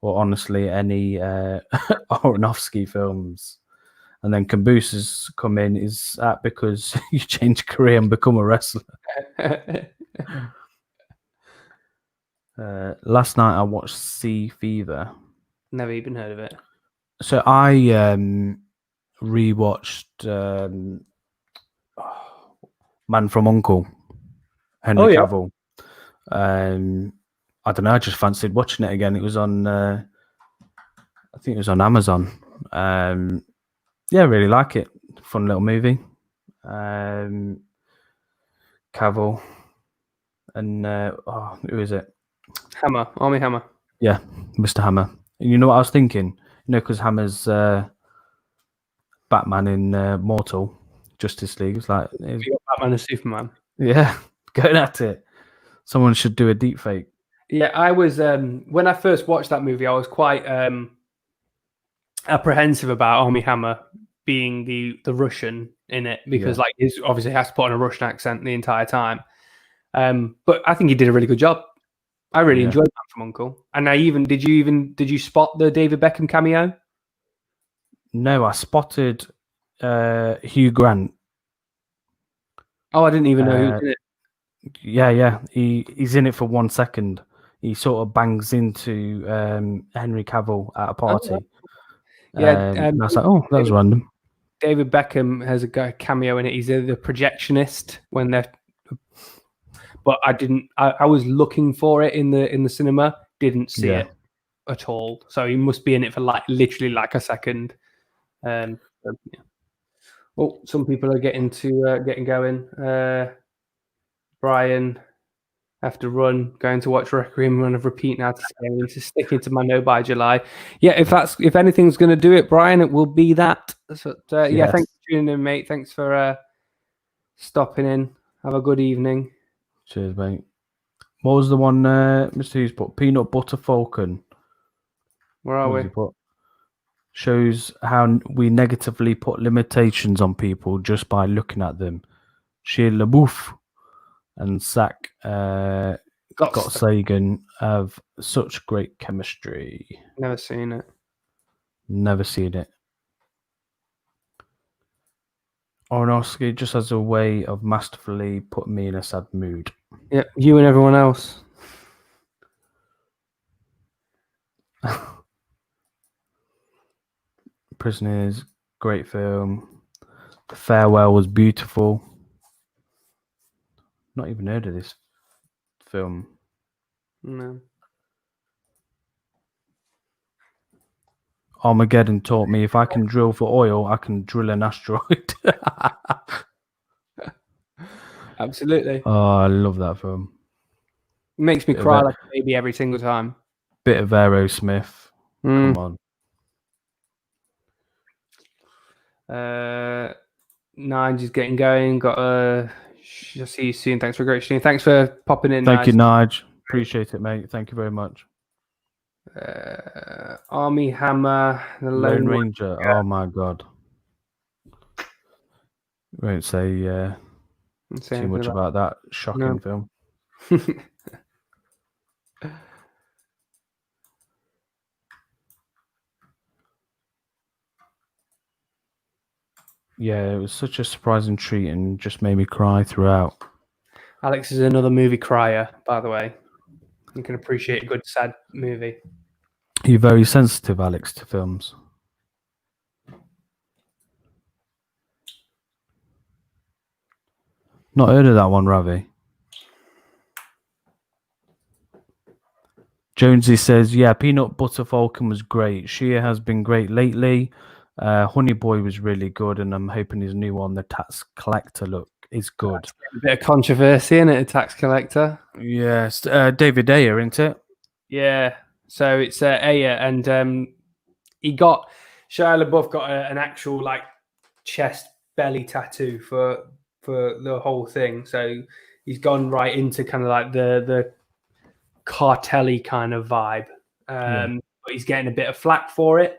Or honestly, any Aronofsky films. And then Caboose come in. Is that because you change career and become a wrestler? Last night I watched Sea Fever. Never even heard of it. So I rewatched Man from U.N.C.L.E. Henry Cavill. I don't know. I just fancied watching it again. It was on. I think it was on Amazon. Yeah, really like it. Fun little movie. Cavill and who is it? Hammer, Army Hammer. Yeah, Mr. Hammer. And you know what I was thinking? Because Hammer's Batman in Mortal Justice League. It's like Batman and Superman. Yeah, going at it. Someone should do a deep fake. Yeah, I was when I first watched that movie, I was quite apprehensive about Army Hammer being the Russian in it because like he obviously has to put on a Russian accent the entire time. But I think he did a really good job. I really enjoyed Man from U.N.C.L.E. And did you spot the David Beckham cameo? No, I spotted Hugh Grant. Oh, I didn't even know who was in it. Yeah. He's in it for 1 second. He sort of bangs into Henry Cavill at a party. And I was like, oh, that was random. David Beckham has a cameo in it. He's the projectionist when they're. But I didn't. I was looking for it in the cinema. Didn't see it at all. So he must be in it for literally a second. Yeah. Well, some people are getting going. Brian, have to run. Going to watch Requiem on a repeat now to sticking to my No by July. Yeah, if anything's going to do it, Brian, it will be that. So, yeah, thanks for tuning in, mate. Thanks for stopping in. Have a good evening. Cheers, mate. What was the one Mr. Hughes put? Peanut Butter Falcon. Where are we? Shows how we negatively put limitations on people just by looking at them. Shia LaBeouf and Zach Gottsagen have such great chemistry. Never seen it. Never seen it. Aronofsky just has a way of masterfully putting me in a sad mood. Yeah, you and everyone else. Prisoners, great film. The Farewell was beautiful. Not even heard of this film. No. Armageddon taught me if I can drill for oil, I can drill an asteroid. Absolutely. Oh, I love that film. It makes me cry like a baby every single time. Bit of Aerosmith. Come on. Nige is getting going. I'll see you soon. Thanks for a great stream. Thanks for popping in. Thank you, Nige. Appreciate it, mate. Thank you very much. Army Hammer, the Lone Ranger. Oh my god. Won't say too much about that shocking film. Yeah, it was such a surprising treat and just made me cry throughout. Alex is another movie crier, by the way. You can appreciate a good sad movie. You're very sensitive, Alex, to films. Not heard of that one, Ravi. Jonesy says, yeah, Peanut Butter Falcon was great. Shia has been great lately. Honey Boy was really good, and I'm hoping his new one, the Tax Collector look, is good. A bit of controversy in it, a tax collector. Yes, David Ayer, isn't it? Yeah. So it's Aya, and he got Shia LaBeouf got an actual like chest belly tattoo for the whole thing. So he's gone right into kind of like the cartelly kind of vibe. But he's getting a bit of flack for it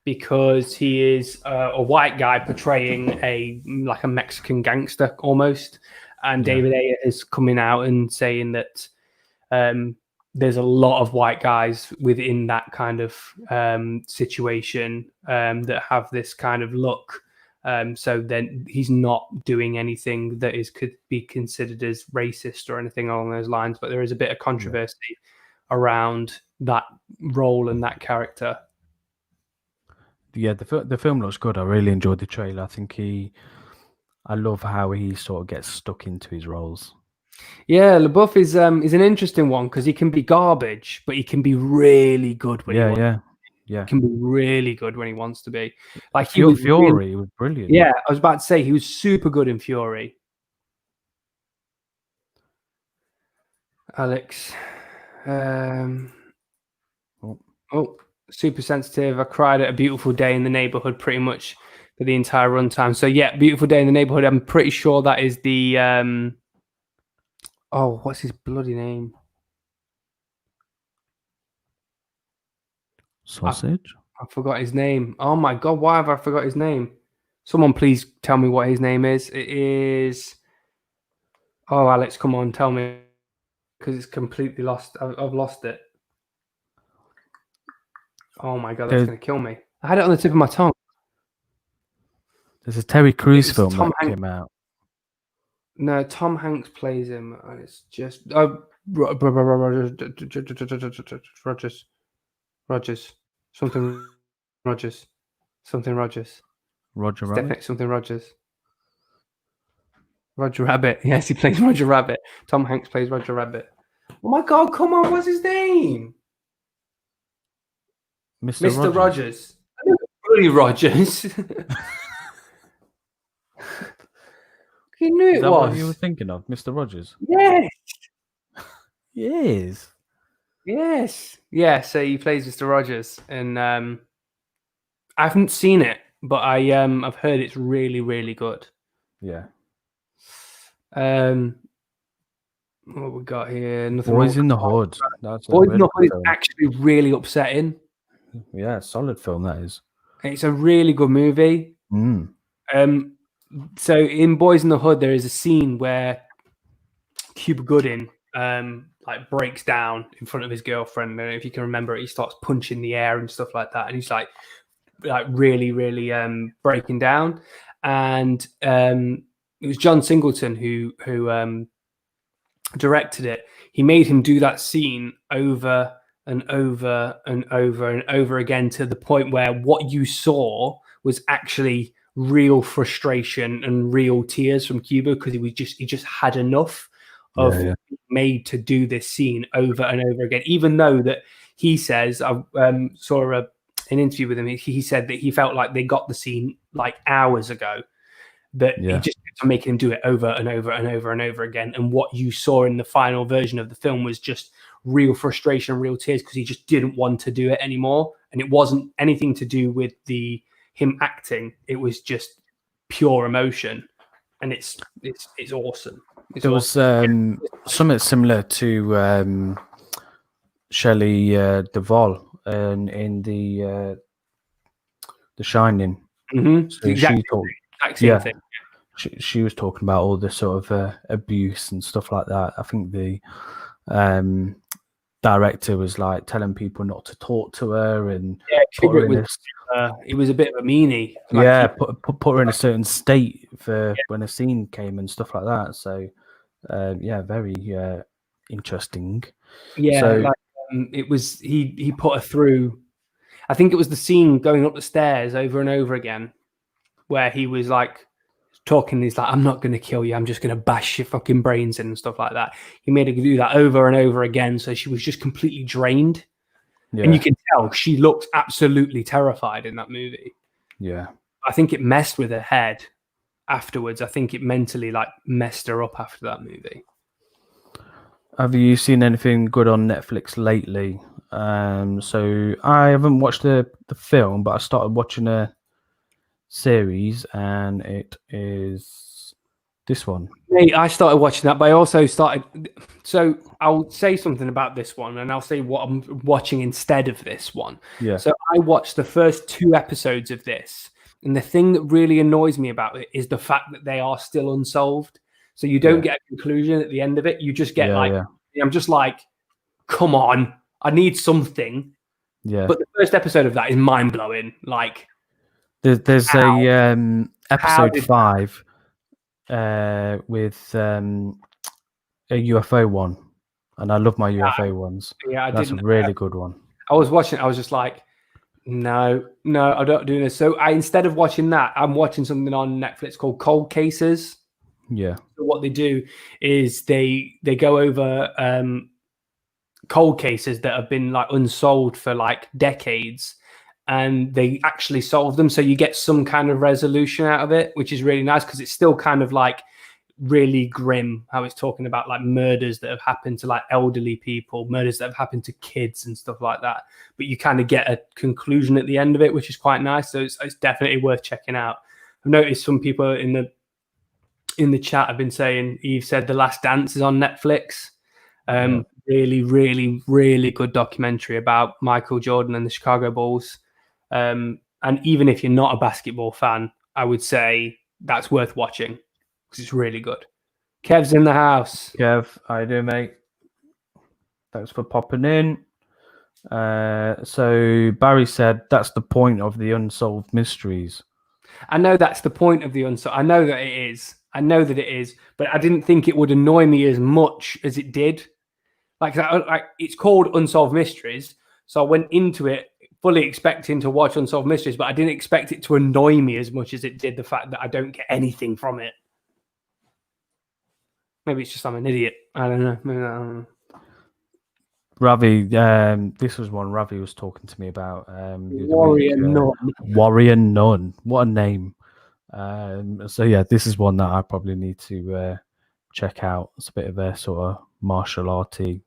because he is a white guy portraying a Mexican gangster almost. And David Ayer is coming out and saying that there's a lot of white guys within that kind of situation that have this kind of look. So then he's not doing anything that could be considered as racist or anything along those lines. But there is a bit of controversy around that role and that character. Yeah, the film looks good. I really enjoyed the trailer. I think I love how he sort of gets stuck into his roles. Yeah, LaBeouf is an interesting one because he can be garbage, but he can be really good when he wants. Yeah. He can be really good when he wants to be. Like Fury was brilliant. Yeah, I was about to say he was super good in Fury. Alex, super sensitive. I cried at A Beautiful Day in the Neighborhood pretty much for the entire runtime. So yeah, Beautiful Day in the Neighborhood. I'm pretty sure that is the what's his bloody name? Sausage? I forgot his name. Oh my god, why have I forgot his name? Someone please tell me what his name is. It is. Oh, Alex, come on, tell me, because it's completely lost. I've lost it. Oh my god, that's going to kill me. I had it on the tip of my tongue. There's a Terry Crews film that came out. No, Tom Hanks plays him, and it's just Rogers. Something Rogers. Roger Rabbit. Rabbit. Something Rogers. Roger Rabbit. Yes, he plays Roger Rabbit. Tom Hanks plays Roger Rabbit. Oh my god, come on, what's his name? Mr. Rogers. Really Rogers. You knew it was. What you were thinking of, Mr. Rogers? Yes. Yes. Yeah, so he plays Mr. Rogers, and I haven't seen it, but I've heard it's really, really good. Yeah. What we got here? Nothing. Boys in the Hood. Boys in the Hood is actually really upsetting. Yeah, solid film that is. It's a really good movie. So in Boys in the Hood, there is a scene where Cuba Gooding breaks down in front of his girlfriend. And if you can remember it, he starts punching the air and stuff like that, and he's like really, really breaking down. And it was John Singleton who directed it. He made him do that scene over and over and over and over again to the point where what you saw was actually real frustration and real tears from Cuba, because he just had enough of being made to do this scene over and over again. Even though that he says, I saw an interview with him, he said that he felt like they got the scene like hours ago, that he just kept on making him do it over and over and over and over again. And what you saw in the final version of the film was just real frustration, real tears, because he just didn't want to do it anymore. And it wasn't anything to do with him acting. It was just pure emotion, and it's awesome. There was something similar to Shelley Duvall in the Shining. Mm-hmm. So exact same thing. She was talking about all the sort of abuse and stuff like that. I think the director was like telling people not to talk to her, and he was a bit of a meanie. Put her in a certain state for when a scene came and stuff like that. So very interesting. Yeah, so, it was he put her through. I think it was the scene going up the stairs over and over again, where he was like talking. He's like, I'm not going to kill you. I'm just going to bash your fucking brains in and stuff like that. He made her do that over and over again. So she was just completely drained. Yeah. And you can tell she looked absolutely terrified in that movie. Yeah. I think it messed with her head afterwards. I think it mentally like messed her up after that movie. Have you seen anything good on Netflix lately? So I haven't watched the film, but I started watching a series, and it is this one. Mate, I started watching that, but I also started. So I'll say something about this one, and I'll say what I'm watching instead of this one. Yeah. So I watched the first 2 episodes of this, and the thing that really annoys me about it is the fact that they are still unsolved. So you don't get a conclusion at the end of it. You just get I'm just like, come on, I need something. Yeah. But the first episode of that is mind blowing. Like, there's a episode 5 with a UFO one, and I love my UFO ones. Yeah, that's a really good one. I was watching. I was just like, no, I'm not doing this. So instead of watching that, I'm watching something on Netflix called Cold Cases. Yeah. So what they do is they go over cold cases that have been like unsolved for like decades, and they actually solve them. So you get some kind of resolution out of it, which is really nice because it's still kind of like really grim how it's talking about like murders that have happened to like elderly people, murders that have happened to kids and stuff like that. But you kind of get a conclusion at the end of it, which is quite nice. So it's definitely worth checking out. I've noticed some people in the chat have been saying, Eve said The Last Dance is on Netflix. Really, really, really good documentary about Michael Jordan and the Chicago Bulls. And even if you're not a basketball fan, I would say that's worth watching because it's really good. Kev's in the house. Kev, how you doing, mate? Thanks for popping in. So Barry said that's the point of the unsolved mysteries. I know that's the point of the unsolved. I know that it is. But I didn't think it would annoy me as much as it did. Like it's called Unsolved Mysteries, so I went into it fully expecting to watch Unsolved Mysteries, but I didn't expect it to annoy me as much as it did the fact that I don't get anything from it. Maybe it's just I'm an idiot. I don't know. Ravi, this was one Ravi was talking to me about. Warrior Nun. Warrior Nun. What a name. So yeah, this is one that I probably need to check out. It's a bit of a sort of martial arty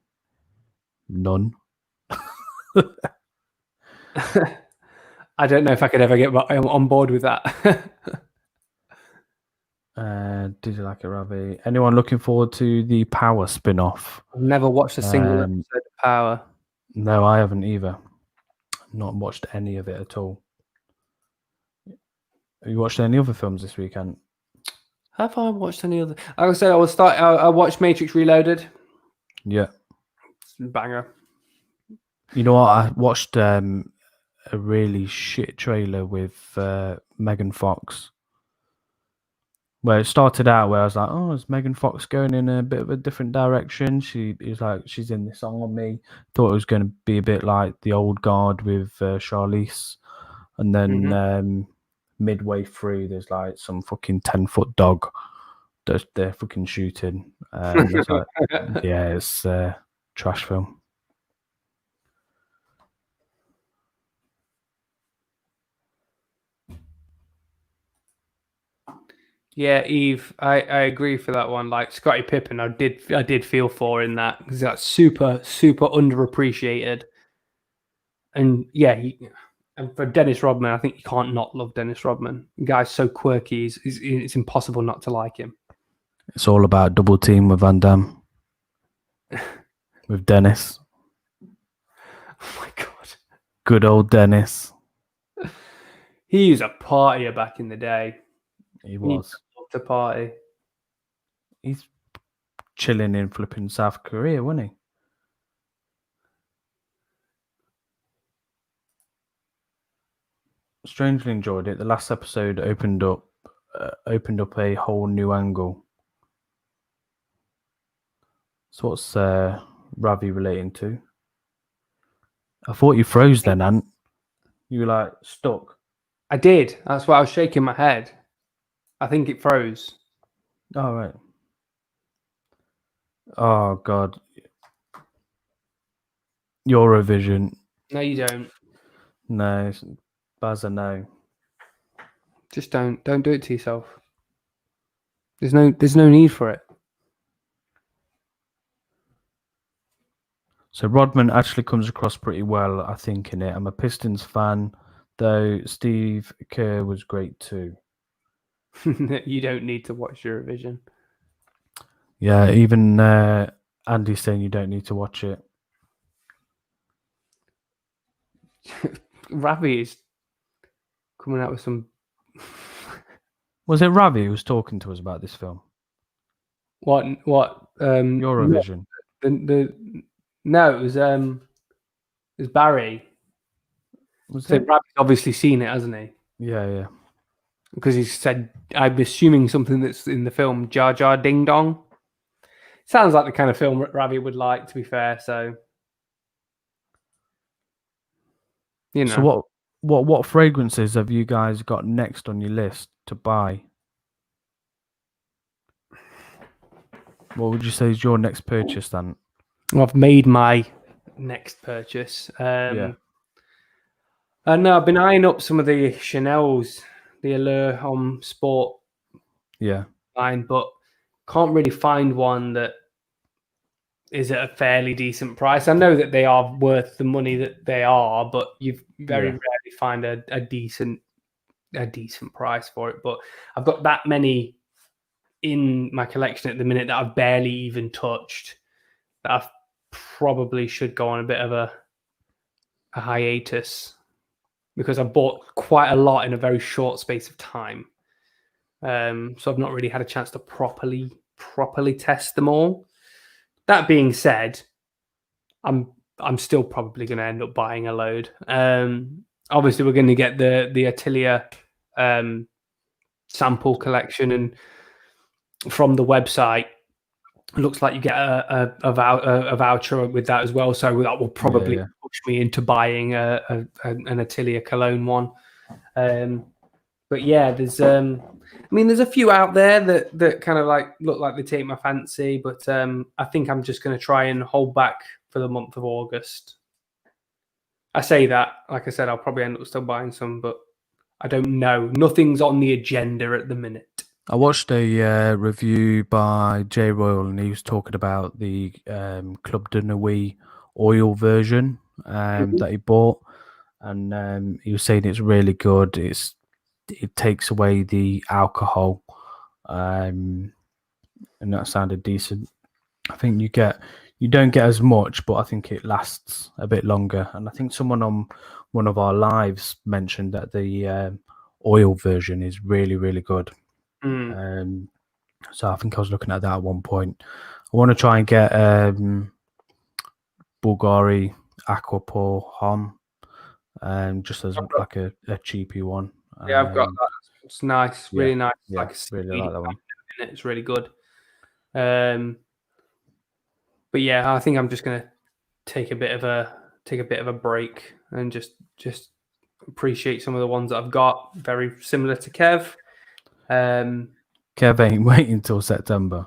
nun. I don't know if I could ever get on board with that. Did you like it, Ravi? Anyone looking forward to the Power spin-off? I've never watched a single episode of Power. No, I haven't either. Not watched any of it at all. Have you watched any other films this weekend? Have I watched any other? Like I said, I watched Matrix Reloaded. Yeah. Banger. You know what? I watched a really shit trailer with Megan Fox. Where it started out where I was like, oh, is Megan Fox going in a bit of a different direction? She's in this army. Thought it was going to be a bit like The Old Guard with Charlize. And then midway through, there's like some fucking 10-foot dog that they're fucking shooting. It's like, yeah, it's a trash film. Yeah, Eve, I agree for that one. Like Scottie Pippen, I did feel for in that because that's super underappreciated. And yeah, and for Dennis Rodman, I think you can't not love Dennis Rodman. The guy's so quirky, it's impossible not to like him. It's all about Double Team with Van Damme. With Dennis. Oh my God. Good old Dennis. He was a partier back in the day. He was. He loved to party. He's chilling in flipping South Korea, wasn't he? Strangely enjoyed it. The last episode opened up a whole new angle. So what's Ravi relating to? I thought you froze then, Ant. You were like stuck. I did. That's why I was shaking my head. I think it froze. All right. Oh God. Eurovision. No, you don't. No. Buzzer, no. Just don't do it to yourself. There's no need for it. So Rodman actually comes across pretty well, I think, in it. I'm a Pistons fan, though Steve Kerr was great too. You don't need to watch Eurovision. Yeah, even Andy's saying you don't need to watch it. Ravi is coming out with some. Was it Ravi who was talking to us about this film? What? Eurovision. No, it was Barry. Was So it? Ravi's obviously seen it, hasn't he? Yeah, yeah. Because he said, I'm assuming something that's in the film Jar Jar Ding Dong. Sounds like the kind of film Ravi would like, to be fair. So, you know. So what fragrances have you guys got next on your list to buy? What would you say is your next purchase then? I've made my next purchase. Yeah. And I've been eyeing up some of the Chanel's, the Allure Homme Sport Yeah. line, but can't really find one that is at a fairly decent price. I know that they are worth the money that they are, but you very rarely find a decent price for it. But I've got that many in my collection at the minute that I've barely even touched, that I probably should go on a bit of a hiatus, because I bought quite a lot in a very short space of time. So I've not really had a chance to properly test them all. That being said, I'm still probably going to end up buying a load. Obviously, we're going to get the Atelier sample collection, and from the website, it looks like you get a voucher with that as well. So that will probably push me into buying an Atelier Cologne one. But yeah, there's there's a few out there that kind of like look like they take my fancy, but I think I'm just going to try and hold back for the month of August. I say that, like I said, I'll probably end up still buying some, but I don't know. Nothing's on the agenda at the minute. I watched a review by Jay Royal, and he was talking about the Club de Nuit oil version that he bought, and he was saying it's really good. It takes away the alcohol, and that sounded decent. I think you don't get as much, but I think it lasts a bit longer. And I think someone on one of our lives mentioned that the oil version is really, really good. So I think I was looking at that at one point. I want to try and get Bulgari Aquapur Homme, just as like a cheapy one. Yeah, I've got that. It's nice, really nice. Yeah, like really like that one. It's really good. But yeah, I think I'm just gonna take a bit of a break and just appreciate some of the ones that I've got. Very similar to Kev. Kev ain't waiting until September.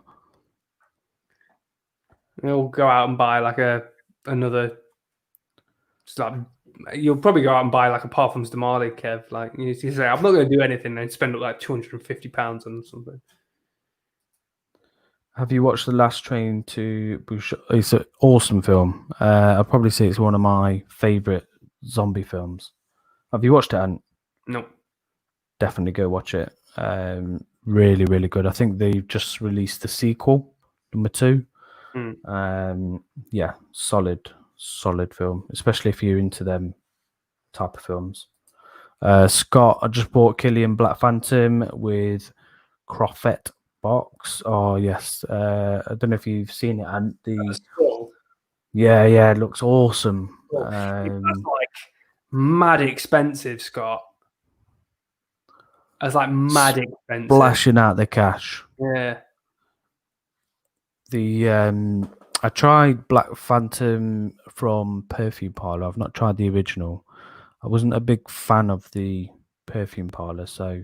He'll go out and buy like another. You'll probably go out and buy like a Parfums de Marly, Kev. Like you say, I'm not going to do anything and spend up like £250 on something. Have you watched The Last Train to Busan? It's an awesome film. I'd probably say it's one of my favourite zombie films. Have you watched it, Ant? No. Definitely go watch it. Really, really good. I think they've just released the sequel, number 2. Yeah, solid film, especially if you're into them type of films. Scott, I just bought Killian Black Phantom with Crofet box. Oh yes, I don't know if you've seen it, and yeah, it looks awesome. That's like mad expensive, Scott. That's like mad expensive. Splashing out the cash. Yeah. I tried Black Phantom from Perfume Parlor. I've not tried the original. I wasn't a big fan of the Perfume Parlor, so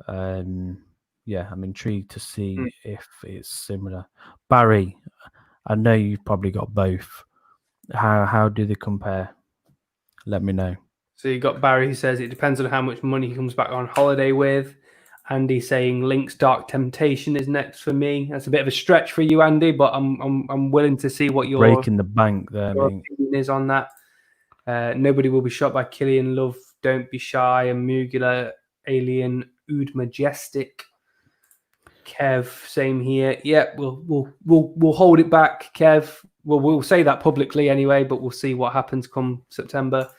yeah, yeah, I'm intrigued to see if it's similar. Barry, I know you've probably got both. How do they compare? Let me know. So you got Barry who says it depends on how much money he comes back on holiday with. Andy saying Link's Dark Temptation is next for me. That's a bit of a stretch for you, Andy, but I'm willing to see what your Breaking the bank there, mate. opinion is on that. Nobody will be shot by Killian Love. Don't be shy. And Mugula, Alien, Oud Majestic. Kev, same here. Yeah, we'll hold it back, Kev. We'll say that publicly anyway, but we'll see what happens come September.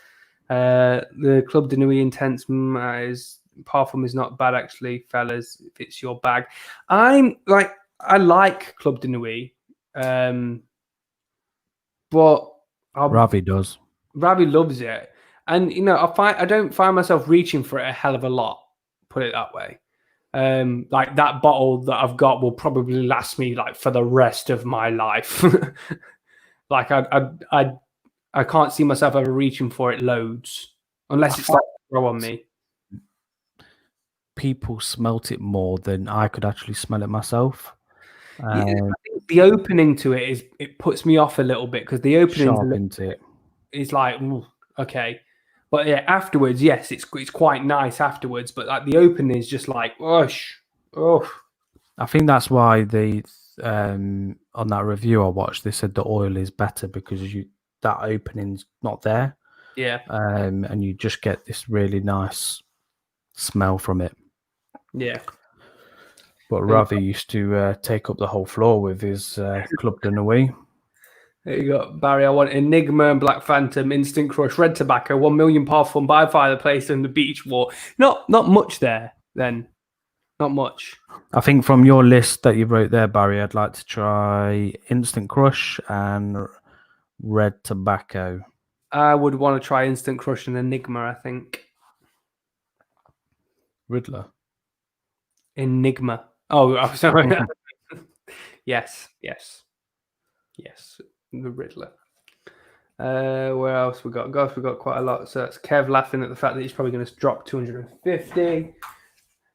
The Club de Nuit Intense is Parfum is not bad actually, fellas. If it's your bag, I like Club de Nuit, but Ravi does. Ravi loves it, and I don't find myself reaching for it a hell of a lot. Put it that way. Like that bottle that I've got will probably last me like for the rest of my life. Like I can't see myself ever reaching for it loads unless it's like throw on me. People smelt it more than I could actually smell it myself. I think the opening to it puts me off a little bit because the opening is like ooh, okay, but yeah, afterwards, yes, it's quite nice afterwards. But like the opening is just like oh. I think that's why they on that review I watched, they said the oil is better because that opening's not there. Yeah. And you just get this really nice smell from it. Yeah. But Ravi used to take up the whole floor with his Club de Nuit. There you go, Barry. I want Enigma and Black Phantom, Instant Crush, Red Tobacco, 1 million Parfum, by Fireplace, and the Beach War. Not much there, then. Not much. I think from your list that you wrote there, Barry, I'd like to try Instant Crush and Red Tobacco. I would want to try Instant Crush and Enigma, I think. Riddler. Enigma. Oh, sorry. Yes. The Riddler. Where else we got? Gosh, we got quite a lot. So that's Kev laughing at the fact that he's probably going to drop 250.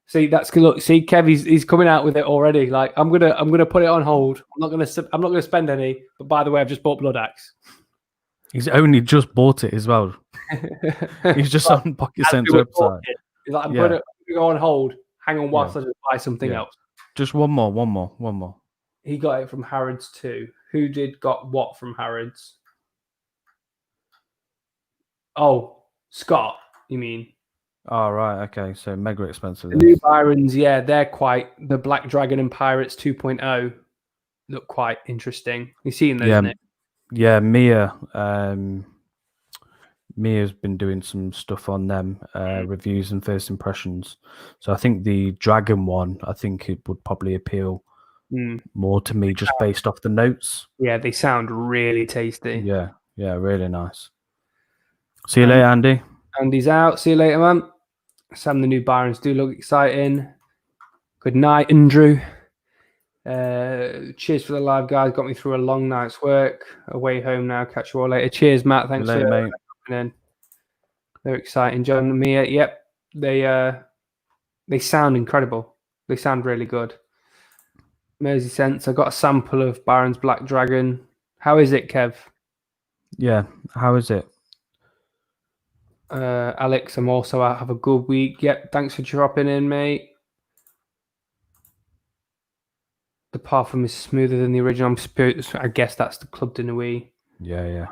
See, that's good. Look, see, Kev, he's coming out with it already. Like, I'm gonna put it on hold. I'm not gonna spend any. But by the way, I've just bought Blood Axe. He's only just bought it as well. He's just on Pocket Center website. He's like, I'm gonna go on hold. Hang on, whilst I just buy something else. Just one more. He got it from Harrods too. Who got what from Harrods? Oh, Scott, you mean? Oh, right. Okay. So mega expensive. The new Byrons, yeah, they're quite... The Black Dragon and Pirates 2.0 look quite interesting. You've seen those, Nick? Yeah, Mia's been doing some stuff on them, reviews and first impressions. So I think the Dragon one, I think it would probably appeal more to me just based off the notes. Yeah, they sound really tasty. Yeah, really nice. See you later, Andy. Andy's out. See you later, man. Sam, the new Byrons do look exciting. Good night, Andrew. Cheers for the live, guys. Got me through a long night's work. Away home now. Catch you all later. Cheers, Matt. Thanks for coming in. They're exciting. John and Mia. Yep, they sound incredible. They sound really good. Mersey Sense. I got a sample of Byron's Black Dragon. How is it, Kev? Yeah, how is it? Alex, I'm also out. Have a good week. Yep, thanks for dropping in, mate. The Parfum is smoother than the original. I guess that's the Club de Nuit. Yeah.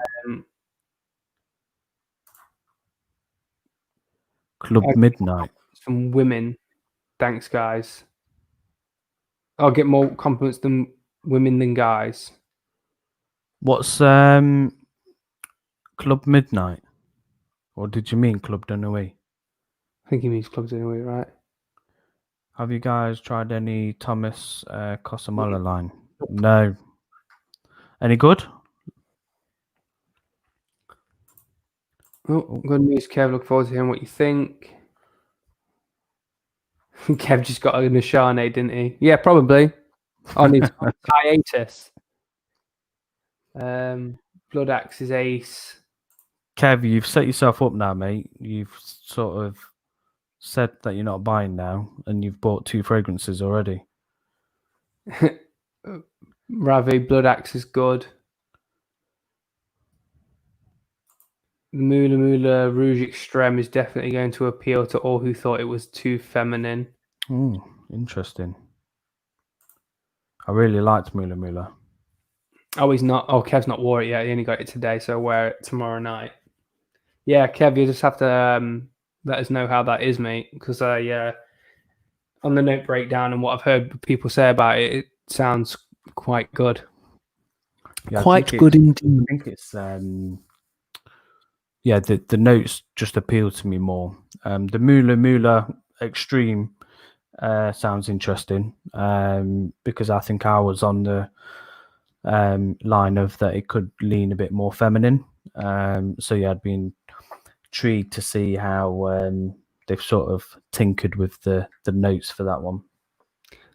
Club Midnight. Some women. Thanks, guys. I'll get more compliments than women than guys. What's Club Midnight? Or did you mean Club de Nuit? I think he means Club de Nuit, right? Have you guys tried any Thomas Cosamala line? No. Any good? Oh, good news, Kev. Look forward to hearing what you think. Kev just got a Nishane, didn't he? Yeah, probably. On his hiatus. Blood Axe is ace. Kev, you've set yourself up now, mate. You've sort of said that you're not buying now, and you've bought 2 fragrances already. Ravi Blood Axe is good. Mula Mula Rouge Extreme is definitely going to appeal to all who thought it was too feminine. Interesting. I really liked Mula Mula. Oh, he's not. Oh, Kev's not wore it yet. He only got it today, so I'll wear it tomorrow night. Yeah, Kev, you just have to let us know how that is, mate. Because on the note breakdown and what I've heard people say about it, it sounds quite good. Yeah, Quite good indeed. I think it's yeah, the notes just appeal to me more. The Mula Mula Extreme sounds interesting because I think I was on the line of that it could lean a bit more feminine. So yeah, I'd be intrigued to see how they've sort of tinkered with the notes for that one.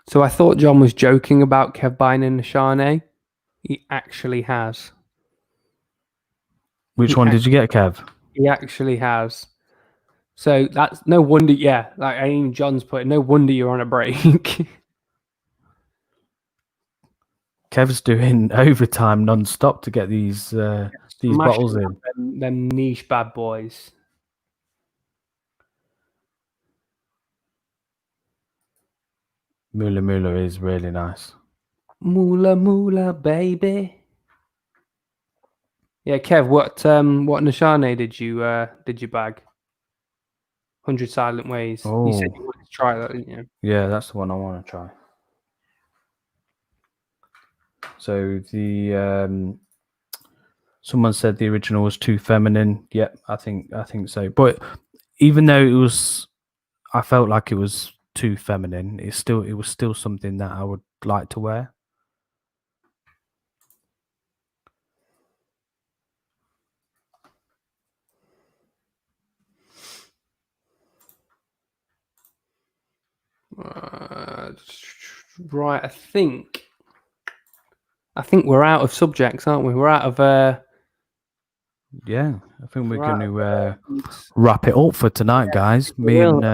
So I thought John was joking about Kev buying in the Chardonnay. He actually has. Which one did you get, Kev? He actually has. So that's no wonder. Yeah, like I mean, John's put. No wonder you're on a break. Kev's doing overtime non-stop to get these bottles in. Them niche bad boys. Mula Mula is really nice. Mula Mula, baby. Yeah, Kev, what Nishane did you bag? 100 Silent Ways. Oh. You said you wanted to try that, didn't you? Yeah, that's the one I want to try. So the someone said the original was too feminine. Yep, I think so. But even though I felt like it was too feminine, it was still something that I would like to wear. Right, I think we're out of subjects, aren't we? We're out of yeah, I think we're going to wrap it up for tonight, guys. Me and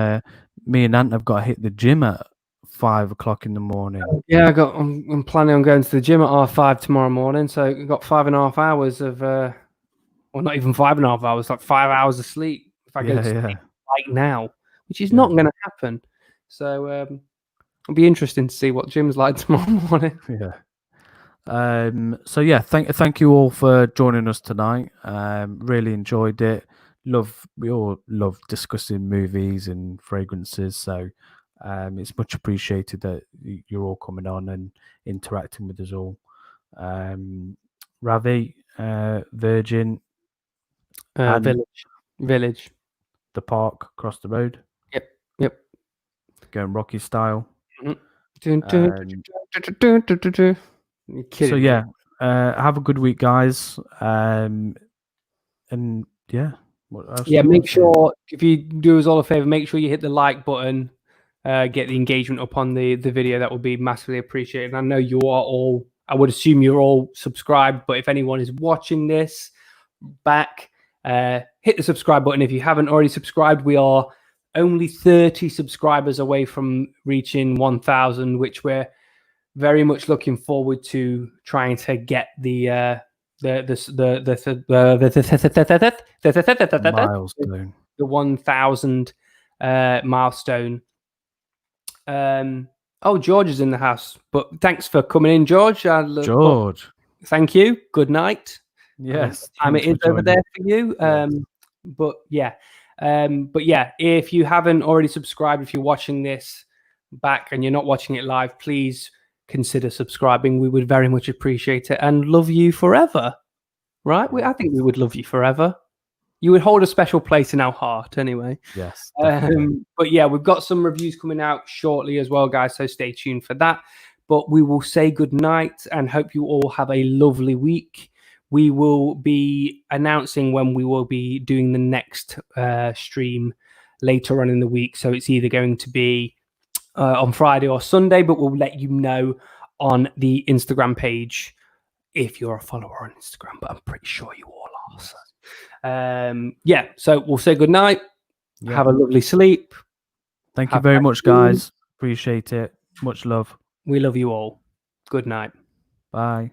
Ant have got to hit the gym at 5 o'clock in the morning. Yeah, I'm planning on going to the gym at R5 tomorrow morning. So we've got 5.5 hours of, well, not even 5.5 hours, like 5 hours of sleep. If I go to sleep right now, which is not going to happen. So it'll be interesting to see what gym's like tomorrow morning. Yeah. So yeah, thank you all for joining us tonight. Really enjoyed it. We all love discussing movies and fragrances. So it's much appreciated that you're all coming on and interacting with us all. Ravi, Virgin, Village, the park across the road. Yep. Going Rocky style. So yeah, have a good week, guys. And yeah, make sure if you do us all a favor, make sure you hit the like button, get the engagement up on the video. That would be massively appreciated. And I know you are all. I would assume you're all subscribed, but if anyone is watching this back, hit the subscribe button if you haven't already subscribed. We are only 30 subscribers away from reaching 1,000, which we're very much looking forward to trying to get the milestone, the 1,000 milestone. Oh, George is in the house, but thanks for coming in, George. George, thank you. Good night. Yes, time it is over there for you. But yeah, if you haven't already subscribed, if you're watching this back and you're not watching it live, please consider subscribing. We would very much appreciate it and love you forever. Right? I think we would love you forever. You would hold a special place in our heart anyway. Yes. But yeah, we've got some reviews coming out shortly as well, guys. So stay tuned for that. But we will say good night and hope you all have a lovely week. We will be announcing when we will be doing the next stream later on in the week. So it's either going to be on Friday or Sunday, but we'll let you know on the Instagram page if you're a follower on Instagram, but I'm pretty sure you all are. So, so we'll say good night. Have a lovely sleep. Thank you Have very a- much, guys. Appreciate it. Much love. We love you all. Good night. Bye.